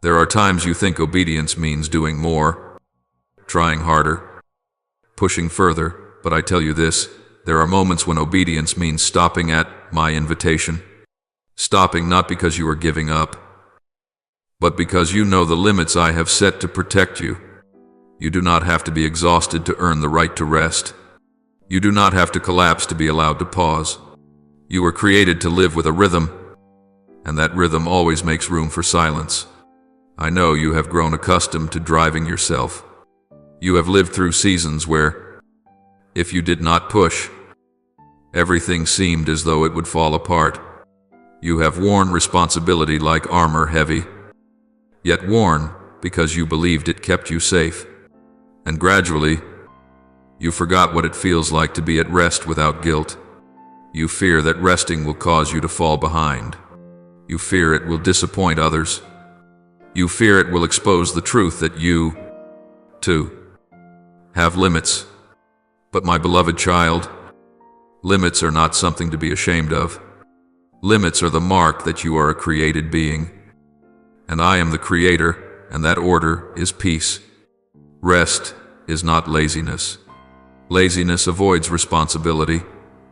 There are times you think obedience means doing more, trying harder, pushing further, but I tell you this, there are moments when obedience means stopping at my invitation. Stopping not because you are giving up, but because you know the limits I have set to protect you. You do not have to be exhausted to earn the right to rest. You do not have to collapse to be allowed to pause. You were created to live with a rhythm, and that rhythm always makes room for silence. I know you have grown accustomed to driving yourself. You have lived through seasons where, if you did not push, everything seemed as though it would fall apart. You have worn responsibility like armor heavy, yet worn because you believed it kept you safe. And gradually, you forgot what it feels like to be at rest without guilt. You fear that resting will cause you to fall behind. You fear it will disappoint others. You fear it will expose the truth that you, too, have limits. But my beloved child, limits are not something to be ashamed of. Limits are the mark that you are a created being. And I am the creator, and that order is peace. Rest is not laziness. Laziness avoids responsibility.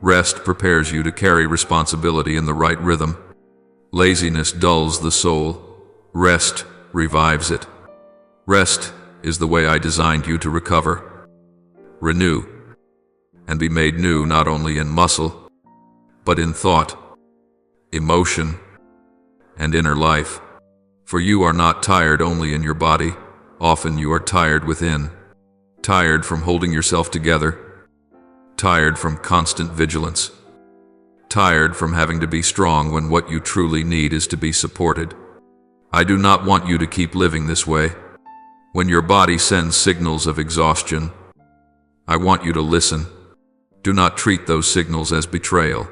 Rest prepares you to carry responsibility in the right rhythm. Laziness dulls the soul. Rest revives it. Rest is the way I designed you to recover, renew, and be made new not only in muscle, but in thought, emotion, and inner life. For you are not tired only in your body, often you are tired within, tired from holding yourself together, tired from constant vigilance, tired from having to be strong when what you truly need is to be supported. I do not want you to keep living this way. When your body sends signals of exhaustion, I want you to listen. Do not treat those signals as betrayal.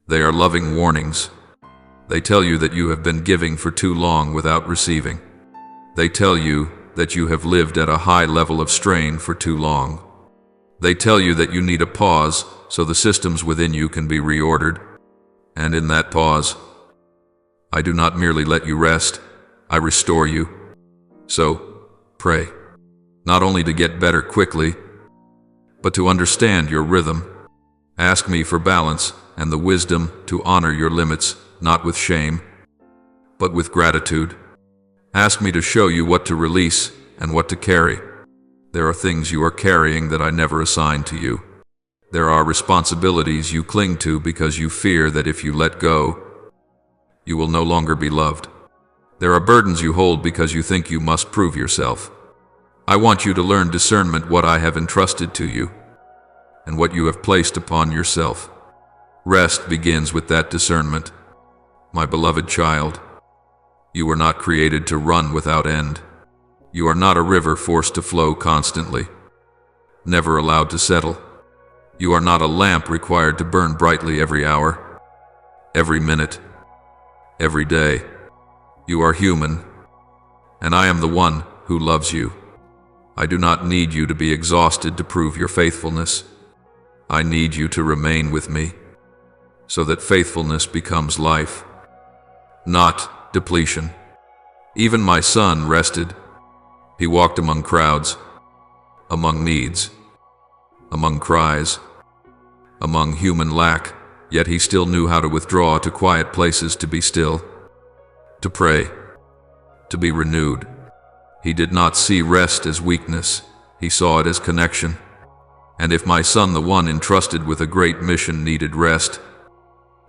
They are loving warnings. They tell you that you have been giving for too long without receiving. They tell you that you have lived at a high level of strain for too long. They tell you that you need a pause so the systems within you can be reordered. And in that pause, I do not merely let you rest, I restore you. So, pray, not only to get better quickly, but to understand your rhythm. Ask me for balance and the wisdom to honor your limits, not with shame, but with gratitude. Ask me to show you what to release and what to carry. There are things you are carrying that I never assigned to you. There are responsibilities you cling to because you fear that if you let go, you will no longer be loved. There are burdens you hold because you think you must prove yourself. I want you to learn discernment, what I have entrusted to you, and what you have placed upon yourself. Rest begins with that discernment. My beloved child, you were not created to run without end. You are not a river forced to flow constantly, never allowed to settle. You are not a lamp required to burn brightly every hour, every minute, every day. You are human, and I am the one who loves you. I do not need you to be exhausted to prove your faithfulness. I need you to remain with me, so that faithfulness becomes life, not depletion. Even my son rested. He walked among crowds, among needs, among cries, among human lack, yet he still knew how to withdraw to quiet places to be still, to pray, to be renewed. He did not see rest as weakness, he saw it as connection. And if my son, the one entrusted with a great mission, needed rest,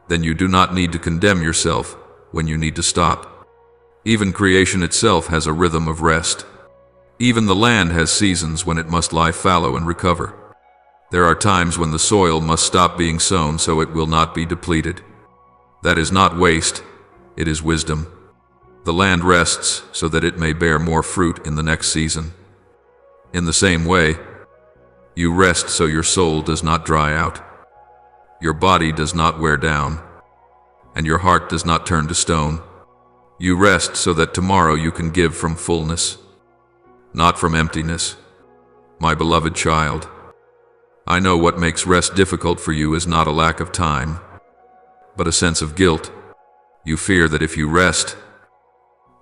then you do not need to condemn yourself when you need to stop. Even creation itself has a rhythm of rest. Even the land has seasons when it must lie fallow and recover. There are times when the soil must stop being sown so it will not be depleted. That is not waste, it is wisdom. The land rests so that it may bear more fruit in the next season. In the same way, you rest so your soul does not dry out, your body does not wear down, and your heart does not turn to stone. You rest so that tomorrow you can give from fullness, not from emptiness. My beloved child, I know what makes rest difficult for you is not a lack of time, but a sense of guilt. You fear that if you rest,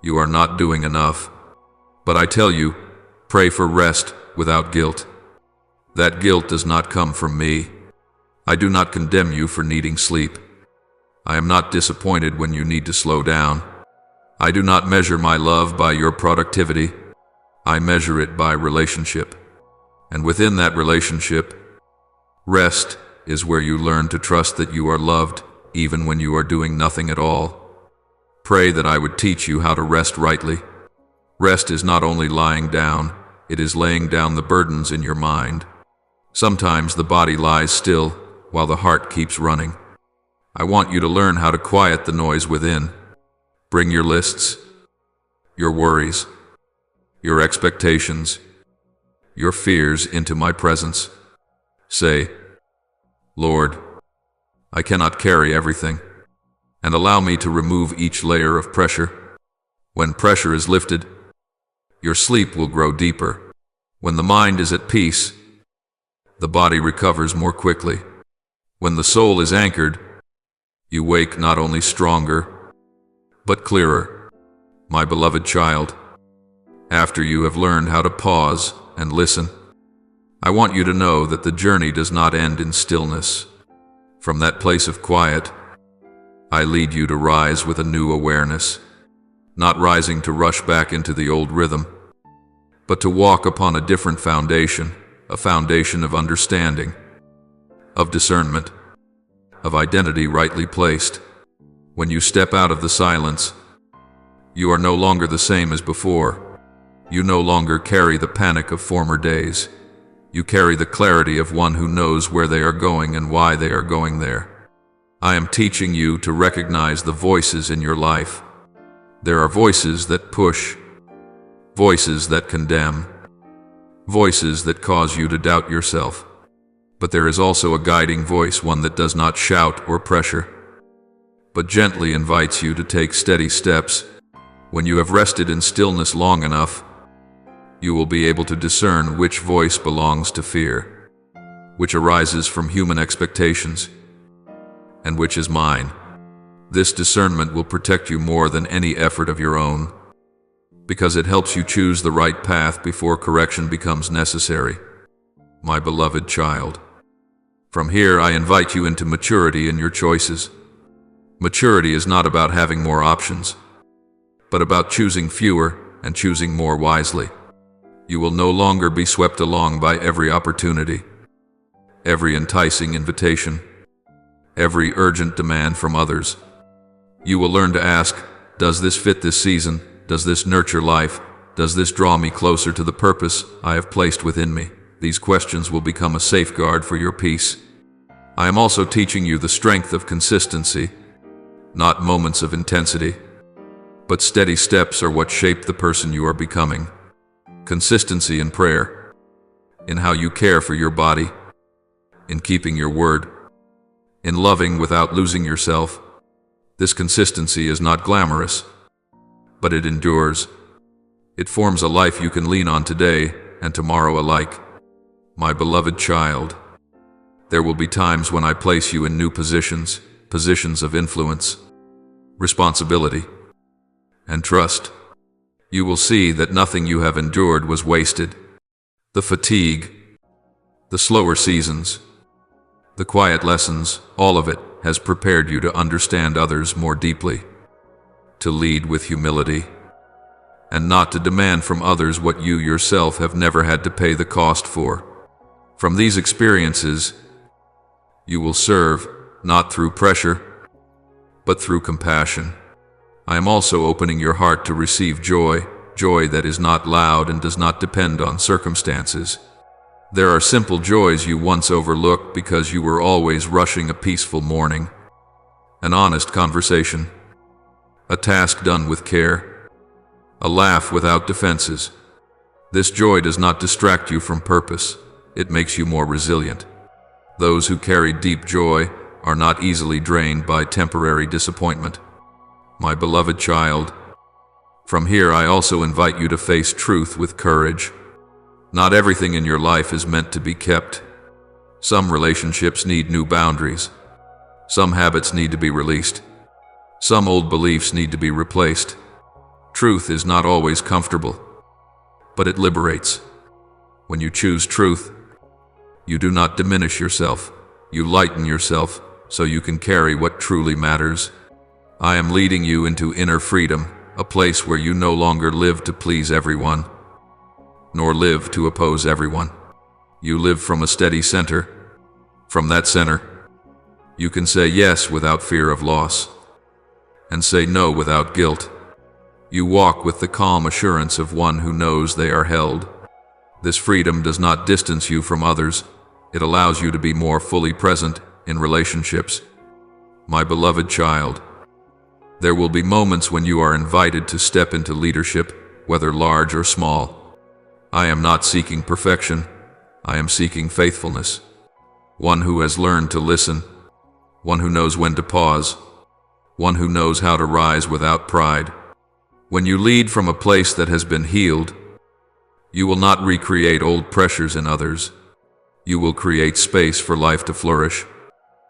you are not doing enough. But I tell you, pray for rest without guilt. That guilt does not come from me. I do not condemn you for needing sleep. I am not disappointed when you need to slow down. I do not measure my love by your productivity. I measure it by relationship. And within that relationship, rest is where you learn to trust that you are loved even when you are doing nothing at all. Pray that I would teach you how to rest rightly. Rest is not only lying down, it is laying down the burdens in your mind. Sometimes the body lies still while the heart keeps running. I want you to learn how to quiet the noise within. Bring your lists, your worries, your expectations, your fears into my presence. Say, Lord, I cannot carry everything, and allow me to remove each layer of pressure. When pressure is lifted, your sleep will grow deeper. When the mind is at peace, the body recovers more quickly. When the soul is anchored, you wake not only stronger, but clearer. My beloved child, after you have learned how to pause and listen, I want you to know that the journey does not end in stillness. From that place of quiet, I lead you to rise with a new awareness, not rising to rush back into the old rhythm, but to walk upon a different foundation, a foundation of understanding, of discernment, of identity rightly placed. When you step out of the silence, you are no longer the same as before. You no longer carry the panic of former days. You carry the clarity of one who knows where they are going and why they are going there. I am teaching you to recognize the voices in your life. There are voices that push, voices that condemn, voices that cause you to doubt yourself. But there is also a guiding voice, one that does not shout or pressure, but gently invites you to take steady steps. When you have rested in stillness long enough, you will be able to discern which voice belongs to fear, which arises from human expectations, and which is mine. This discernment will protect you more than any effort of your own, because it helps you choose the right path before correction becomes necessary. My beloved child, from here I invite you into maturity in your choices. Maturity is not about having more options, but about choosing fewer and choosing more wisely. You will no longer be swept along by every opportunity, every enticing invitation, every urgent demand from others. You will learn to ask, does this fit this season? Does this nurture life? Does this draw me closer to the purpose I have placed within me? These questions will become a safeguard for your peace. I am also teaching you the strength of consistency, not moments of intensity, but steady steps are what shape the person you are becoming. Consistency in prayer, in how you care for your body, in keeping your word, in loving without losing yourself. This consistency is not glamorous, but it endures. It forms a life you can lean on today and tomorrow alike. My beloved child, there will be times when I place you in new positions, positions of influence, responsibility, and trust. You will see that nothing you have endured was wasted. The fatigue, the slower seasons, the quiet lessons, all of it has prepared you to understand others more deeply, to lead with humility, and not to demand from others what you yourself have never had to pay the cost for. From these experiences, you will serve, not through pressure, but through compassion. I am also opening your heart to receive joy, joy that is not loud and does not depend on circumstances. There are simple joys you once overlooked because you were always rushing: a peaceful morning, an honest conversation, a task done with care, a laugh without defenses. This joy does not distract you from purpose. It makes you more resilient. Those who carry deep joy are not easily drained by temporary disappointment. My beloved child, from here I also invite you to face truth with courage. Not everything in your life is meant to be kept. Some relationships need new boundaries. Some habits need to be released. Some old beliefs need to be replaced. Truth is not always comfortable, but it liberates. When you choose truth, you do not diminish yourself. You lighten yourself so you can carry what truly matters. I am leading you into inner freedom, a place where you no longer live to please everyone, nor live to oppose everyone. You live from a steady center. From that center, you can say yes without fear of loss, and say no without guilt. You walk with the calm assurance of one who knows they are held. This freedom does not distance you from others. It allows you to be more fully present in relationships. My beloved child, there will be moments when you are invited to step into leadership, whether large or small. I am not seeking perfection. I am seeking faithfulness. One who has learned to listen, one who knows when to pause, one who knows how to rise without pride. When you lead from a place that has been healed, you will not recreate old pressures in others. You will create space for life to flourish.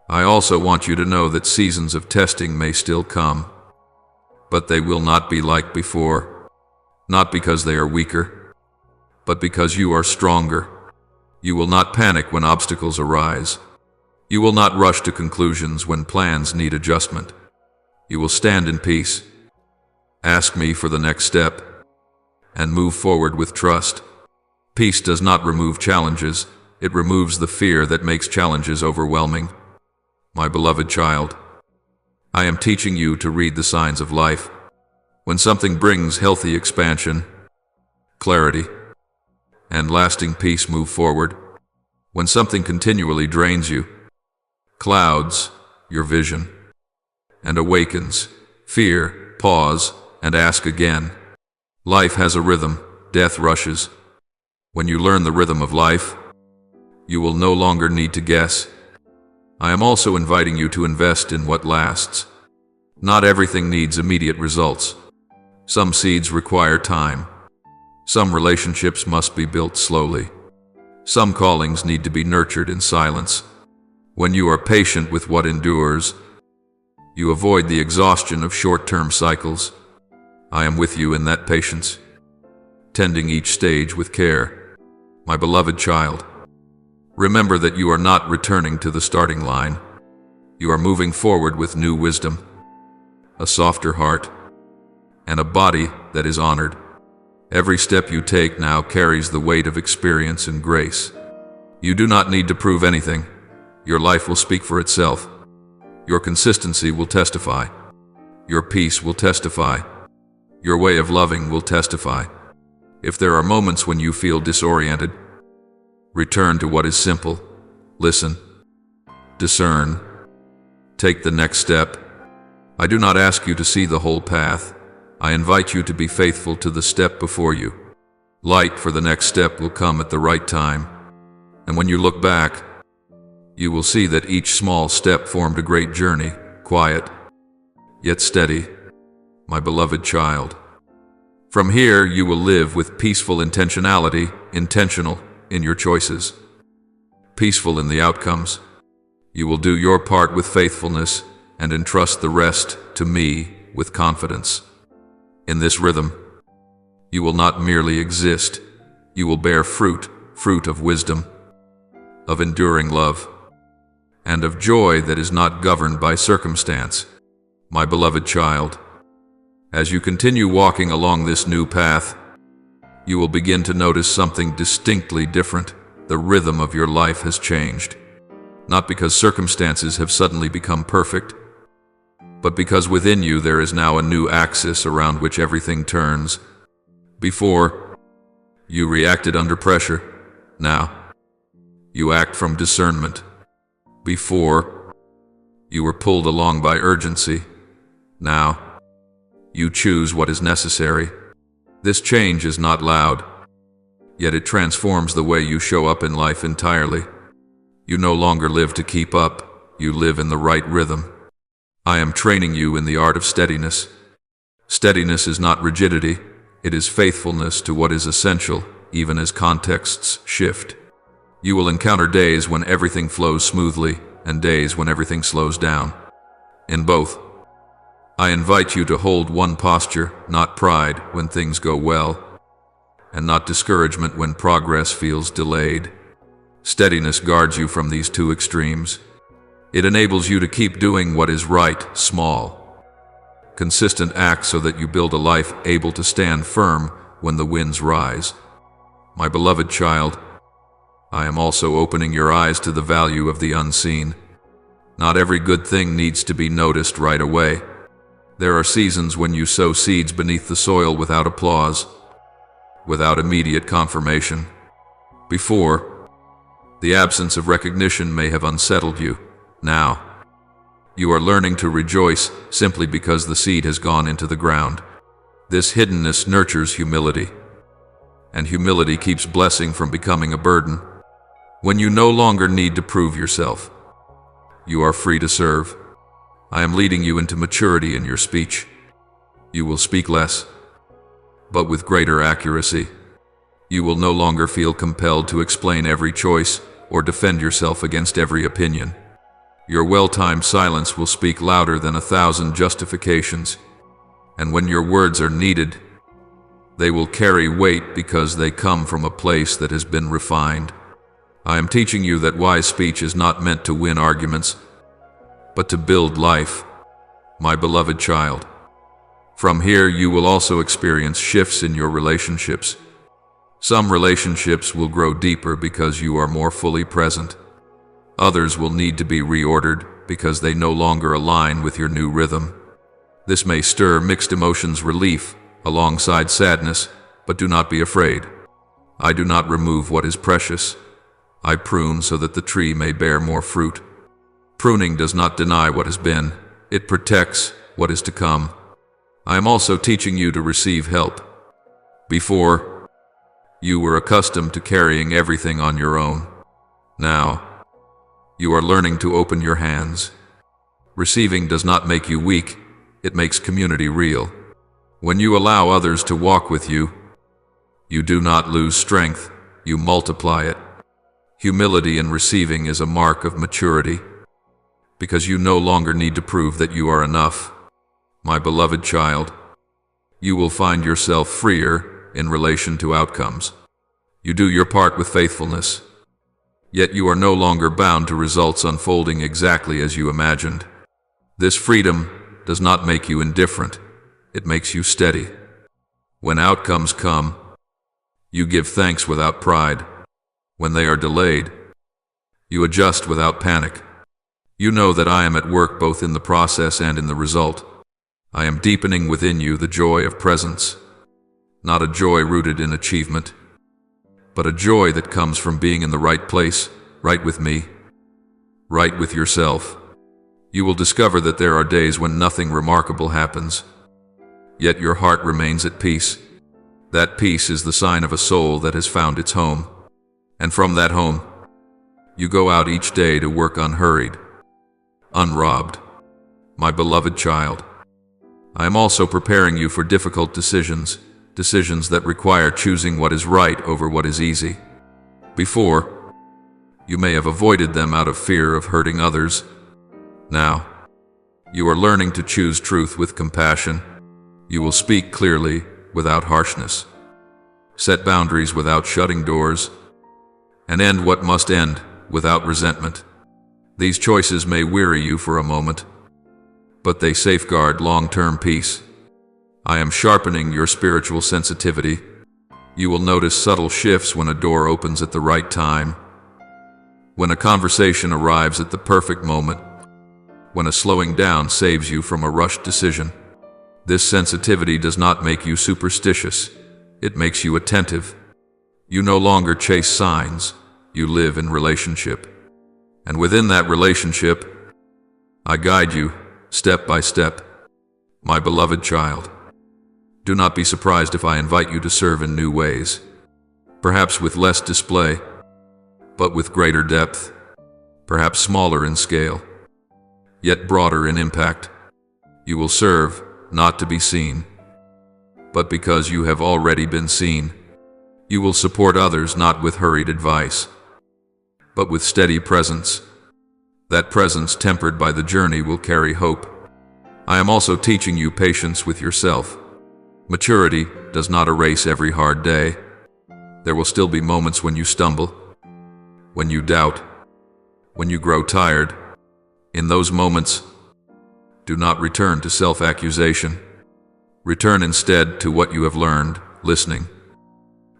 I also want you to know that seasons of testing may still come, but they will not be like before. Not because they are weaker, but because you are stronger. You will not panic when obstacles arise. You will not rush to conclusions when plans need adjustment. You will stand in peace. Ask me for the next step, and move forward with trust. Peace does not remove challenges, it removes the fear that makes challenges overwhelming. My beloved child, I am teaching you to read the signs of life. When something brings healthy expansion, clarity, and lasting peace, move forward. When something continually drains you, clouds your vision, and awakens fear, pause and ask again. Life has a rhythm, death rushes. When you learn the rhythm of life, you will no longer need to guess. I am also inviting you to invest in what lasts. Not everything needs immediate results. Some seeds require time. Some relationships must be built slowly. Some callings need to be nurtured in silence. When you are patient with what endures, you avoid the exhaustion of short-term cycles. I am with you in that patience, tending each stage with care. My beloved child, remember that you are not returning to the starting line. You are moving forward with new wisdom, a softer heart, and a body that is honored. Every step you take now carries the weight of experience and grace. You do not need to prove anything. Your life will speak for itself. Your consistency will testify. Your peace will testify. Your way of loving will testify. If there are moments when you feel disoriented, return to what is simple. Listen. Discern. Take the next step. I do not ask you to see the whole path. I invite you to be faithful to the step before you. Light for the next step will come at the right time. And when you look back, you will see that each small step formed a great journey, quiet, yet steady. My beloved child. From here, you will live with peaceful intentionality, intentional in your choices, peaceful in the outcomes. You will do your part with faithfulness and entrust the rest to me with confidence. In this rhythm, you will not merely exist, you will bear fruit, fruit of wisdom, of enduring love, and of joy that is not governed by circumstance. My beloved child, as you continue walking along this new path, you will begin to notice something distinctly different. The rhythm of your life has changed, not because circumstances have suddenly become perfect, but because within you there is now a new axis around which everything turns. Before, you reacted under pressure. Now, you act from discernment. Before, you were pulled along by urgency. Now, you choose what is necessary. This change is not loud, yet it transforms the way you show up in life entirely. You no longer live to keep up, you live in the right rhythm. I am training you in the art of steadiness. Steadiness is not rigidity, it is faithfulness to what is essential, even as contexts shift. You will encounter days when everything flows smoothly, and days when everything slows down. In both, I invite you to hold one posture, not pride when things go well, and not discouragement when progress feels delayed. Steadiness guards you from these two extremes. It enables you to keep doing what is right, small, consistent acts so that you build a life able to stand firm when the winds rise. My beloved child, I am also opening your eyes to the value of the unseen. Not every good thing needs to be noticed right away. There are seasons when you sow seeds beneath the soil without applause, without immediate confirmation. Before, the absence of recognition may have unsettled you. Now, you are learning to rejoice simply because the seed has gone into the ground. This hiddenness nurtures humility, and humility keeps blessing from becoming a burden. When you no longer need to prove yourself, you are free to serve. I am leading you into maturity in your speech. You will speak less, but with greater accuracy. You will no longer feel compelled to explain every choice or defend yourself against every opinion. Your well-timed silence will speak louder than 1,000 justifications, and when your words are needed, they will carry weight because they come from a place that has been refined. I am teaching you that wise speech is not meant to win arguments, but to build life. My beloved child, from here you will also experience shifts in your relationships. Some relationships will grow deeper because you are more fully present. Others will need to be reordered because they no longer align with your new rhythm. This may stir mixed emotions relief alongside sadness, but do not be afraid. I do not remove what is precious. I prune so that the tree may bear more fruit. Pruning does not deny what has been. It protects what is to come. I am also teaching you to receive help. Before, you were accustomed to carrying everything on your own. Now, you are learning to open your hands. Receiving does not make you weak, it makes community real. When you allow others to walk with you, you do not lose strength, you multiply it. Humility in receiving is a mark of maturity, because you no longer need to prove that you are enough. My beloved child, you will find yourself freer in relation to outcomes. You do your part with faithfulness, yet you are no longer bound to results unfolding exactly as you imagined. This freedom does not make you indifferent, it makes you steady. When outcomes come, you give thanks without pride. When they are delayed, you adjust without panic. You know that I am at work both in the process and in the result. I am deepening within you the joy of presence, not a joy rooted in achievement, but a joy that comes from being in the right place, right with me, right with yourself. You will discover that there are days when nothing remarkable happens, yet your heart remains at peace. That peace is the sign of a soul that has found its home. And from that home, you go out each day to work unhurried, unrobbed. My beloved child, I am also preparing you for difficult decisions that require choosing what is right over what is easy. Before, you may have avoided them out of fear of hurting others. Now, you are learning to choose truth with compassion. You will speak clearly without harshness, set boundaries without shutting doors, and end what must end without resentment. These choices may weary you for a moment, but they safeguard long-term peace. I am sharpening your spiritual sensitivity. You will notice subtle shifts when a door opens at the right time, when a conversation arrives at the perfect moment, when a slowing down saves you from a rushed decision. This sensitivity does not make you superstitious, it makes you attentive. You no longer chase signs, you live in relationship. And within that relationship, I guide you, step by step. My beloved child, do not be surprised if I invite you to serve in new ways, perhaps with less display, but with greater depth, perhaps smaller in scale, yet broader in impact. You will serve, not to be seen, but because you have already been seen. You will support others not with hurried advice, but with steady presence. That presence tempered by the journey will carry hope. I am also teaching you patience with yourself. Maturity does not erase every hard day. There will still be moments when you stumble, when you doubt, when you grow tired. In those moments, do not return to self-accusation. Return instead to what you have learned, listening,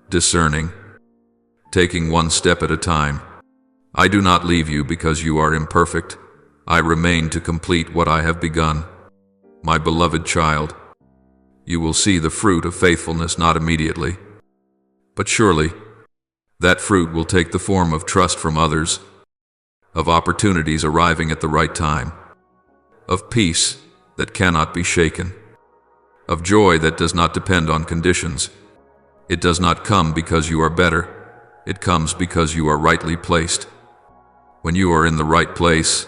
discerning, taking one step at a time. I do not leave you because you are imperfect. I remain to complete what I have begun. My beloved child, you will see the fruit of faithfulness not immediately, but surely that fruit will take the form of trust from others, of opportunities arriving at the right time, of peace that cannot be shaken, of joy that does not depend on conditions. It does not come because you are better, it comes because you are rightly placed. When you are in the right place,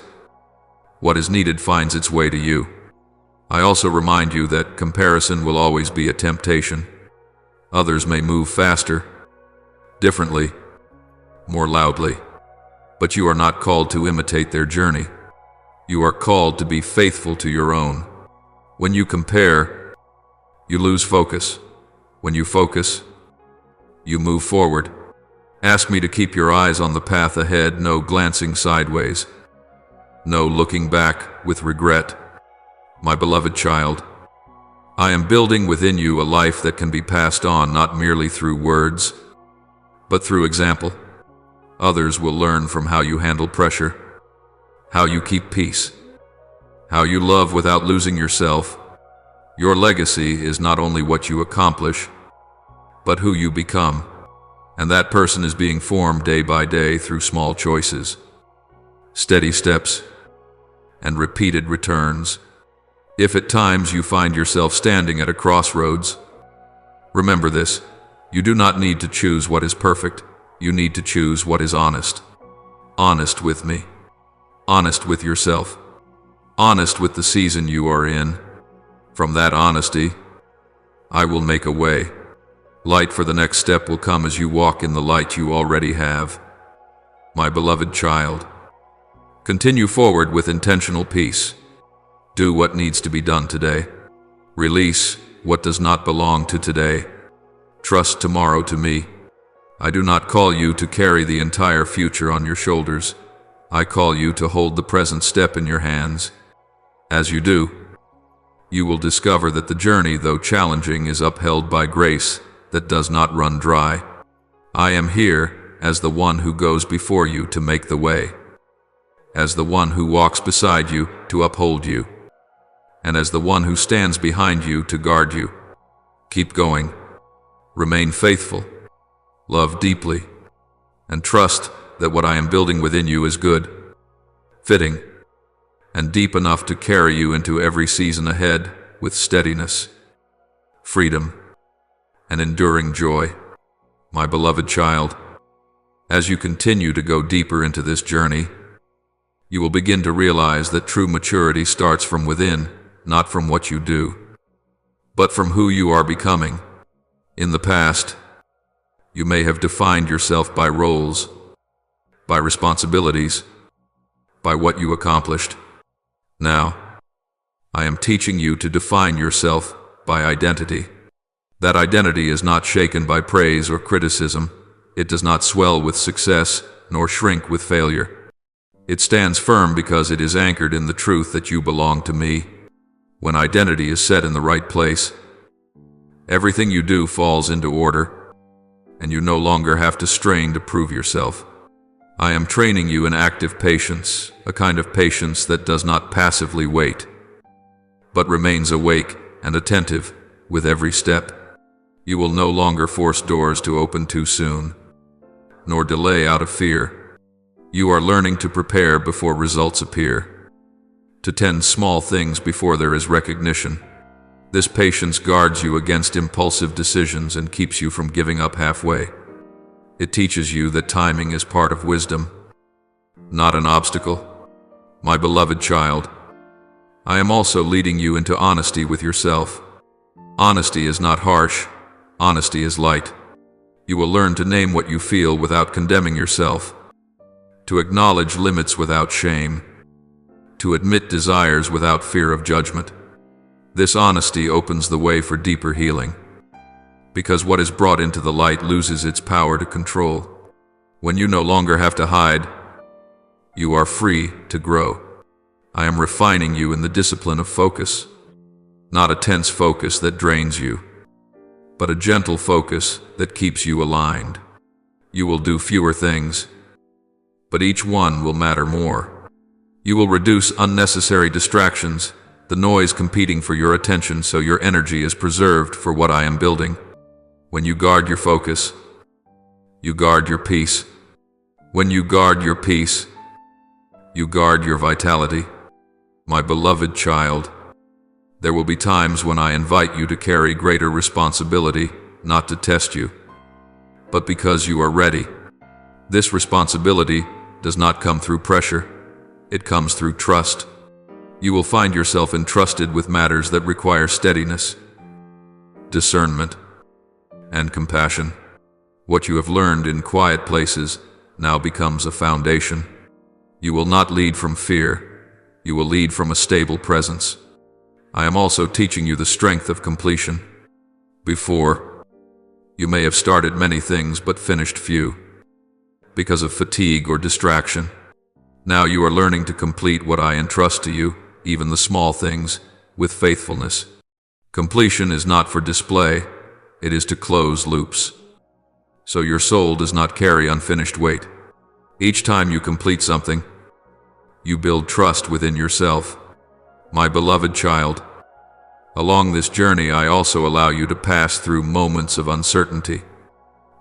what is needed finds its way to you. I also remind you that comparison will always be a temptation. Others may move faster, differently, more loudly, but you are not called to imitate their journey. You are called to be faithful to your own. When you compare, you lose focus. When you focus, you move forward. Ask me to keep your eyes on the path ahead, no glancing sideways, no looking back with regret. My beloved child, I am building within you a life that can be passed on not merely through words, but through example. Others will learn from how you handle pressure, how you keep peace, how you love without losing yourself. Your legacy is not only what you accomplish, but who you become. And that person is being formed day by day through small choices, steady steps, and repeated returns. If at times you find yourself standing at a crossroads, remember this: you do not need to choose what is perfect, you need to choose what is honest. Honest with me, honest with yourself, honest with the season you are in. From that honesty, I will make a way. Light for the next step will come as you walk in the light you already have. My beloved child, continue forward with intentional peace. Do what needs to be done today. Release what does not belong to today. Trust tomorrow to me. I do not call you to carry the entire future on your shoulders. I call you to hold the present step in your hands. As you do, you will discover that the journey, though challenging, is upheld by grace that does not run dry. I am here as the one who goes before you to make the way, as the one who walks beside you to uphold you, and as the one who stands behind you to guard you. Keep going. Remain faithful. Love deeply. And trust that what I am building within you is good, fitting, and deep enough to carry you into every season ahead with steadiness, freedom, and enduring joy. My beloved child, as you continue to go deeper into this journey, you will begin to realize that true maturity starts from within, not from what you do, but from who you are becoming. In the past, you may have defined yourself by roles, by responsibilities, by what you accomplished. Now, I am teaching you to define yourself by identity. That identity is not shaken by praise or criticism. It does not swell with success, nor shrink with failure. It stands firm because it is anchored in the truth that you belong to me. When identity is set in the right place, everything you do falls into order, and you no longer have to strain to prove yourself. I am training you in active patience, a kind of patience that does not passively wait, but remains awake and attentive with every step. You will no longer force doors to open too soon, nor delay out of fear. You are learning to prepare before results appear, to tend small things before there is recognition. This patience guards you against impulsive decisions and keeps you from giving up halfway. It teaches you that timing is part of wisdom, not an obstacle. My beloved child, I am also leading you into honesty with yourself. Honesty is not harsh. Honesty is light. You will learn to name what you feel without condemning yourself, to acknowledge limits without shame, to admit desires without fear of judgment. This honesty opens the way for deeper healing, because what is brought into the light loses its power to control. When you no longer have to hide, you are free to grow. I am refining you in the discipline of focus, not a tense focus that drains you, but a gentle focus that keeps you aligned. You will do fewer things, but each one will matter more. You will reduce unnecessary distractions, the noise competing for your attention, so your energy is preserved for what I am building. When you guard your focus, you guard your peace. When you guard your peace, you guard your vitality. My beloved child, there will be times when I invite you to carry greater responsibility, not to test you, but because you are ready. This responsibility does not come through pressure. It comes through trust. You will find yourself entrusted with matters that require steadiness, discernment, and compassion. What you have learned in quiet places now becomes a foundation. You will not lead from fear. You will lead from a stable presence. I am also teaching you the strength of completion. Before, you may have started many things but finished few, because of fatigue or distraction. Now you are learning to complete what I entrust to you, even the small things, with faithfulness. Completion is not for display, it is to close loops. So your soul does not carry unfinished weight. Each time you complete something, you build trust within yourself. My beloved child, along this journey I also allow you to pass through moments of uncertainty.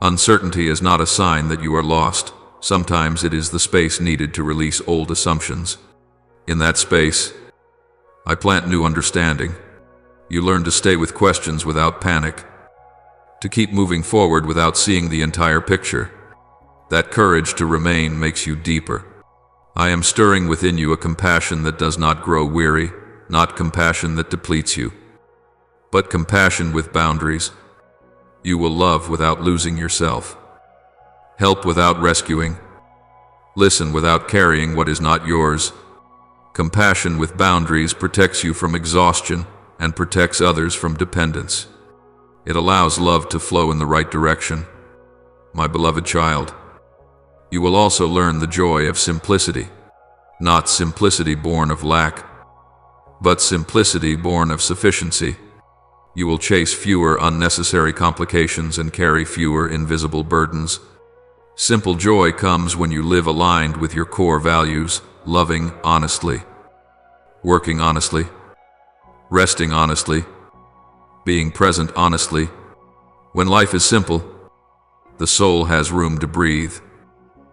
Uncertainty is not a sign that you are lost. Sometimes it is the space needed to release old assumptions. In that space, I plant new understanding. You learn to stay with questions without panic, to keep moving forward without seeing the entire picture. That courage to remain makes you deeper. I am stirring within you a compassion that does not grow weary, not compassion that depletes you, but compassion with boundaries. You will love without losing yourself, help without rescuing, listen without carrying what is not yours. Compassion with boundaries protects you from exhaustion and protects others from dependence. It allows love to flow in the right direction. My beloved child, you will also learn the joy of simplicity, not simplicity born of lack, but simplicity born of sufficiency. You will chase fewer unnecessary complications and carry fewer invisible burdens. Simple joy comes when you live aligned with your core values, loving honestly, working honestly, resting honestly, being present honestly. When life is simple, the soul has room to breathe.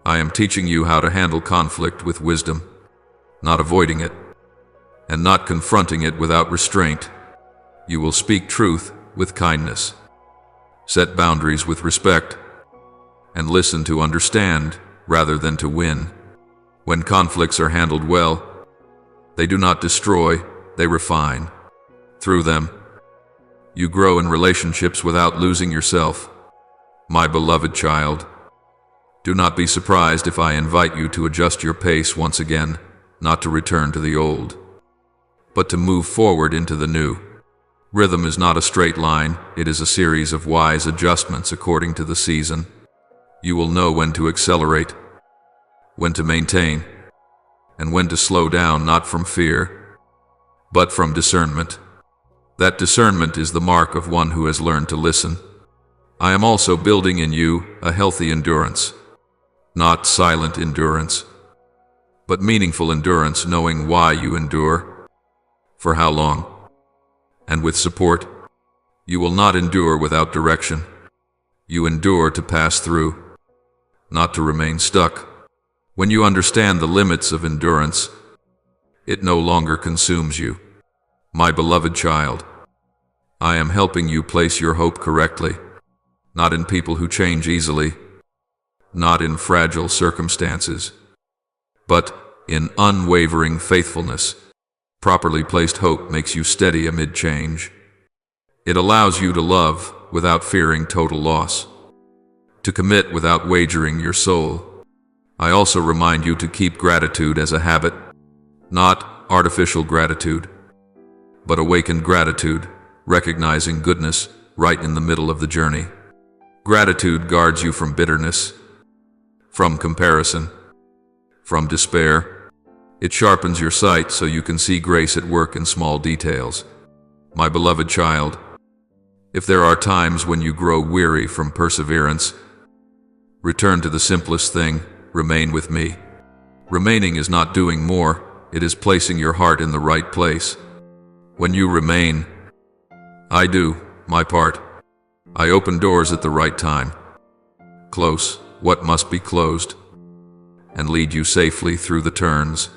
I am teaching you how to handle conflict with wisdom, not avoiding it, and not confronting it without restraint. You will speak truth with kindness, set boundaries with respect, and listen to understand rather than to win. When conflicts are handled well, they do not destroy, they refine. Through them, you grow in relationships without losing yourself. My beloved child, do not be surprised if I invite you to adjust your pace once again, not to return to the old, but to move forward into the new. Rhythm is not a straight line, it is a series of wise adjustments according to the season. You will know when to accelerate, when to maintain, and when to slow down, not from fear, but from discernment. That discernment is the mark of one who has learned to listen. I am also building in you a healthy endurance, not silent endurance, but meaningful endurance, knowing why you endure, for how long, and with support. You will not endure without direction. You endure to pass through, not to remain stuck. When you understand the limits of endurance, it no longer consumes you. My beloved child, I am helping you place your hope correctly, not in people who change easily, not in fragile circumstances, but in unwavering faithfulness. Properly placed hope makes you steady amid change. It allows you to love without fearing total loss, to commit without wagering your soul. I also remind you to keep gratitude as a habit, not artificial gratitude, but awakened gratitude, recognizing goodness right in the middle of the journey. Gratitude guards you from bitterness, from comparison, from despair. It sharpens your sight so you can see grace at work in small details. My beloved child, if there are times when you grow weary from perseverance, return to the simplest thing: remain with me. Remaining is not doing more, it is placing your heart in the right place. When you remain, I do my part. I open doors at the right time, close what must be closed, and lead you safely through the turns.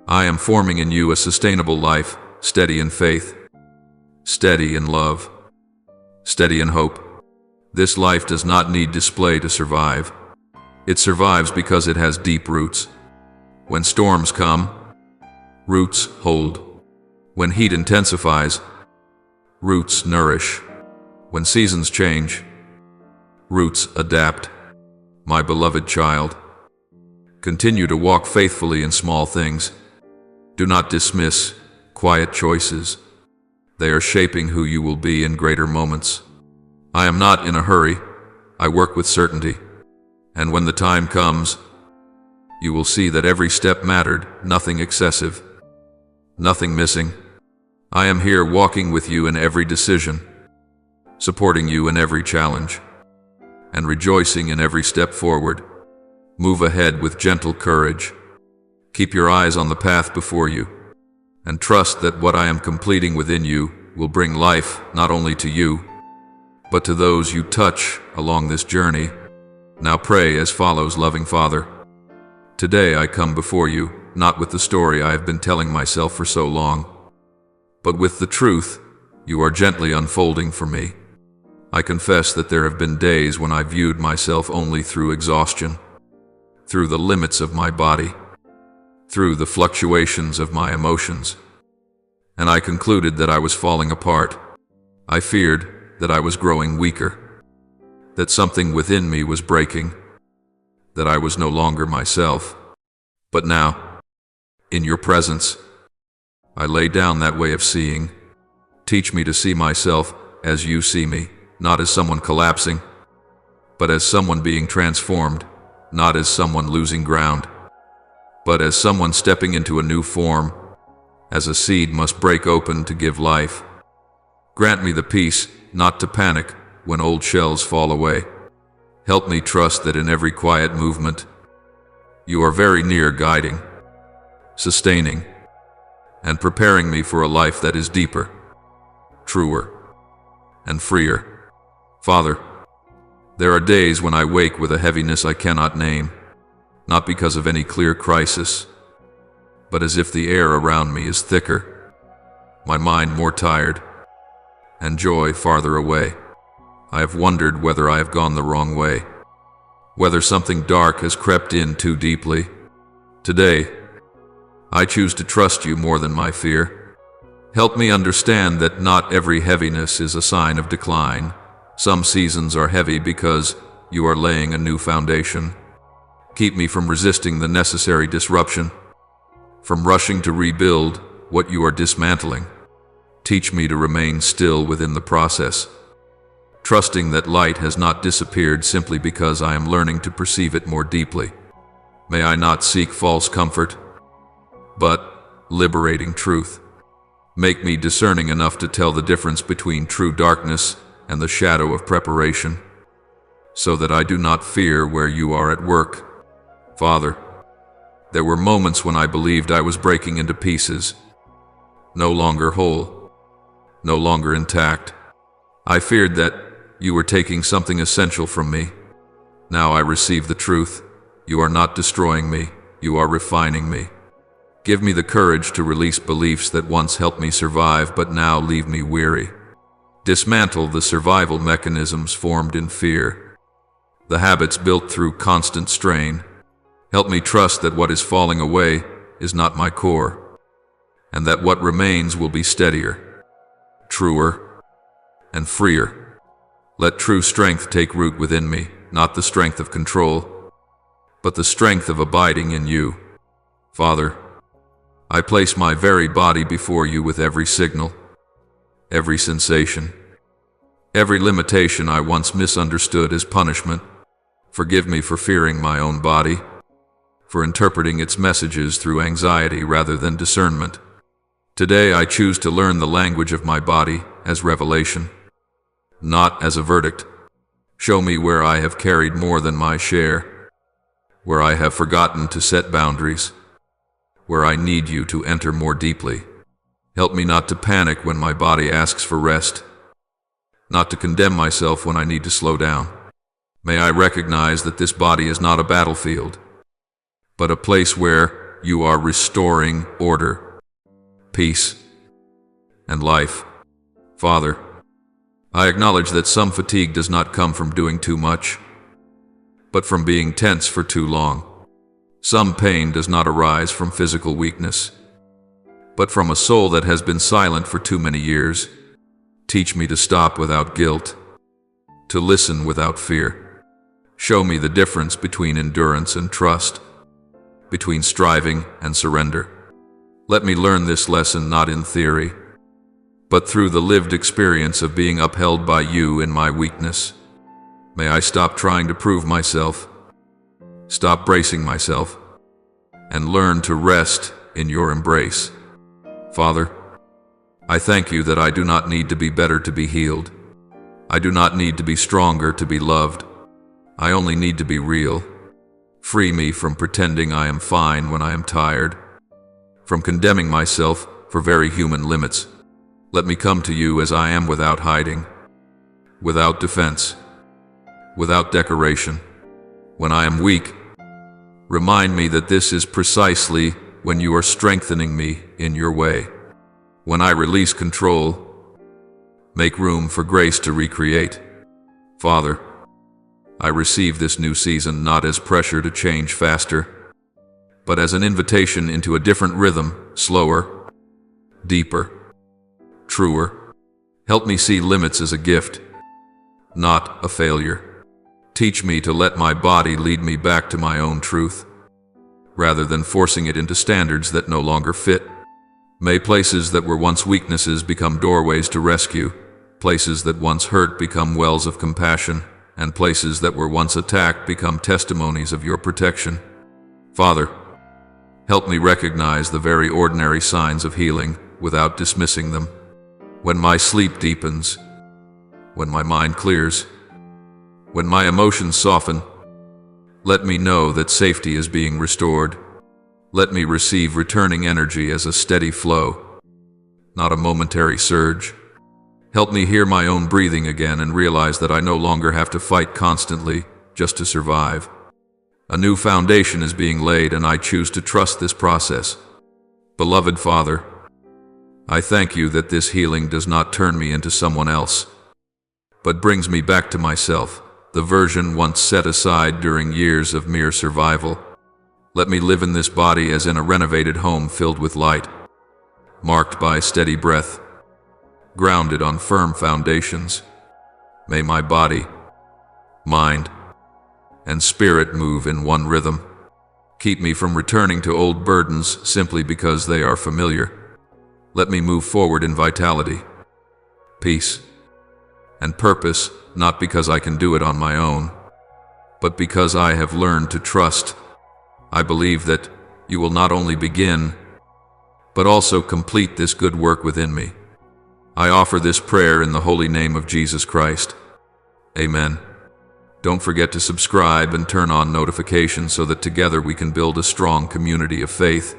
I am forming in you a sustainable life, steady in faith, steady in love, steady in hope. This life does not need display to survive. It survives because it has deep roots. When storms come, roots hold. When heat intensifies, roots nourish. When seasons change, roots adapt. My beloved child, continue to walk faithfully in small things. Do not dismiss quiet choices. They are shaping who you will be in greater moments. I am not in a hurry. I work with certainty. And when the time comes, you will see that every step mattered, nothing excessive, nothing missing. I am here walking with you in every decision, supporting you in every challenge, and rejoicing in every step forward. Move ahead with gentle courage. Keep your eyes on the path before you, and trust that what I am completing within you will bring life not only to you, but to those you touch along this journey. Now pray as follows, loving Father. Today I come before you, not with the story I have been telling myself for so long, but with the truth you are gently unfolding for me. I confess that there have been days when I viewed myself only through exhaustion, through the limits of my body, through the fluctuations of my emotions, and I concluded that I was falling apart. I feared that I was growing weaker, that something within me was breaking, that I was no longer myself. But now, in your presence, I lay down that way of seeing. Teach me to see myself as you see me, not as someone collapsing, but as someone being transformed, not as someone losing ground, but as someone stepping into a new form, as a seed must break open to give life. Grant me the peace not to panic when old shells fall away. Help me trust that in every quiet movement, you are very near, guiding, sustaining, and preparing me for a life that is deeper, truer, and freer. Father, there are days when I wake with a heaviness I cannot name, not because of any clear crisis, but as if the air around me is thicker, my mind more tired, and joy farther away. I have wondered whether I have gone the wrong way, whether something dark has crept in too deeply. Today, I choose to trust you more than my fear. Help me understand that not every heaviness is a sign of decline. Some seasons are heavy because you are laying a new foundation. Keep me from resisting the necessary disruption, from rushing to rebuild what you are dismantling. Teach me to remain still within the process, trusting that light has not disappeared simply because I am learning to perceive it more deeply. May I not seek false comfort, but liberating truth. Make me discerning enough to tell the difference between true darkness and the shadow of preparation, so that I do not fear where you are at work. Father, there were moments when I believed I was breaking into pieces, no longer whole, no longer intact. I feared that you were taking something essential from me. Now I receive the truth. You are not destroying me, you are refining me. Give me the courage to release beliefs that once helped me survive but now leave me weary. Dismantle the survival mechanisms formed in fear, the habits built through constant strain. Help me trust that what is falling away is not my core, and that what remains will be steadier, truer, and freer. Let true strength take root within me, not the strength of control, but the strength of abiding in you. Father, I place my very body before you with every signal, every sensation, every limitation I once misunderstood as punishment. Forgive me for fearing my own body, for interpreting its messages through anxiety rather than discernment. Today I choose to learn the language of my body as revelation, not as a verdict. Show me where I have carried more than my share, where I have forgotten to set boundaries, where I need you to enter more deeply. Help me not to panic when my body asks for rest, not to condemn myself when I need to slow down. May I recognize that this body is not a battlefield, but a place where you are restoring order, peace, and life. Father, I acknowledge that some fatigue does not come from doing too much, but from being tense for too long. Some pain does not arise from physical weakness, but from a soul that has been silent for too many years. Teach me to stop without guilt, to listen without fear. Show me the difference between endurance and trust, between striving and surrender. Let me learn this lesson not in theory, but through the lived experience of being upheld by you in my weakness. May I stop trying to prove myself, stop bracing myself, and learn to rest in your embrace. Father, I thank you that I do not need to be better to be healed. I do not need to be stronger to be loved. I only need to be real. Free me from pretending I am fine when I am tired, from condemning myself for very human limits. Let me come to you as I am without hiding, without defense, without decoration. When I am weak, remind me that this is precisely when you are strengthening me in your way. When I release control, make room for grace to recreate. Father, I receive this new season not as pressure to change faster, but as an invitation into a different rhythm, slower, deeper, truer. Help me see limits as a gift, not a failure. Teach me to let my body lead me back to my own truth, rather than forcing it into standards that no longer fit. May places that were once weaknesses become doorways to rescue, places that once hurt become wells of compassion, and places that were once attacked become testimonies of your protection. Father, help me recognize the very ordinary signs of healing without dismissing them. When my sleep deepens, when my mind clears, when my emotions soften, let me know that safety is being restored. Let me receive returning energy as a steady flow, not a momentary surge. Help me hear my own breathing again and realize that I no longer have to fight constantly just to survive. A new foundation is being laid, and I choose to trust this process. Beloved Father, I thank you that this healing does not turn me into someone else, but brings me back to myself, the version once set aside during years of mere survival. Let me live in this body as in a renovated home filled with light, marked by steady breath, grounded on firm foundations. May my body, mind, and spirit move in one rhythm. Keep me from returning to old burdens simply because they are familiar. Let me move forward in vitality, peace, and purpose, not because I can do it on my own, but because I have learned to trust. I believe that you will not only begin, but also complete this good work within me. I offer this prayer in the holy name of Jesus Christ. Amen. Don't forget to subscribe and turn on notifications so that together we can build a strong community of faith.